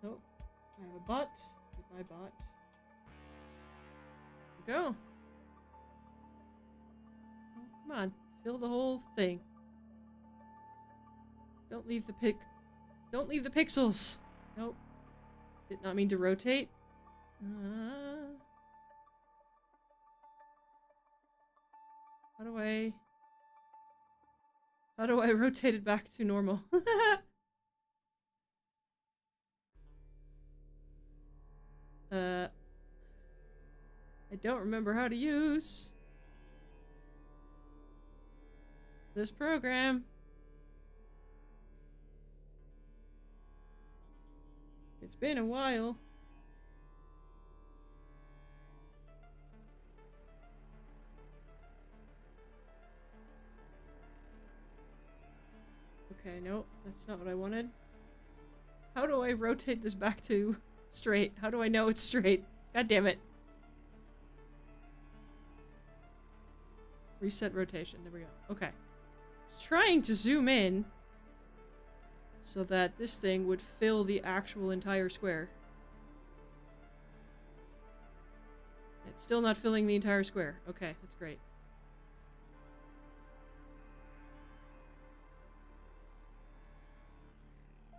Nope. I have a bot. Goodbye, bot. There we go. Oh, come on. Fill the whole thing. Don't leave the pixels. Nope. Did not mean to rotate. How do I rotate it back to normal? I don't remember how to use this program. It's been a while. Okay, no, that's not what I wanted. How do I rotate this back to straight? How do I know it's straight? God damn it. Reset rotation. There we go. Okay. I was trying to zoom in so that this thing would fill the actual entire square. It's still not filling the entire square. Okay, that's great.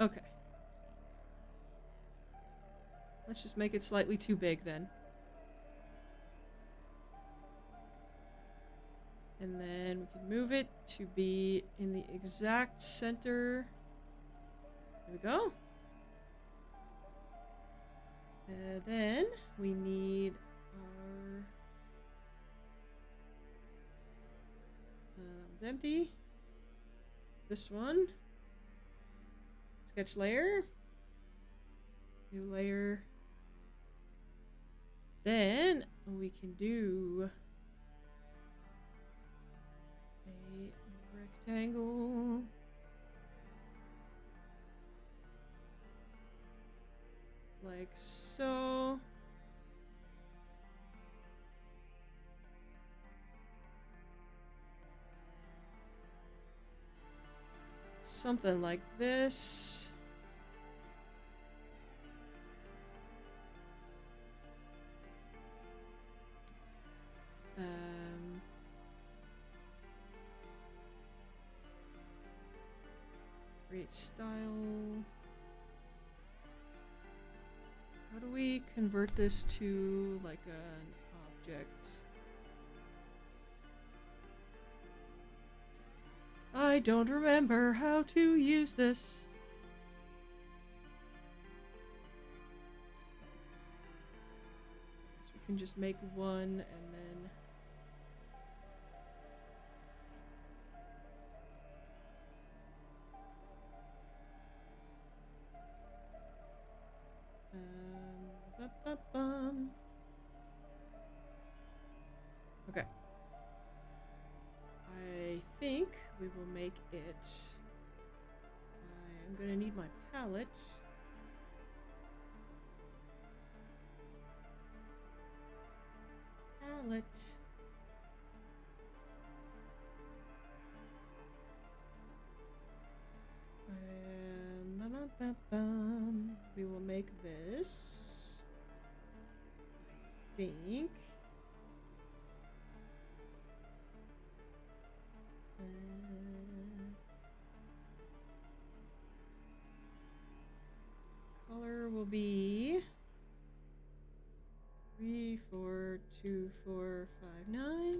Okay. Let's just make it slightly too big then. And then we can move it to be in the exact center. There we go. Then we need our... it's empty. This one. Sketch layer. New layer. Then we can do a rectangle. Like so. Something like this. Create style. How do we convert this to like an object? I don't remember how to use this. Guess we can just make one and then... Okay. I think we will make it... I'm gonna need my palette. We will make this. I think. Color will be 3, 4, 2, 4, 5, 9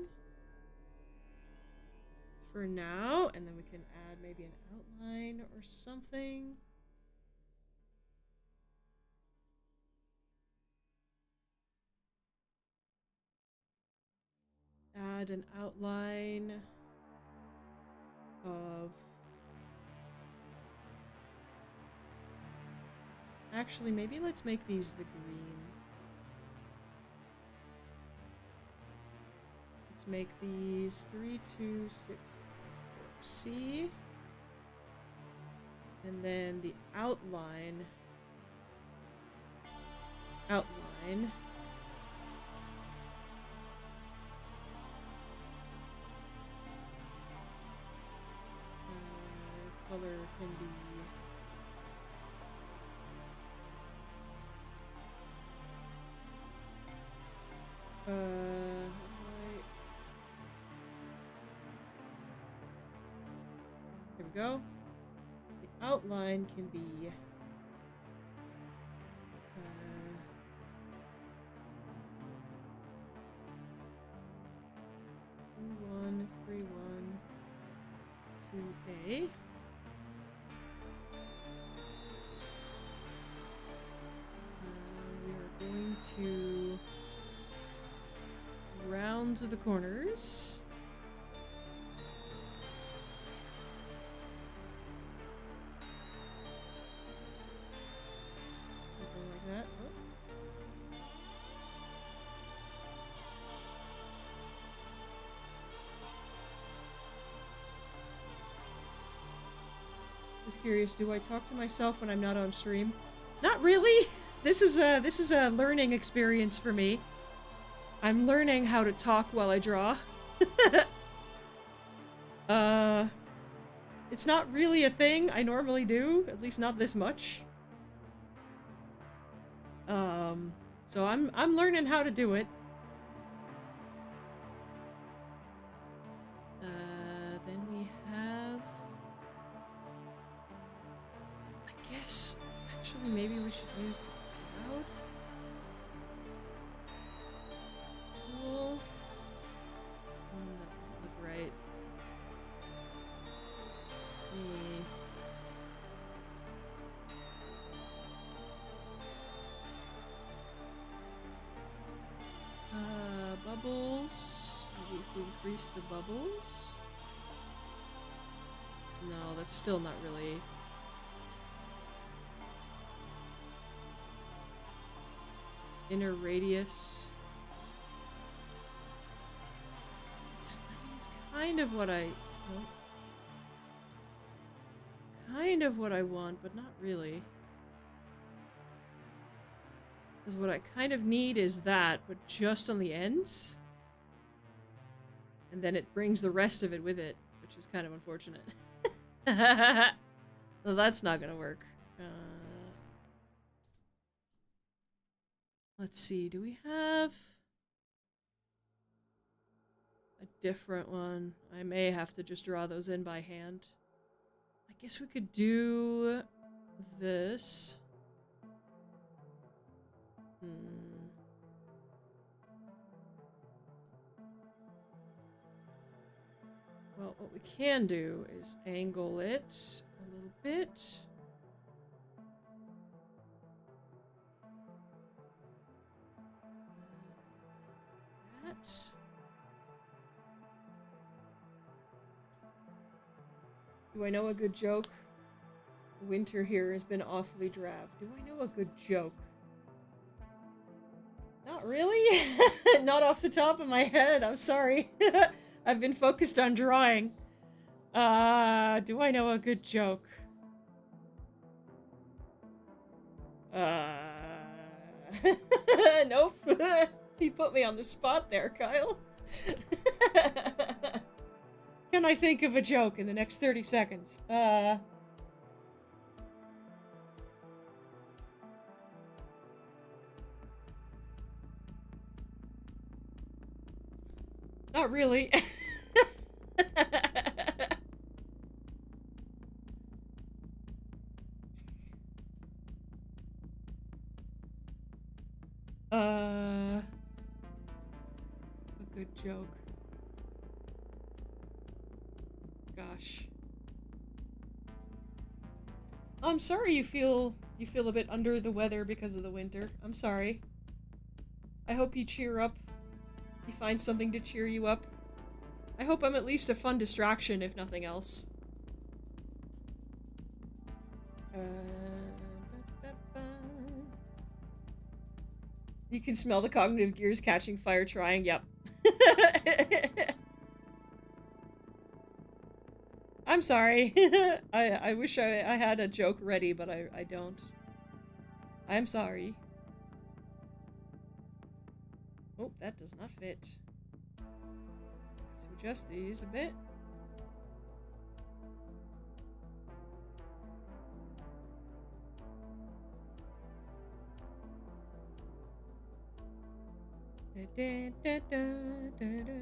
for now, and then we can add maybe an outline or something. Add an outline of... Actually, maybe let's make these the green. Let's make these 3, 2, 6, 4, C. And then the outline. we go. The outline can be... 1, 3, 1, 2A. We are going to round the corners. Something like that. Oh. Just curious, do I talk to myself when I'm not on stream? Not really. This is a learning experience for me. I'm learning how to talk while I draw. It's not really a thing I normally do, at least not this much. So I'm learning how to do it. Then we have... I guess, actually, maybe we should use the crowd tool. That doesn't look right. Bubbles. Maybe if we increase the bubbles. No, that's still not really... Inner radius. It's kind of what I... Nope. Kind of what I want, but not really. Because what I kind of need is that, but just on the ends. And then it brings the rest of it with it, which is kind of unfortunate. Well, that's not gonna work. Let's see, do we have a different one? I may have to just draw those in by hand. I guess we could do this. Well, what we can do is angle it a little bit. That. Do I know a good joke? Winter here has been awfully drab. Do I know a good joke? Not really? Not off the top of my head, I'm sorry. I've been focused on drawing. Do I know a good joke? Nope. You put me on the spot there, Kyle. Can I think of a joke in the next 30 seconds? Not really. A good joke. Gosh. I'm sorry you feel a bit under the weather because of the winter. I'm sorry. I hope you cheer up. You find something to cheer you up. I hope I'm at least a fun distraction, if nothing else. You can smell the cognitive gears catching fire trying, yep. I'm sorry. I wish I had a joke ready, but I don't. I'm sorry. Oh, that does not fit. Let's adjust these a bit. Da, da, da, da, da.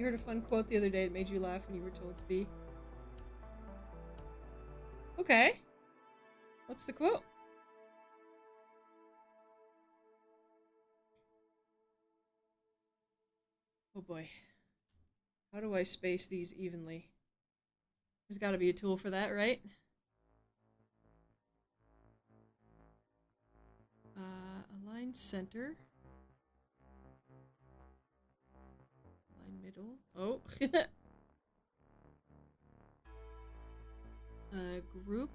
You heard a fun quote the other day that made you laugh when you were told to be. Okay. What's the quote? Oh boy. How do I space these evenly? There's gotta be a tool for that, right? Align center. Align middle. Oh. Group.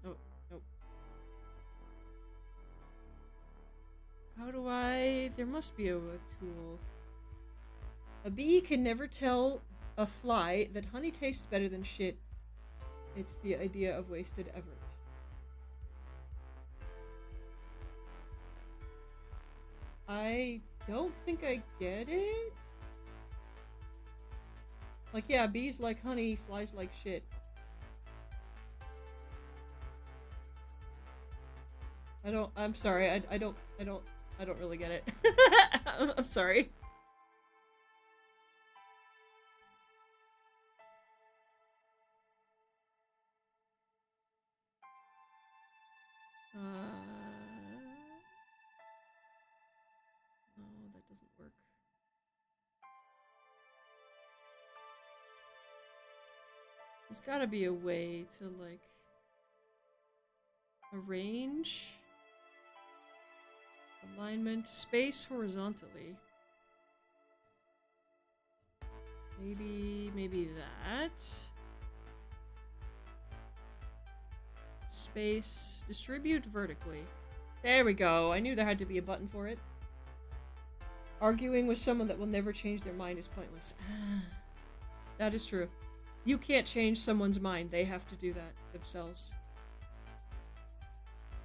Oh, nope. How do I... There must be a tool. A bee can never tell a fly that honey tastes better than shit. It's the idea of wasted effort. I don't think I get it. Like, yeah, bees like honey, flies like shit. I'm sorry, I don't really get it. I'm sorry. No, that doesn't work. There's gotta be a way to, like, arrange alignment, space horizontally. Maybe that. Space, distribute vertically. There we go. I knew there had to be a button for it. Arguing with someone that will never change their mind is pointless. That is true. You can't change someone's mind. They have to do that themselves.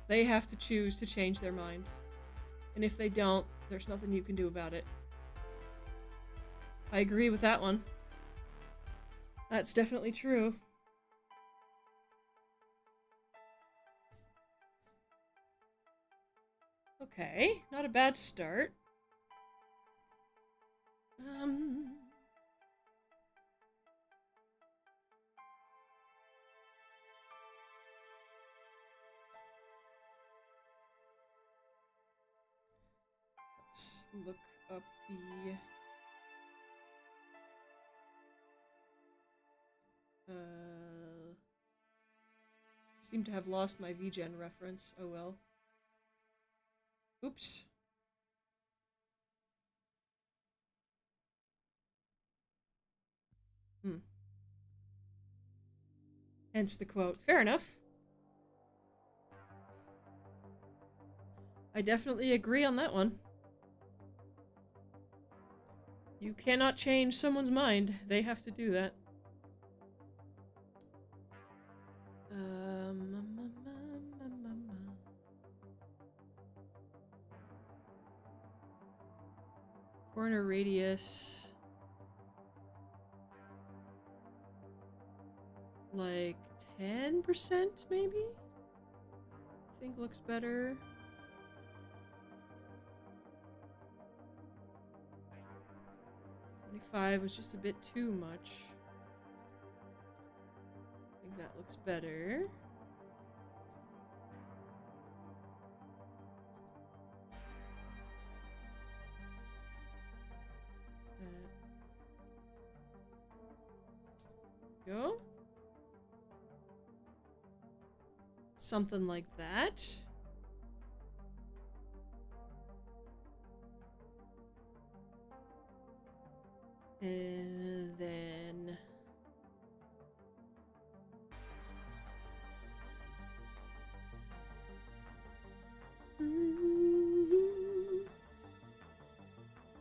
They have to choose to change their mind. And if they don't, there's nothing you can do about it. I agree with that one. That's definitely true. Okay, not a bad start. Let's look up the... Seem to have lost my VGen reference. Oh well. Oops. Hence the quote. Fair enough. I definitely agree on that one. You cannot change someone's mind. They have to do that. Corner radius. Like 10% maybe? I think looks better. $25 was just a bit too much. I think that looks better. Go. Something like that. And then...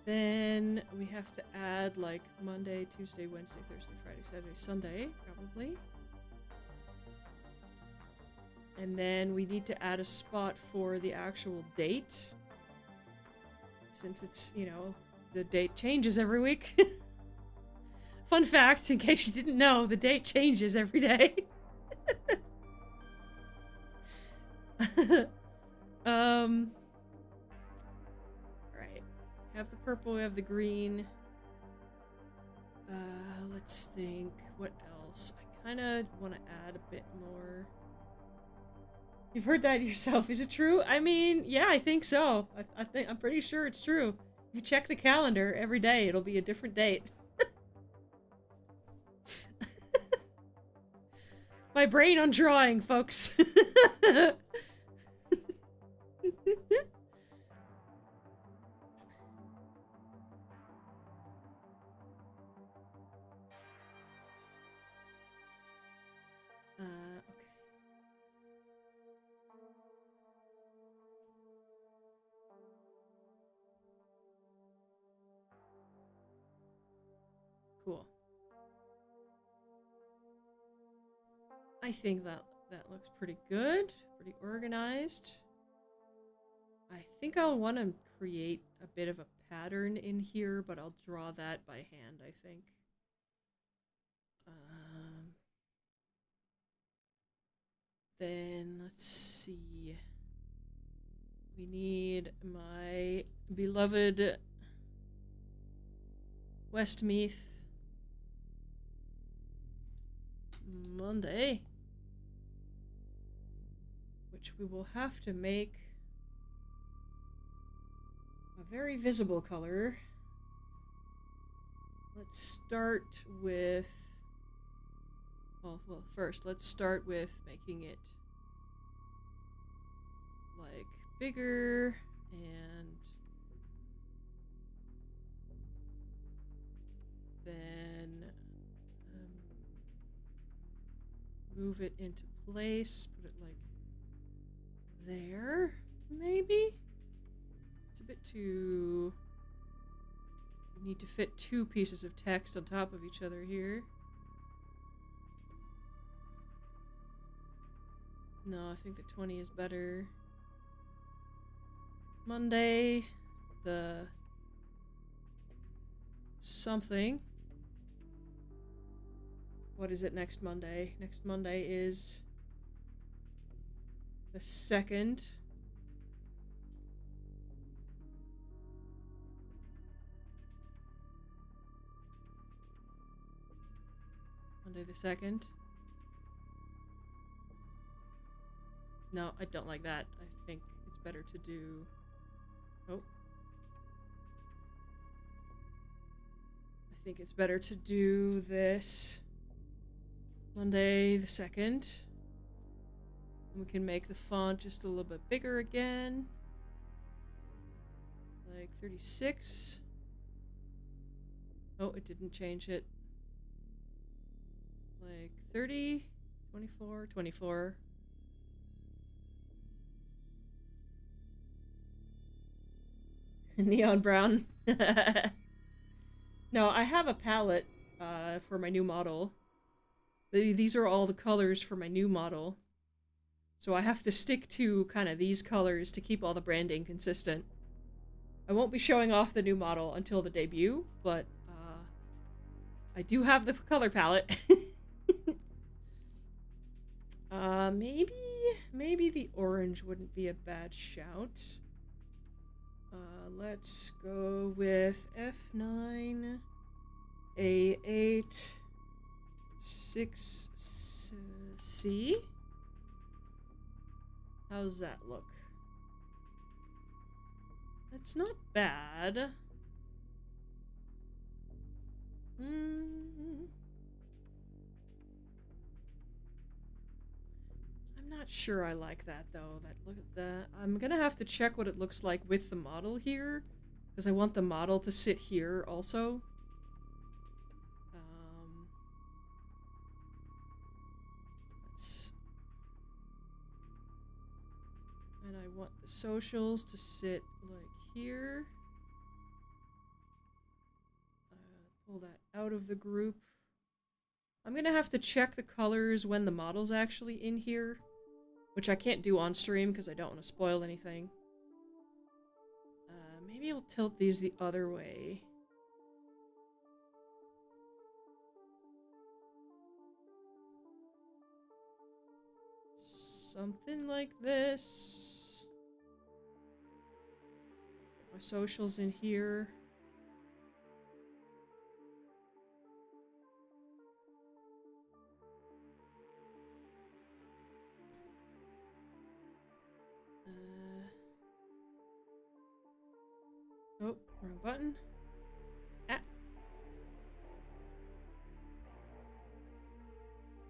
Then we have to add like Monday, Tuesday, Wednesday, Thursday, Friday, Saturday, Sunday, probably. And then we need to add a spot for the actual date. Since it's, you know, the date changes every week. Fun fact, in case you didn't know, the date changes every day. Alright. We have the purple, we have the green. Let's think. What else? I kind of want to add a bit more. You've heard that yourself. Is it true? I mean, yeah, I think so. I'm pretty sure it's true. If you check the calendar every day, it'll be a different date. My brain on drawing, folks. Okay. Cool. I think that looks pretty good, pretty organized. I think I'll want to create a bit of a pattern in here, but I'll draw that by hand, I think. Then let's see. We need my beloved Westmeath Monday, which we will have to make a very visible color. Let's start with, well, first let's start with making it like bigger and then move it into place, put it like there, maybe? It's a bit too... We need to fit two pieces of text on top of each other here. No, I think the 20 is better. Monday, the something. What is it next Monday? Next Monday is the 2nd. Monday the 2nd. No, I don't like that. I think it's better to do... Oh. I think it's better to do this Monday the 2nd. We can make the font just a little bit bigger again. Like 36. Oh, it didn't change it. Like 30, 24, 24. Neon brown. No, I have a palette for my new model. These are all the colors for my new model. So I have to stick to kind of these colors to keep all the branding consistent. I won't be showing off the new model until the debut, but I do have the color palette. Maybe the orange wouldn't be a bad shout. Let's go with F9, A8, 6C. How's that look? It's not bad. I'm not sure I like that though. Look at that. I'm gonna have to check what it looks like with the model here, because I want the model to sit here also. And I want the socials to sit like here. Pull that out of the group. I'm gonna have to check the colors when the model's actually in here, which I can't do on stream because I don't want to spoil anything. Maybe I'll tilt these the other way. Something like this. socials in here. Oh, wrong button. Ah.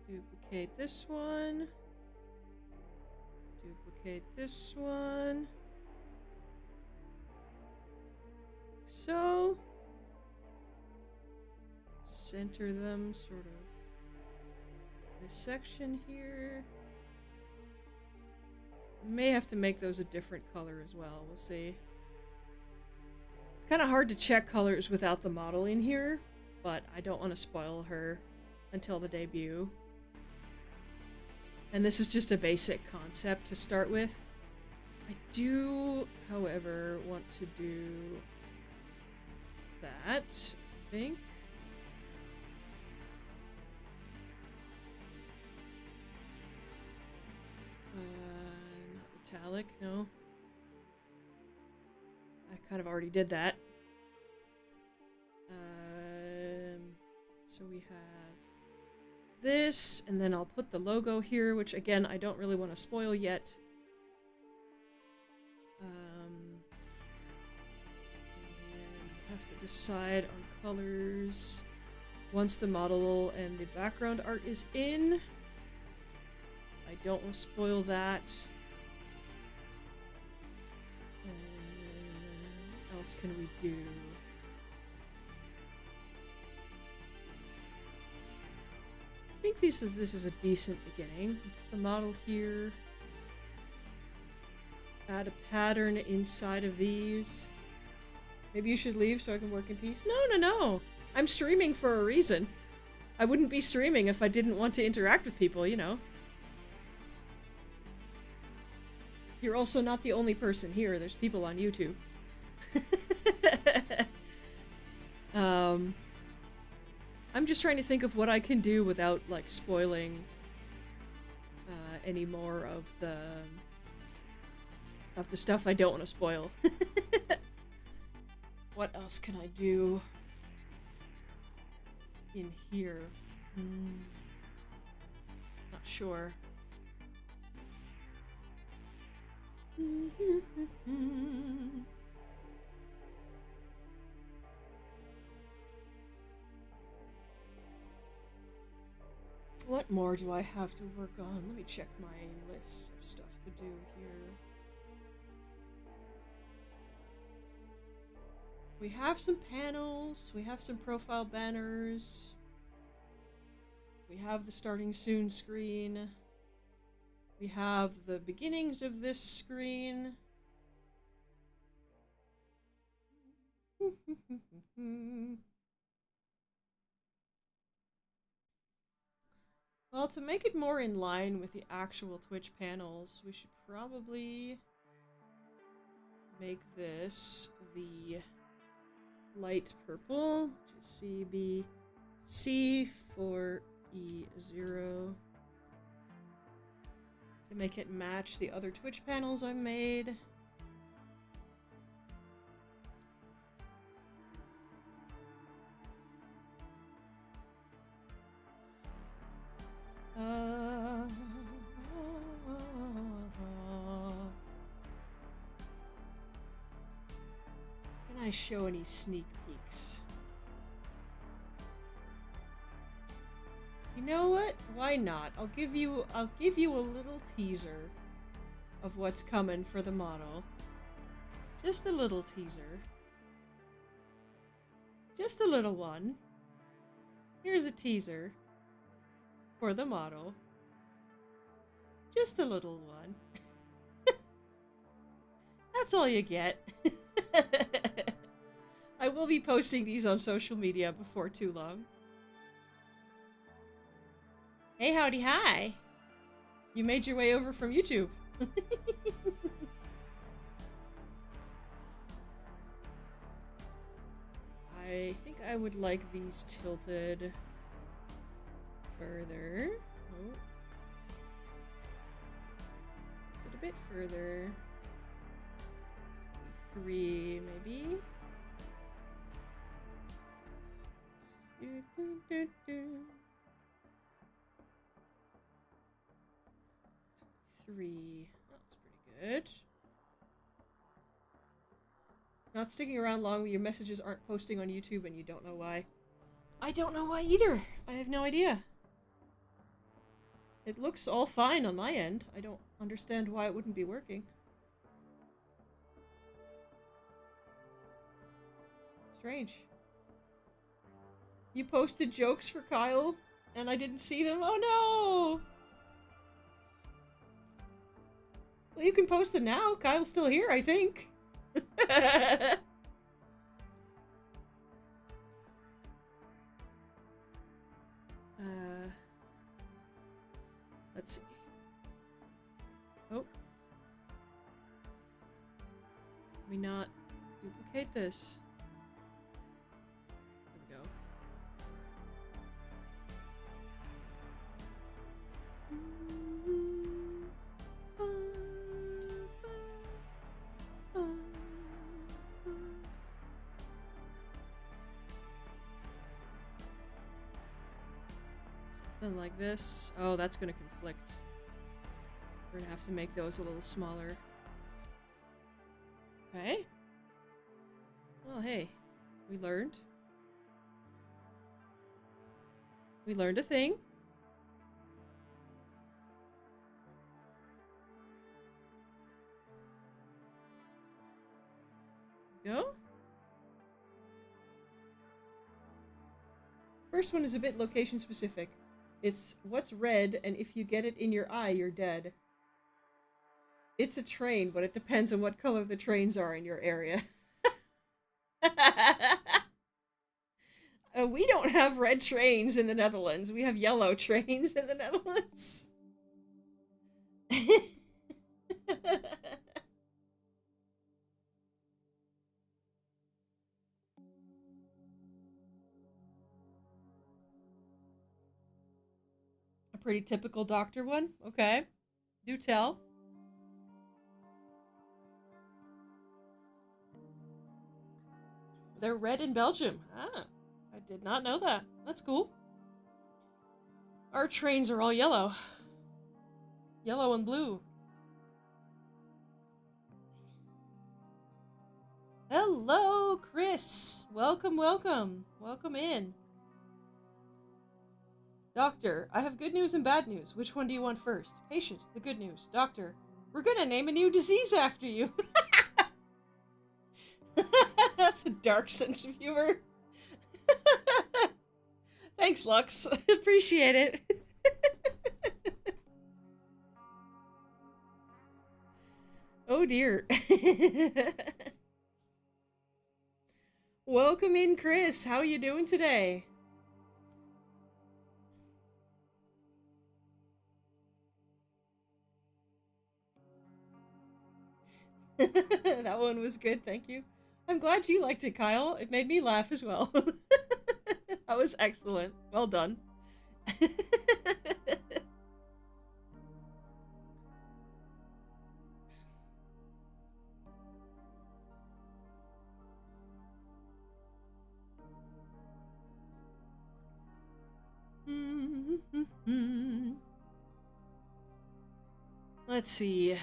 Duplicate this one. Duplicate this one. So. Center them sort of this section here. May have to make those a different color as well. We'll see. It's kind of hard to check colors without the model in here, but I don't want to spoil her until the debut. And this is just a basic concept to start with. I do, however, want to do that, I think. Not italic, no. I kind of already did that. So we have this, and then I'll put the logo here, which again, I don't really want to spoil yet. And have to decide on colors once the model and the background art is in. I don't want to spoil that. What else can we do? I think this is a decent beginning. Put the model here. Add a pattern inside of these. Maybe you should leave so I can work in peace. No. I'm streaming for a reason. I wouldn't be streaming if I didn't want to interact with people, you know. You're also not the only person here. There's people on YouTube. I'm just trying to think of what I can do without, like, spoiling any more of the stuff I don't want to spoil. What else can I do in here? Not sure. What more do I have to work on? Let me check my list of stuff to do here. We have some panels, we have some profile banners, we have the starting soon screen, we have the beginnings of this screen. Well, to make it more in line with the actual Twitch panels, we should probably make this the light purple, which is CBC4E0, to make it match the other Twitch panels I made. Can I show any sneak peeks? You know what? Why not? I'll give you a little teaser of what's coming for the model. Just a little teaser. Just a little one. Here's a teaser for the model. Just a little one. That's all you get. I will be posting these on social media before too long. Hey, howdy, hi! You made your way over from YouTube. I think I would like these tilted further. Oh. Tilted a bit further. 3, maybe? 3. That's pretty good. Not sticking around long when your messages aren't posting on YouTube and you don't know why. I don't know why either. I have no idea. It looks all fine on my end. I don't understand why it wouldn't be working. Strange. You posted jokes for Kyle, and I didn't see them? Oh no! Well, you can post them now. Kyle's still here, I think. Let's see. Oh. Let me not duplicate this. There we go. Something like this. Oh, that's gonna conflict. We're gonna have to make those a little smaller. Okay. Oh, hey. We learned. We learned a thing. Go. First one is a bit location specific. It's what's red, and if you get it in your eye, you're dead. It's a train, but it depends on what color the trains are in your area. We don't have red trains in the Netherlands. We have yellow trains in the Netherlands. A pretty typical doctor one. Okay. Do tell. They're red in Belgium. Ah, I did not know that. That's cool. Our trains are all yellow. Yellow and blue. Hello, Chris. Welcome, welcome. Welcome in. Doctor, I have good news and bad news. Which one do you want first? Patient, the good news. Doctor, we're gonna name a new disease after you. That's a dark sense of humor. Thanks, Lux. Appreciate it. Oh dear. Welcome in, Chris. How are you doing today? That one was good, thank you. I'm glad you liked it, Kyle. It made me laugh as well. That was excellent. Well done. Let's see.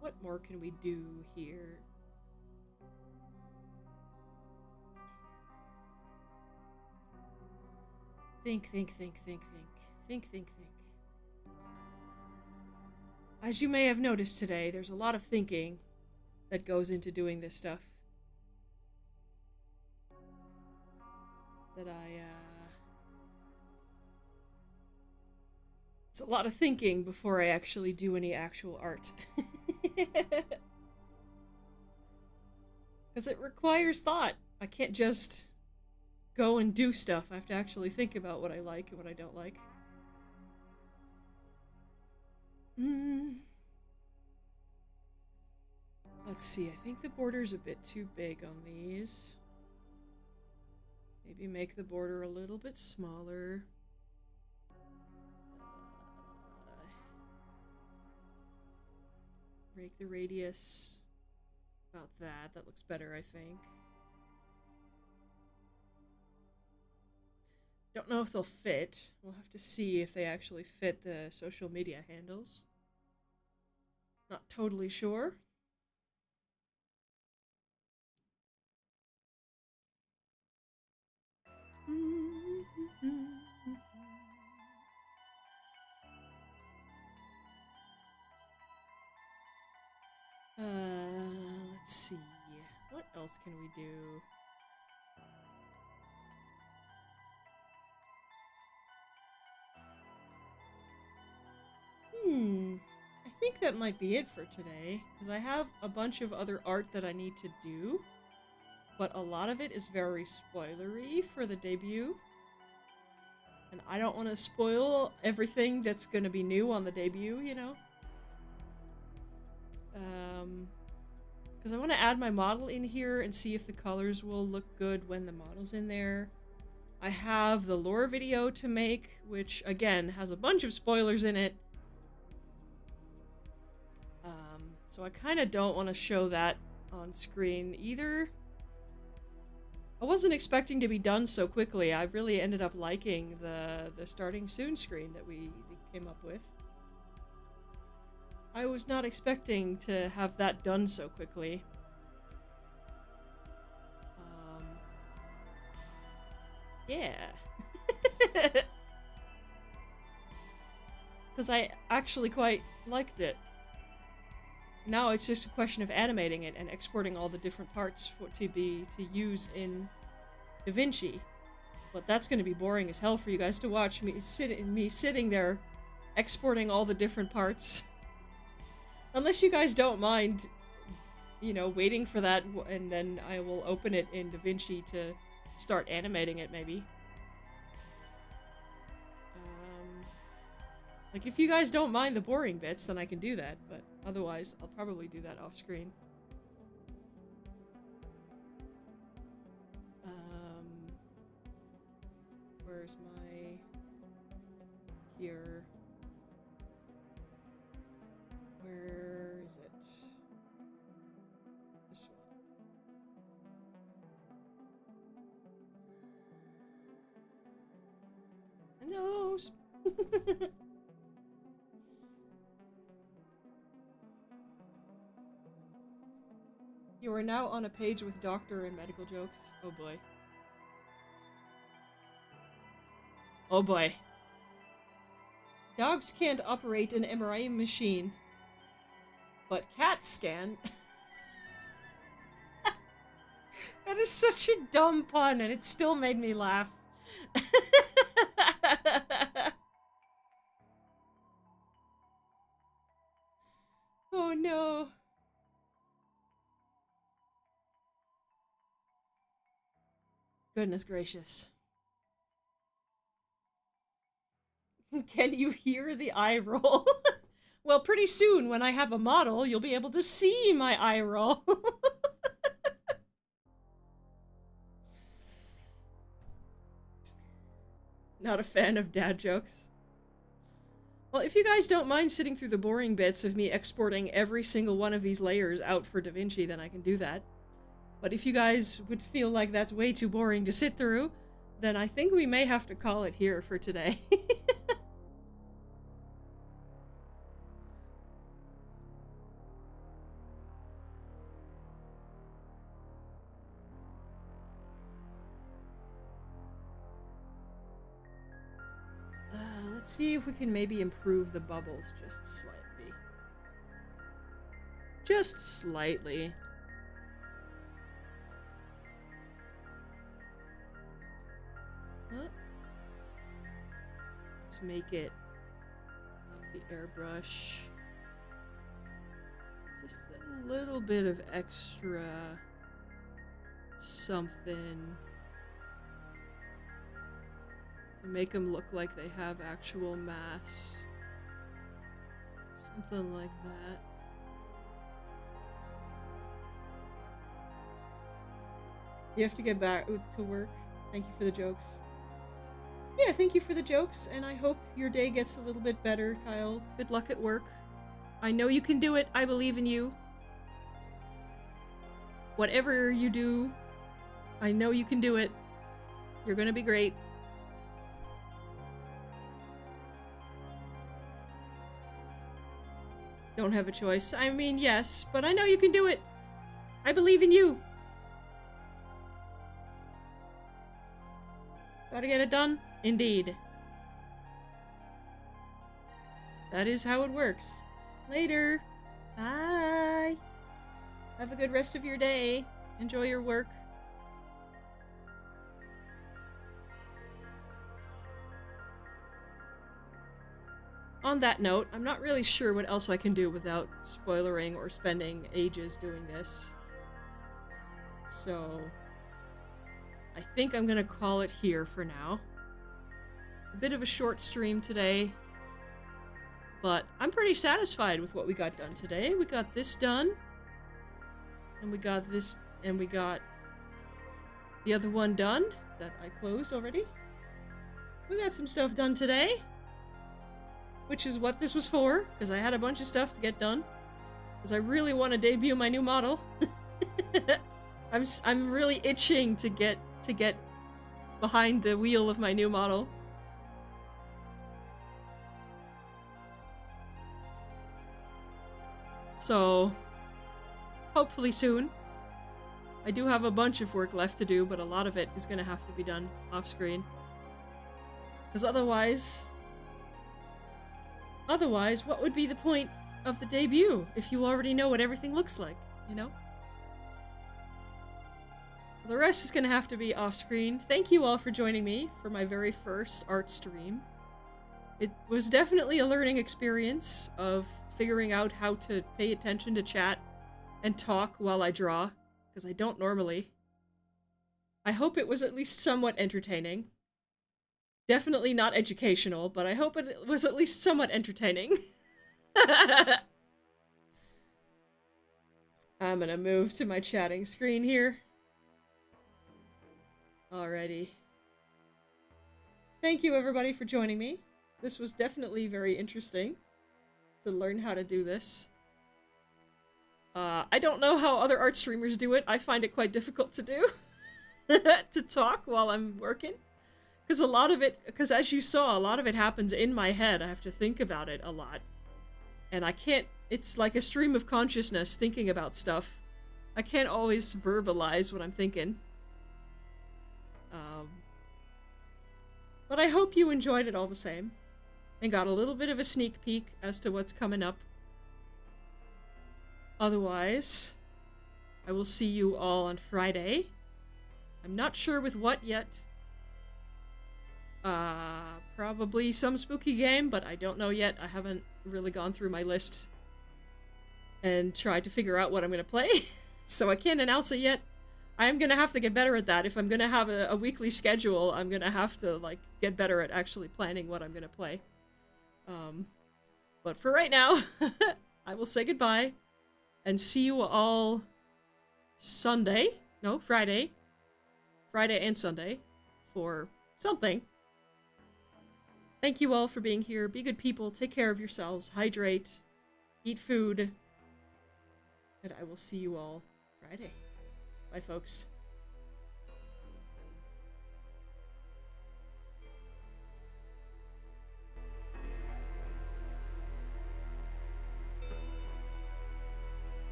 What more can we do here? Think. As you may have noticed today, there's a lot of thinking that goes into doing this stuff. It's a lot of thinking before I actually do any actual art. Because it requires thought. I can't just go and do stuff. I have to actually think about what I like and what I don't like. Let's see, I think the border's a bit too big on these. Maybe make the border a little bit smaller. Break the radius. about that. That looks better, I think. Don't know if they'll fit. We'll have to see if they actually fit the social media handles. Not totally sure. Let's see. What else can we do? I think that might be it for today, because I have a bunch of other art that I need to do, but a lot of it is very spoilery for the debut, and I don't want to spoil everything that's going to be new on the debut, you know? Because I want to add my model in here and see if the colors will look good when the model's in there. I have the lore video to make, which, again, has a bunch of spoilers in it. So I kind of don't want to show that on screen either. I wasn't expecting to be done so quickly. I really ended up liking the starting soon screen that we came up with. I was not expecting to have that done so quickly. Yeah. Because I actually quite liked it. Now it's just a question of animating it and exporting all the different parts to use in DaVinci. But that's going to be boring as hell for you guys to watch me sitting there exporting all the different parts. Unless you guys don't mind, you know, waiting for that, and then I will open it in DaVinci to start animating it, maybe. Like, if you guys don't mind the boring bits, then I can do that, but otherwise, I'll probably do that off screen. Where's my... Here... Where is it? This one. No! You are now on a page with doctor and medical jokes. Oh boy. Oh boy. Dogs can't operate an MRI machine, but cats can. That is such a dumb pun, and it still made me laugh. Oh no. Goodness gracious. Can you hear the eye roll? Well, pretty soon, when I have a model, you'll be able to see my eye roll. Not a fan of dad jokes. Well, if you guys don't mind sitting through the boring bits of me exporting every single one of these layers out for DaVinci, then I can do that. But if you guys would feel like that's way too boring to sit through, then I think we may have to call it here for today. Let's see if we can maybe improve the bubbles just slightly. Just slightly. Let's make it like the airbrush. Just a little bit of extra something to make them look like they have actual mass. Something like that. You have to get back to work. Thank you for the jokes. Yeah, thank you for the jokes, and I hope your day gets a little bit better, Kyle. Good luck at work. I know you can do it. I believe in you. Whatever you do, I know you can do it. You're gonna be great. Don't have a choice. I mean, yes, but I know you can do it. I believe in you. Gotta get it done? Indeed. That is how it works. Later. Bye. Have a good rest of your day. Enjoy your work. On that note, I'm not really sure what else I can do without spoilering or spending ages doing this. So, I think I'm gonna call it here for now. A bit of a short stream today, but I'm pretty satisfied with what we got done today. We got this done, and we got this, and we got the other one done that I closed already. We got some stuff done today, which is what this was for, because I had a bunch of stuff to get done, because I really want to debut my new model. I'm really itching to get behind the wheel of my new model. So, hopefully soon. I do have a bunch of work left to do, but a lot of it is going to have to be done off screen. Because otherwise, what would be the point of the debut if you already know what everything looks like, you know? So the rest is going to have to be off screen. Thank you all for joining me for my very first art stream. It was definitely a learning experience of figuring out how to pay attention to chat and talk while I draw, because I don't normally. I hope it was at least somewhat entertaining. Definitely not educational, but I hope it was at least somewhat entertaining. I'm gonna move to my chatting screen here. Alrighty. Thank you everybody for joining me. This was definitely very interesting to learn how to do this. I don't know how other art streamers do it. I find it quite difficult to do. To talk while I'm working. Because as you saw, a lot of it happens in my head. I have to think about it a lot. And I can't, it's like a stream of consciousness thinking about stuff. I can't always verbalize what I'm thinking. But I hope you enjoyed it all the same. And got a little bit of a sneak peek as to what's coming up. Otherwise, I will see you all on Friday. I'm not sure with what yet. Probably some spooky game, but I don't know yet. I haven't really gone through my list and tried to figure out what I'm gonna play, so I can't announce it yet. I'm gonna have to get better at that. If I'm gonna have a weekly schedule, I'm gonna have to, like, get better at actually planning what I'm gonna play. But for right now, I will say goodbye, and see you all Sunday. No, Friday. Friday and Sunday. For something. Thank you all for being here. Be good people. Take care of yourselves. Hydrate. Eat food. And I will see you all Friday. Bye, folks.